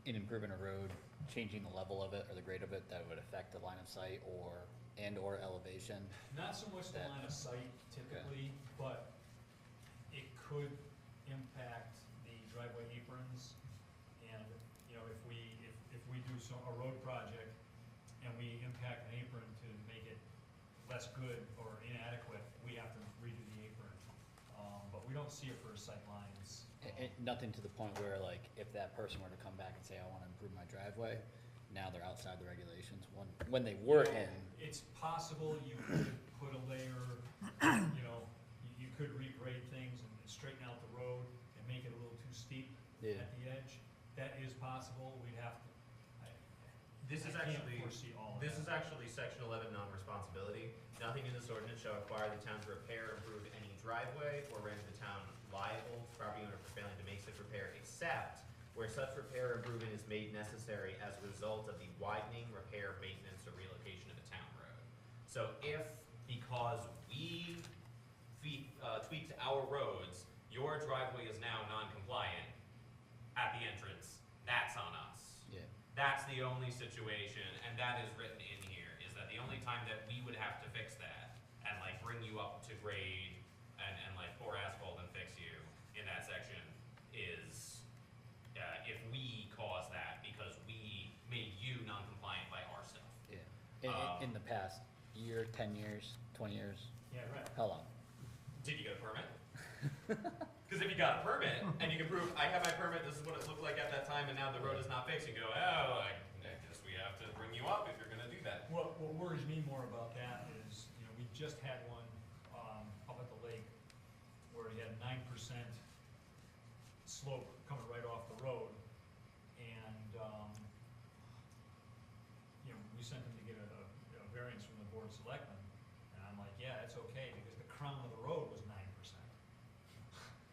[SPEAKER 5] in improving a road, changing the level of it or the grade of it that would affect the line of sight or elevation?
[SPEAKER 3] Not so much the
[SPEAKER 5] That-
[SPEAKER 3] line of sight typically, but it could impact the driveway aprons. And, if we do a road project and we impact an apron to make it less good or inadequate, we have to redo the apron. But we don't see it for sight lines.
[SPEAKER 5] Nothing to the point where, like, if that person were to come back and say, I wanna improve my driveway, now they're outside the regulations, when they were in.
[SPEAKER 3] It's possible you could put a layer, you could regrade things and straighten out the road and make it a little too steep
[SPEAKER 5] Yeah.
[SPEAKER 3] at the edge. That is possible, we'd have to,
[SPEAKER 4] this is
[SPEAKER 3] I can't
[SPEAKER 4] actually,
[SPEAKER 3] foresee all of
[SPEAKER 4] this
[SPEAKER 3] that.
[SPEAKER 4] is actually section 11 non-responsibility. Nothing in this ordinance shall require the town to repair or improve any driveway or render the town liable to property owner for failing to make such repair, except where such repair or improvement is made necessary as a result of the widening, repair, maintenance, or relocation of a town road. So if, because we tweaked our roads, your driveway is now non-compliant at the entrance, that's on us.
[SPEAKER 5] Yeah.
[SPEAKER 4] That's the only situation, and that is written in here, is that the only time that we would have to fix that and like bring you up to grade and like pour asphalt and fix you in that section is if we cause that because we made you non-compliant by our stuff.
[SPEAKER 5] Yeah. In the past year, 10 years, 20 years,
[SPEAKER 3] Yeah, right.
[SPEAKER 5] how long?
[SPEAKER 4] Did you get a permit? Because if you got a permit and you can prove, I have my permit, this is what it looked like at that time, and now the road is not fixed, you go, oh, I guess we have to bring you up if you're gonna do that.
[SPEAKER 3] What worries me more about that is, we just had one, up at the lake where he had 9% slope coming right off the road. And, we sent him to get a variance from the board of selectmen. And I'm like, yeah, it's okay, because the crown of the road was 9%.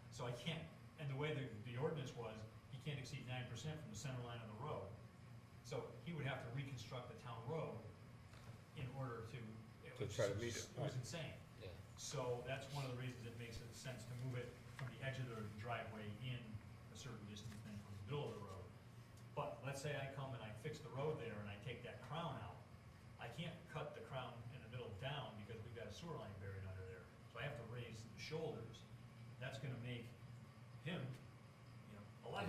[SPEAKER 3] So I can't, and the way the ordinance was, he can't exceed 9% from the center line of the road. So he would have to reconstruct the town road in order to.
[SPEAKER 1] To try to meet it.
[SPEAKER 3] It was insane.
[SPEAKER 5] Yeah.
[SPEAKER 3] So that's one of the reasons it makes sense to move it from the edge of the driveway in a certain distance than from the middle of the road. But let's say I come and I fix the road there and I take that crown out. I can't cut the crown in the middle down because we've got a sewer line buried under there. So I have to raise the shoulders. That's gonna make him, 11%.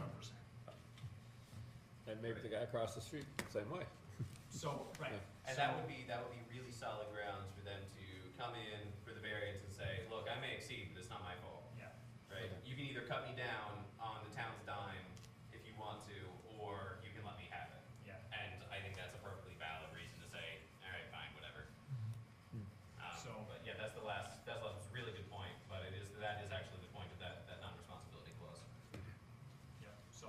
[SPEAKER 1] And maybe the guy across the street, same way.
[SPEAKER 3] So, right.
[SPEAKER 4] And that would be really solid grounds for them to come in for the variance and say, look, I may exceed, but it's not my fault,
[SPEAKER 3] Yeah.
[SPEAKER 4] right?
[SPEAKER 5] Okay.
[SPEAKER 4] You can either cut me down on the town's dime if you want to, or you can let me have it.
[SPEAKER 3] Yeah.
[SPEAKER 4] And I think that's a perfectly valid reason to say, all right, fine, whatever.
[SPEAKER 3] So-
[SPEAKER 4] But yeah, that's the last really good point, but that is actually the point of that non-responsibility clause.
[SPEAKER 3] Yeah, so,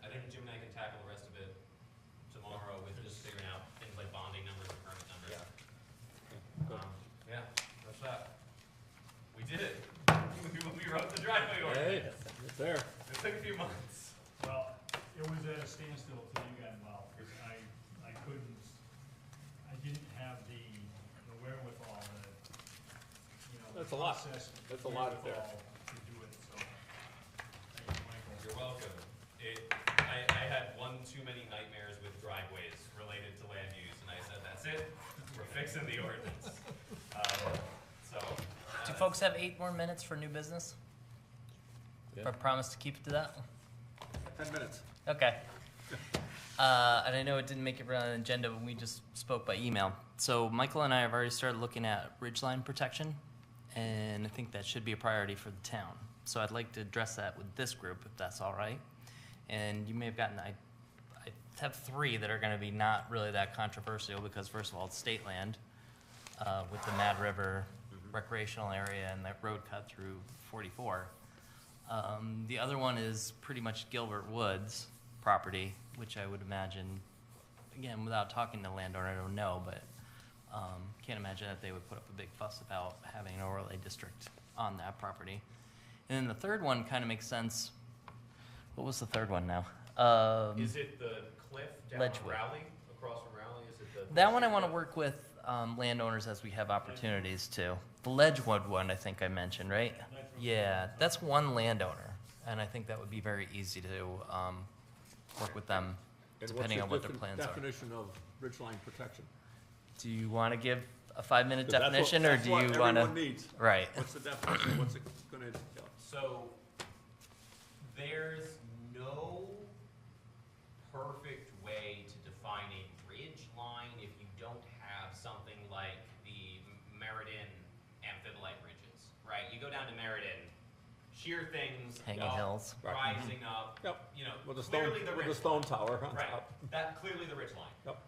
[SPEAKER 4] I think Jim and I can tackle the rest of it tomorrow with just figuring out things like bonding numbers and permit numbers.
[SPEAKER 1] Yeah. It's there.
[SPEAKER 4] It took a few months.
[SPEAKER 3] Well, it was at a standstill till you got involved, because I couldn't, I didn't have the wherewithal,
[SPEAKER 1] That's a lot.
[SPEAKER 3] process
[SPEAKER 1] That's a lot there.
[SPEAKER 3] wherewithal to do it, so. Thank you, Michael.
[SPEAKER 4] You're welcome. I had one too many nightmares with driveways related to land use, and I said, that's it, we're fixing the ordinance.
[SPEAKER 8] Do folks have 8 more minutes for new business?
[SPEAKER 1] Yeah.
[SPEAKER 8] I promise to keep it to that?
[SPEAKER 1] 10 minutes.
[SPEAKER 8] Okay. And I know it didn't make it on the agenda when we just
[SPEAKER 9] Spoke by email. So Michael and I have already started looking at ridgeline protection, and I think that should be a priority for the town. So I'd like to address that with this group, if that's all right. And you may have gotten, I have 3 that are gonna be not really that controversial, because first of all, it's state land, with the Mad River recreational area and that road cut through 44. The other one is pretty much Gilbert Woods property, which I would imagine, again, without talking to the landowner, I don't know, but can't imagine that they would put up a big fuss about having an overlay district on that property. And then the third one kind of makes sense. What was the third one now?
[SPEAKER 4] Is it the cliff down
[SPEAKER 9] Ledgewood.
[SPEAKER 4] Raleigh, across from Raleigh? Is it the?
[SPEAKER 9] That one I want to work with landowners as we have opportunities to. The Ledgewood one, I think I mentioned, right? Yeah, that's one landowner, and I think that would be very easy to work with them,
[SPEAKER 1] And
[SPEAKER 9] depending on what their
[SPEAKER 1] what's
[SPEAKER 9] plans
[SPEAKER 1] your
[SPEAKER 9] are.
[SPEAKER 1] definition of ridgeline protection?
[SPEAKER 9] Do you want to give a 5-minute
[SPEAKER 1] 'Cause that's what-
[SPEAKER 9] definition, or
[SPEAKER 1] that's
[SPEAKER 9] do
[SPEAKER 1] what
[SPEAKER 9] you want
[SPEAKER 1] everyone
[SPEAKER 9] to?
[SPEAKER 1] needs.
[SPEAKER 9] Right.
[SPEAKER 1] What's the definition? What's it gonna entail?
[SPEAKER 4] So, there's no perfect way to define a ridge line if you don't have something like the Meriden amphibolite ridges, right? You go down to Meriden, sheer things
[SPEAKER 9] Hanging
[SPEAKER 4] up,
[SPEAKER 9] hills.
[SPEAKER 1] Right.
[SPEAKER 4] rising up,
[SPEAKER 1] Yep.
[SPEAKER 4] you know,
[SPEAKER 1] With the stone,
[SPEAKER 4] clearly the
[SPEAKER 1] with the
[SPEAKER 4] ridge
[SPEAKER 1] stone
[SPEAKER 4] line.
[SPEAKER 1] tower on
[SPEAKER 4] Right,
[SPEAKER 1] top.
[SPEAKER 4] that clearly the ridge line.
[SPEAKER 1] Yep.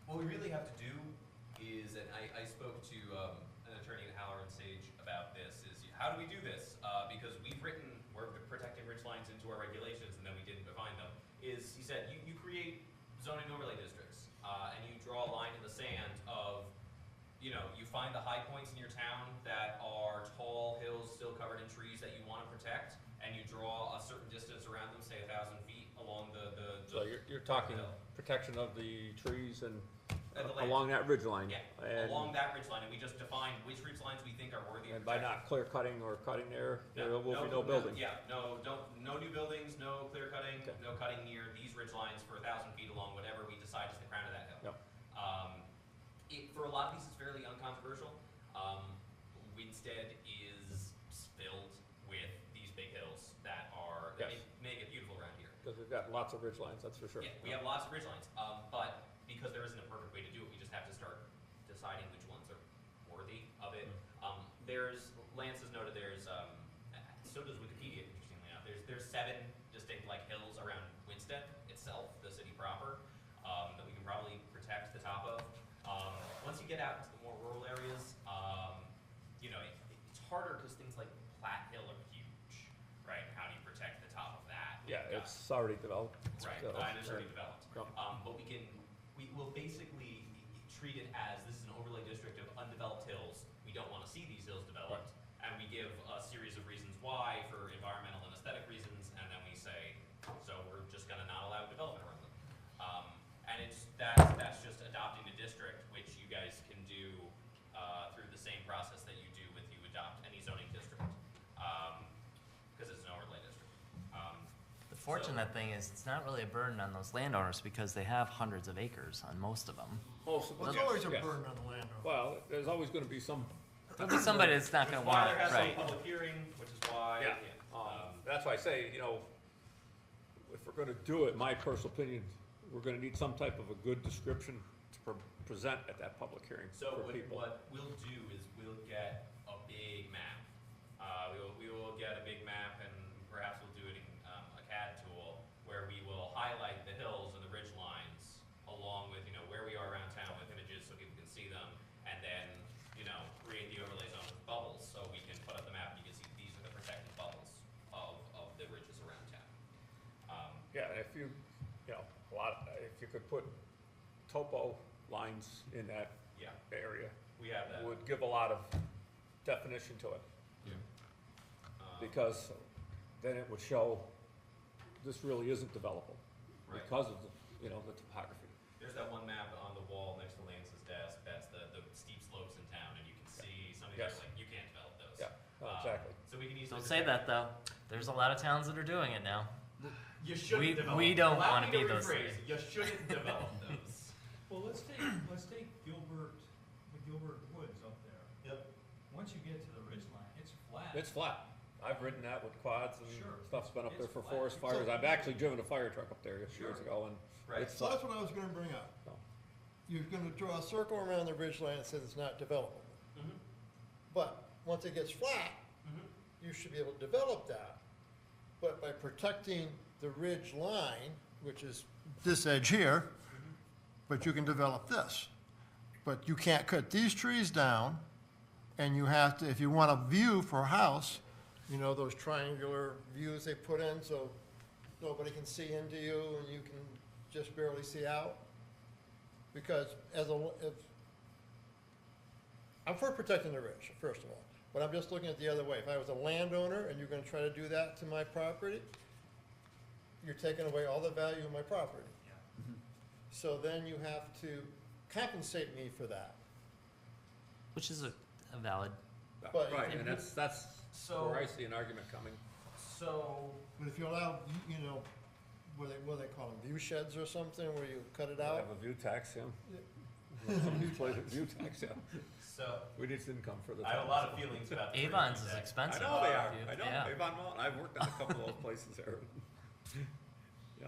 [SPEAKER 4] What we really have to do is, and I spoke to an attorney at Halloran Sage about this, is how do we do this? Because we're protecting ridge lines into our regulations, and then we didn't define them, is he said, you create zoning overlay districts, and you draw a line in the sand of, you find the high points in your town that are tall hills still covered in trees that you want to protect, and you draw a certain distance around them, say 1,000 feet along the
[SPEAKER 1] So you're talking
[SPEAKER 4] hill.
[SPEAKER 1] protection of the trees and
[SPEAKER 4] And the land.
[SPEAKER 1] along that ridge line.
[SPEAKER 4] Yeah,
[SPEAKER 1] And-
[SPEAKER 4] along that ridge line, and we just define which ridge lines we think are worthy of
[SPEAKER 1] And by
[SPEAKER 4] protection.
[SPEAKER 1] not clear cutting or cutting there
[SPEAKER 4] Yeah,
[SPEAKER 1] will be no building.
[SPEAKER 4] Yeah, no new buildings, no clear cutting,
[SPEAKER 1] Okay.
[SPEAKER 4] no cutting near these ridge lines for 1,000 feet along whatever we decide is the crown of that hill.
[SPEAKER 1] Yep.
[SPEAKER 4] For a lot of these, it's fairly uncontroversial. Winstead is filled with these big hills that
[SPEAKER 1] Yes.
[SPEAKER 4] make it beautiful around here.
[SPEAKER 1] Because we've got lots of ridge lines, that's for sure.
[SPEAKER 4] Yeah, we have lots of ridge lines, but because there isn't a perfect way to do it, we just have to start deciding which ones are worthy of it. Lance has noted so does Wikipedia, interestingly enough, there's 7 distinct hills around Winstead itself, the city proper, that we can probably protect the top of. Once you get out into the more rural areas, it's harder because things like Platte Hill are huge, right? How do you protect the top of that?
[SPEAKER 1] Yeah,
[SPEAKER 4] We've got-
[SPEAKER 1] it's already developed.
[SPEAKER 4] Right,
[SPEAKER 1] So,
[SPEAKER 4] and it's already developed.
[SPEAKER 1] Yep.
[SPEAKER 4] But we will basically treat it as this is an overlay district of undeveloped hills. We don't want to see these hills developed, and we give a series of reasons why for environmental and aesthetic reasons, and then we say, so we're just gonna not allow development around them. And that's just adopting a district, which you guys can do through the same process that you do with you adopt any zoning district, because it's an overlay district.
[SPEAKER 9] The fortunate thing is it's not really a burden on those landowners because they have hundreds of acres on most of them.
[SPEAKER 1] Most of
[SPEAKER 6] Well,
[SPEAKER 1] them,
[SPEAKER 6] it's always a
[SPEAKER 1] yes.
[SPEAKER 6] burden on the landowner.
[SPEAKER 1] Well, there's always gonna be some.
[SPEAKER 9] There'll be somebody that's not
[SPEAKER 4] Which
[SPEAKER 9] going
[SPEAKER 4] is
[SPEAKER 9] to
[SPEAKER 4] why
[SPEAKER 9] want
[SPEAKER 4] there
[SPEAKER 9] it,
[SPEAKER 4] has to be
[SPEAKER 9] right?
[SPEAKER 4] a public hearing, which is why.
[SPEAKER 1] Yeah. That's why I say, if we're gonna do it, my personal opinion, we're gonna need some type of a good description to present at that public hearing
[SPEAKER 4] So
[SPEAKER 1] for people.
[SPEAKER 4] what we'll do is we'll get a big map. We will get a big map, and perhaps we'll do it in a CAD tool where we will highlight the hills and the ridge lines along with where we are around town with images so people can see them, and then create the overlay zone with bubbles so we can put up the map and you can see these are the protected bubbles of the ridges around town.
[SPEAKER 1] Yeah, and if you could put topo lines in that
[SPEAKER 4] Yeah,
[SPEAKER 1] area,
[SPEAKER 4] we have that.
[SPEAKER 1] would give a lot of definition to it. because then it would show this really isn't developable
[SPEAKER 4] Right.
[SPEAKER 1] because of the, you know, the topography.
[SPEAKER 4] There's that one map on the wall next to Lance's desk, that's the steep slopes in town, and you can see some of these,
[SPEAKER 1] Yes.
[SPEAKER 4] like, you can't develop those.
[SPEAKER 1] Yeah, exactly.
[SPEAKER 4] So we can easily.
[SPEAKER 9] Don't say that though. There's a lot of towns that are doing it now.
[SPEAKER 4] You shouldn't
[SPEAKER 9] We-
[SPEAKER 4] develop.
[SPEAKER 9] we don't
[SPEAKER 4] Allow
[SPEAKER 9] wanna
[SPEAKER 4] me to
[SPEAKER 9] be those
[SPEAKER 4] rephrase.
[SPEAKER 9] things.
[SPEAKER 4] You shouldn't develop those.
[SPEAKER 3] Well, let's take Gilbert, the Gilbert Woods up there.
[SPEAKER 4] Yep.
[SPEAKER 3] Once you get to the ridge line, it's flat.
[SPEAKER 1] It's flat. I've ridden that with quads and
[SPEAKER 3] Sure.
[SPEAKER 1] stuff's been up there
[SPEAKER 3] It's
[SPEAKER 1] for
[SPEAKER 3] flat.
[SPEAKER 1] forest fires. I've actually driven a fire truck up there years
[SPEAKER 4] Sure.
[SPEAKER 1] ago and
[SPEAKER 4] Right.
[SPEAKER 1] it's
[SPEAKER 6] So
[SPEAKER 1] flat.
[SPEAKER 6] that's what I was gonna bring up.
[SPEAKER 1] No.
[SPEAKER 6] You're gonna draw a circle around the ridge line that says it's not developable.
[SPEAKER 4] Mm-hmm.
[SPEAKER 6] But once it gets flat,
[SPEAKER 4] Mm-hmm.
[SPEAKER 6] you should be able to develop that. But by protecting the ridge line, which is this edge here, but you can develop this. But you can't cut these trees down, and you have to, if you want a view for a house, you know, those triangular views they put in so nobody can see into you and you can just barely see out. Because I'm for protecting the ridge, first of all, but I'm just looking at the other way. If I was a landowner and you're gonna try to do that to my property, you're taking away all the value of my property.
[SPEAKER 3] Yeah.
[SPEAKER 6] So then you have to compensate me for that.
[SPEAKER 9] Which is a valid.
[SPEAKER 6] But
[SPEAKER 1] Right,
[SPEAKER 6] if
[SPEAKER 1] and
[SPEAKER 6] you-
[SPEAKER 1] that's
[SPEAKER 4] So-
[SPEAKER 1] where I see an argument coming.
[SPEAKER 4] So,
[SPEAKER 6] But if you allow, you know, what do they call them, view sheds or something, where you cut it
[SPEAKER 1] I
[SPEAKER 6] out?
[SPEAKER 1] have a view tax, yeah. Some of these places, view tax, yeah.
[SPEAKER 4] so,
[SPEAKER 1] We need income for the.
[SPEAKER 4] I have a
[SPEAKER 1] town,
[SPEAKER 4] lot of
[SPEAKER 1] so.
[SPEAKER 4] feelings about the.
[SPEAKER 9] Avon's
[SPEAKER 4] fringe
[SPEAKER 9] is
[SPEAKER 4] tax.
[SPEAKER 1] I
[SPEAKER 9] expensive.
[SPEAKER 1] know they are,
[SPEAKER 9] Yeah.
[SPEAKER 1] I know,
[SPEAKER 9] Yeah.
[SPEAKER 1] Avon Mountain, I've worked at a couple of those places there.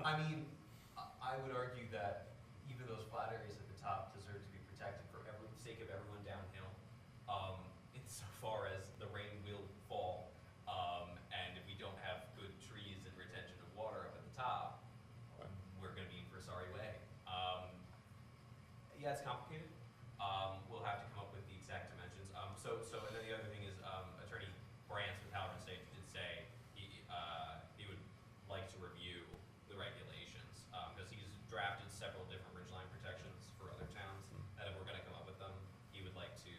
[SPEAKER 4] I mean, I would argue that even those flat areas at the top deserve to be protected for sake of everyone downhill. Insofar as the rain will fall, and if we don't have good trees and retention of water up at the top, we're gonna be in for a sorry way. Yeah, it's complicated. We'll have to come up with the exact dimensions. So, and then the other thing is, Attorney Brantz with Howard State did say he would like to review the regulations, because he's drafted several different ridgeline protections for other towns, and if we're gonna come up with them, he would like to,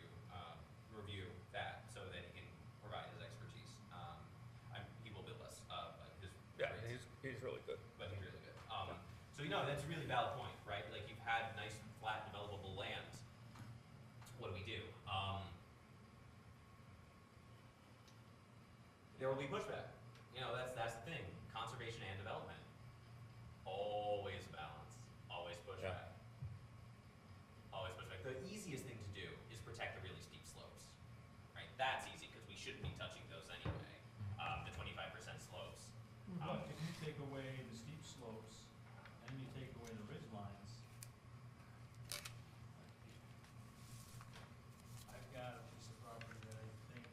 [SPEAKER 4] review that so that he can provide his expertise. He will bill us, but his
[SPEAKER 1] Yeah,
[SPEAKER 4] rates,
[SPEAKER 1] he's really good.
[SPEAKER 4] but he's really good. So, you know, that's a really valid point, right? Like, you've had nice, flat, developable lands. What do we do? There will be pushback. You know, that's the thing. Conservation and development. Always a balance. Always pushback. Always pushback. The easiest thing to do is protect the really steep slopes, right? That's easy because we shouldn't be touching those anyway. The 25% slopes.
[SPEAKER 3] But if you take away the steep slopes and you take away the ridge lines, I've got a piece of property that I think,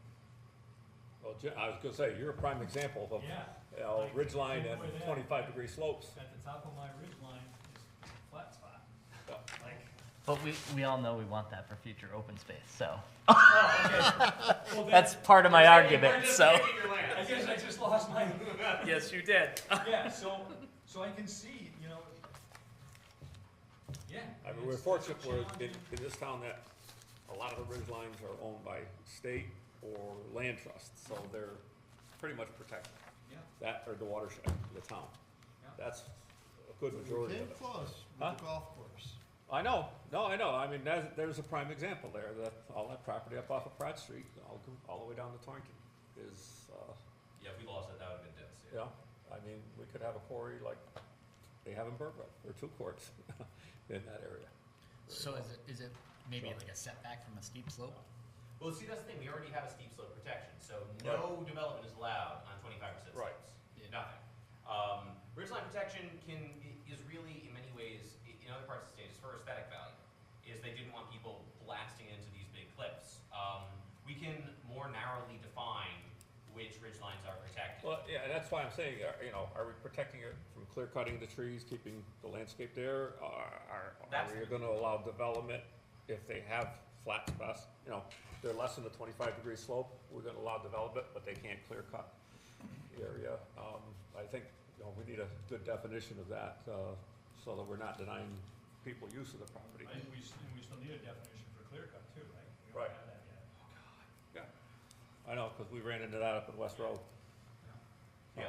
[SPEAKER 1] Well, I was gonna say, you're a prime example of,
[SPEAKER 3] yeah,
[SPEAKER 1] you know,
[SPEAKER 3] like,
[SPEAKER 1] ridge line
[SPEAKER 3] take
[SPEAKER 1] and
[SPEAKER 3] away that.
[SPEAKER 1] 25-degree slopes.
[SPEAKER 3] at the top of my ridge line is a flat spot.
[SPEAKER 1] Yeah.
[SPEAKER 3] Like,
[SPEAKER 9] But we all know we want that for future open space, so.
[SPEAKER 3] well,
[SPEAKER 9] That's part of my argument, so.
[SPEAKER 3] I guess I just lost my,
[SPEAKER 9] Yes, you did.
[SPEAKER 3] yeah, so I can see, you know, yeah.
[SPEAKER 1] I mean, we're
[SPEAKER 3] it's
[SPEAKER 1] fortunate, we're
[SPEAKER 3] challenging.
[SPEAKER 1] in this town that a lot of the ridge lines are owned by state or land trusts, so they're pretty much protected.
[SPEAKER 3] Yeah.
[SPEAKER 1] That or the watershed, the town.
[SPEAKER 3] Yeah.
[SPEAKER 1] That's a good
[SPEAKER 6] We
[SPEAKER 1] majority
[SPEAKER 6] came
[SPEAKER 1] of it.
[SPEAKER 6] close
[SPEAKER 1] Huh?
[SPEAKER 6] with the golf course.
[SPEAKER 1] I know, I mean, there's a prime example there, that, all that property up off of Pratt Street, all the way down to Torrington is,
[SPEAKER 4] Yeah, if we lost it, that would have been devastating.
[SPEAKER 1] you know, I mean, we could have a quarry like they have in Berkeley, or 2 courts in that area.
[SPEAKER 5] So is it maybe like a setback from a steep slope?
[SPEAKER 4] Well, see, that's the thing, we already have a steep slope protection, so no development is allowed on 25% slopes.
[SPEAKER 1] Right.
[SPEAKER 5] Yeah.
[SPEAKER 4] Nothing. Ridgeline protection is really, in many ways, in other parts of the state, is for aesthetic value, is they didn't want people blasting into these big cliffs. We can more narrowly define which ridgelines are protected.
[SPEAKER 1] Well, yeah, and that's why I'm saying, you know, are we protecting it from clear cutting the trees, keeping the landscape there? Are we gonna allow development if they have flat spots? You know, they're less than a 25-degree slope, we're gonna allow development, but they can't clear cut the area. I think, you know, we need a good definition of that, so that we're not denying people use of the property.
[SPEAKER 3] And we still need a definition for clear cut too, right? We
[SPEAKER 1] Right.
[SPEAKER 3] don't have that yet.
[SPEAKER 1] Yeah, I know, because we ran into that up in West Road.
[SPEAKER 4] Yeah,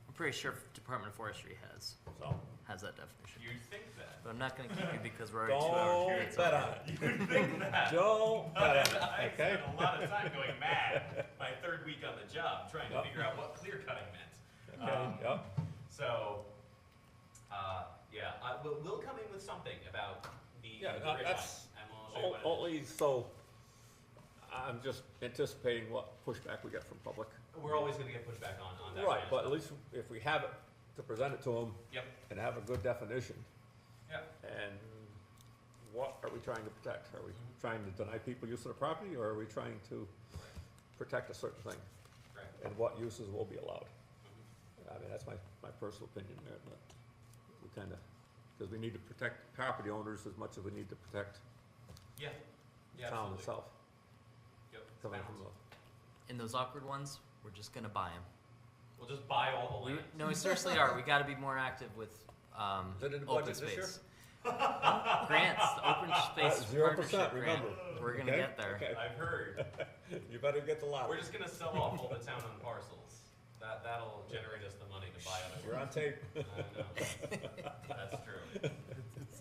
[SPEAKER 9] I'm pretty sure Department of Forestry has
[SPEAKER 1] So,
[SPEAKER 9] that definition.
[SPEAKER 4] you'd think that.
[SPEAKER 9] But I'm not gonna keep you because we're already 2 hours
[SPEAKER 1] don't
[SPEAKER 9] late.
[SPEAKER 1] bet on it.
[SPEAKER 4] You'd think that.
[SPEAKER 1] Don't bet on it,
[SPEAKER 4] I
[SPEAKER 1] okay?
[SPEAKER 4] spent a lot of time going mad my third week on the job, trying to
[SPEAKER 1] Yep.
[SPEAKER 4] figure out what clear cutting meant.
[SPEAKER 1] Okay, yep.
[SPEAKER 4] So, yeah, we'll come in with something about the
[SPEAKER 1] Yeah,
[SPEAKER 4] the
[SPEAKER 1] no,
[SPEAKER 4] ridge
[SPEAKER 1] that's
[SPEAKER 4] line, and we'll show you what it is.
[SPEAKER 1] Only so, I'm just anticipating what pushback we get from public.
[SPEAKER 4] We're always gonna get pushback on that.
[SPEAKER 1] Right,
[SPEAKER 4] kind of
[SPEAKER 1] but at
[SPEAKER 4] stuff.
[SPEAKER 1] least if we have it to present it to them
[SPEAKER 4] Yep,
[SPEAKER 1] and have a good definition,
[SPEAKER 4] yeah,
[SPEAKER 1] and what are we trying to protect? Are we trying to deny people use of the property, or are we trying to protect a certain thing?
[SPEAKER 4] right.
[SPEAKER 1] And what uses will be allowed?
[SPEAKER 4] Mhm.
[SPEAKER 1] I mean, that's my personal opinion there, but we kinda, because we need to protect property owners as much as we need to protect
[SPEAKER 4] Yeah,
[SPEAKER 1] the
[SPEAKER 4] yeah,
[SPEAKER 1] town
[SPEAKER 4] absolutely.
[SPEAKER 1] itself,
[SPEAKER 4] Yep,
[SPEAKER 1] coming from
[SPEAKER 4] balance.
[SPEAKER 9] In those awkward ones, we're just gonna buy them.
[SPEAKER 4] We'll just buy all the land.
[SPEAKER 9] No, we seriously are. We gotta be more active with,
[SPEAKER 1] Is it in the
[SPEAKER 9] open
[SPEAKER 1] budget this year?
[SPEAKER 9] space. Grants, open space
[SPEAKER 1] 0%,
[SPEAKER 9] partnership grant.
[SPEAKER 1] remember.
[SPEAKER 9] We're gonna
[SPEAKER 1] Okay?
[SPEAKER 9] get there.
[SPEAKER 1] Okay.
[SPEAKER 4] I've heard.
[SPEAKER 1] You better get the lot.
[SPEAKER 4] We're just gonna sell off all the town on parcels. That'll generate us the money to buy other.
[SPEAKER 1] You're on tape.
[SPEAKER 4] I know. That's true.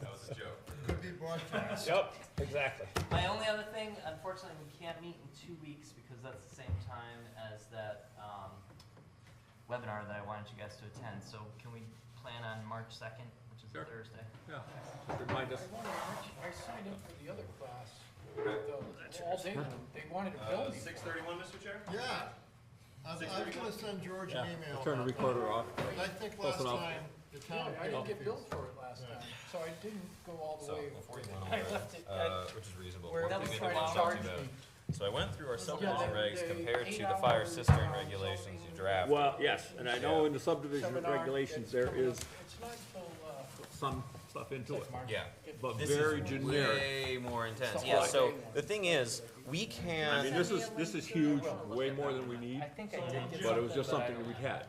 [SPEAKER 4] That was a joke.
[SPEAKER 6] Could be broadcast.
[SPEAKER 1] Yep, exactly.
[SPEAKER 9] My only other thing, unfortunately, we can't meet in 2 weeks because that's the same time as that, webinar that I wanted you guys to attend. So can we plan on March 2nd, which is a
[SPEAKER 1] Sure.
[SPEAKER 9] Thursday?
[SPEAKER 1] Yeah, just remind us.
[SPEAKER 2] I wonder, I signed up for the other class, the all day one. They wanted to bill me.
[SPEAKER 4] 6:31, Mr. Chair?
[SPEAKER 6] Yeah. I was gonna send George an
[SPEAKER 1] Yeah,
[SPEAKER 6] email.
[SPEAKER 1] turn the
[SPEAKER 6] about that.
[SPEAKER 1] recorder off.
[SPEAKER 6] I think
[SPEAKER 1] Close
[SPEAKER 6] last
[SPEAKER 1] enough.
[SPEAKER 6] time the
[SPEAKER 2] Yeah,
[SPEAKER 6] town
[SPEAKER 2] I
[SPEAKER 6] paid
[SPEAKER 2] didn't get
[SPEAKER 6] fees.
[SPEAKER 2] billed for it last time, so I didn't go all the
[SPEAKER 7] So
[SPEAKER 2] way.
[SPEAKER 7] before you went
[SPEAKER 2] I
[SPEAKER 7] over
[SPEAKER 2] left
[SPEAKER 7] it,
[SPEAKER 2] it
[SPEAKER 7] which is reasonable,
[SPEAKER 2] where
[SPEAKER 7] one
[SPEAKER 2] they
[SPEAKER 7] thing I
[SPEAKER 2] tried
[SPEAKER 7] did
[SPEAKER 2] to
[SPEAKER 7] want to talk
[SPEAKER 2] charge
[SPEAKER 7] to you about.
[SPEAKER 2] me.
[SPEAKER 7] So I went through our
[SPEAKER 2] Yeah,
[SPEAKER 7] subdivision regs
[SPEAKER 2] they-
[SPEAKER 7] compared to
[SPEAKER 2] 8
[SPEAKER 7] the fire
[SPEAKER 2] hours,
[SPEAKER 7] cistern regulations you drafted.
[SPEAKER 1] Well, yes, and I know in the subdivision
[SPEAKER 2] Seminar,
[SPEAKER 1] regulations,
[SPEAKER 2] it's
[SPEAKER 1] there
[SPEAKER 2] coming
[SPEAKER 1] is
[SPEAKER 2] up. It's not until,
[SPEAKER 1] some stuff into it,
[SPEAKER 7] Yeah.
[SPEAKER 1] but
[SPEAKER 7] This
[SPEAKER 1] very
[SPEAKER 7] is
[SPEAKER 1] generic.
[SPEAKER 7] way more intense.
[SPEAKER 2] So
[SPEAKER 7] Yeah,
[SPEAKER 2] like-
[SPEAKER 7] so the thing is, we
[SPEAKER 1] I mean,
[SPEAKER 7] can,
[SPEAKER 1] this is huge, way more than we need,
[SPEAKER 9] I think I did get
[SPEAKER 1] but it was
[SPEAKER 9] something,
[SPEAKER 1] just
[SPEAKER 9] but I
[SPEAKER 1] something that
[SPEAKER 9] don't-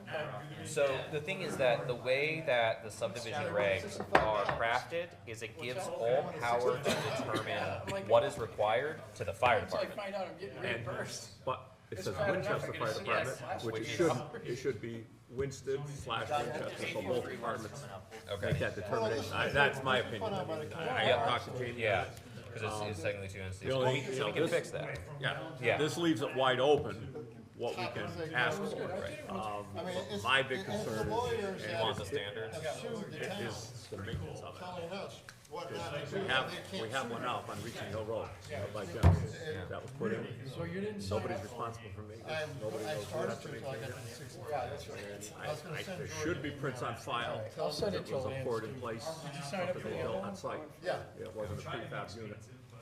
[SPEAKER 1] we'd had.
[SPEAKER 7] so the thing is that the way that the subdivision regs are crafted is it gives all power to determine what is required to the fire
[SPEAKER 2] until I
[SPEAKER 7] department.
[SPEAKER 2] find out I'm getting
[SPEAKER 1] And,
[SPEAKER 2] reimbursed.
[SPEAKER 1] but it
[SPEAKER 2] It's
[SPEAKER 1] says
[SPEAKER 2] bad enough
[SPEAKER 1] Winchester
[SPEAKER 2] I
[SPEAKER 1] Fire
[SPEAKER 2] gotta sit
[SPEAKER 1] Department,
[SPEAKER 2] there.
[SPEAKER 1] which it should be Winston/Winchester, so both departments
[SPEAKER 7] Okay.
[SPEAKER 1] make that determination. That's my opinion. I mean, I
[SPEAKER 7] Yep.
[SPEAKER 1] haven't talked to Jamie.
[SPEAKER 7] Yeah, because it's technically two entities.
[SPEAKER 1] The only-
[SPEAKER 7] So we can
[SPEAKER 1] this-
[SPEAKER 7] fix that.
[SPEAKER 1] Yeah,
[SPEAKER 7] Yeah.
[SPEAKER 1] this leaves it wide open, what we can ask for.
[SPEAKER 6] I mean, it's.
[SPEAKER 1] My big
[SPEAKER 6] it's
[SPEAKER 1] concern
[SPEAKER 6] the
[SPEAKER 1] is-
[SPEAKER 6] lawyers
[SPEAKER 7] You
[SPEAKER 6] that
[SPEAKER 7] want the standards?
[SPEAKER 6] have sued the town,
[SPEAKER 1] is the maintenance of it.
[SPEAKER 6] telling us what not to do.
[SPEAKER 1] We
[SPEAKER 6] They
[SPEAKER 1] have
[SPEAKER 6] can't sue
[SPEAKER 1] one
[SPEAKER 6] them.
[SPEAKER 1] now on Reaching Hill Road, by Jim, that was put in.
[SPEAKER 2] So you didn't sign
[SPEAKER 1] Nobody's
[SPEAKER 2] up for it?
[SPEAKER 1] responsible for maintenance,
[SPEAKER 6] I
[SPEAKER 1] nobody knows what
[SPEAKER 6] started
[SPEAKER 1] has to
[SPEAKER 6] to
[SPEAKER 1] be
[SPEAKER 6] until I got
[SPEAKER 1] maintained.
[SPEAKER 6] to 60.
[SPEAKER 2] Yeah, that's right.
[SPEAKER 6] I was gonna send
[SPEAKER 1] There
[SPEAKER 6] George
[SPEAKER 1] should be
[SPEAKER 6] an
[SPEAKER 1] prints on
[SPEAKER 6] email.
[SPEAKER 1] file.
[SPEAKER 2] I'll send it
[SPEAKER 1] That was
[SPEAKER 2] to
[SPEAKER 1] a
[SPEAKER 2] Lance.
[SPEAKER 1] poured in place,
[SPEAKER 2] Did you sign up
[SPEAKER 1] something
[SPEAKER 2] for
[SPEAKER 1] they
[SPEAKER 2] the
[SPEAKER 1] built
[SPEAKER 2] other
[SPEAKER 1] on
[SPEAKER 2] one?
[SPEAKER 1] site.
[SPEAKER 6] Yeah.
[SPEAKER 1] It wasn't a prefab unit.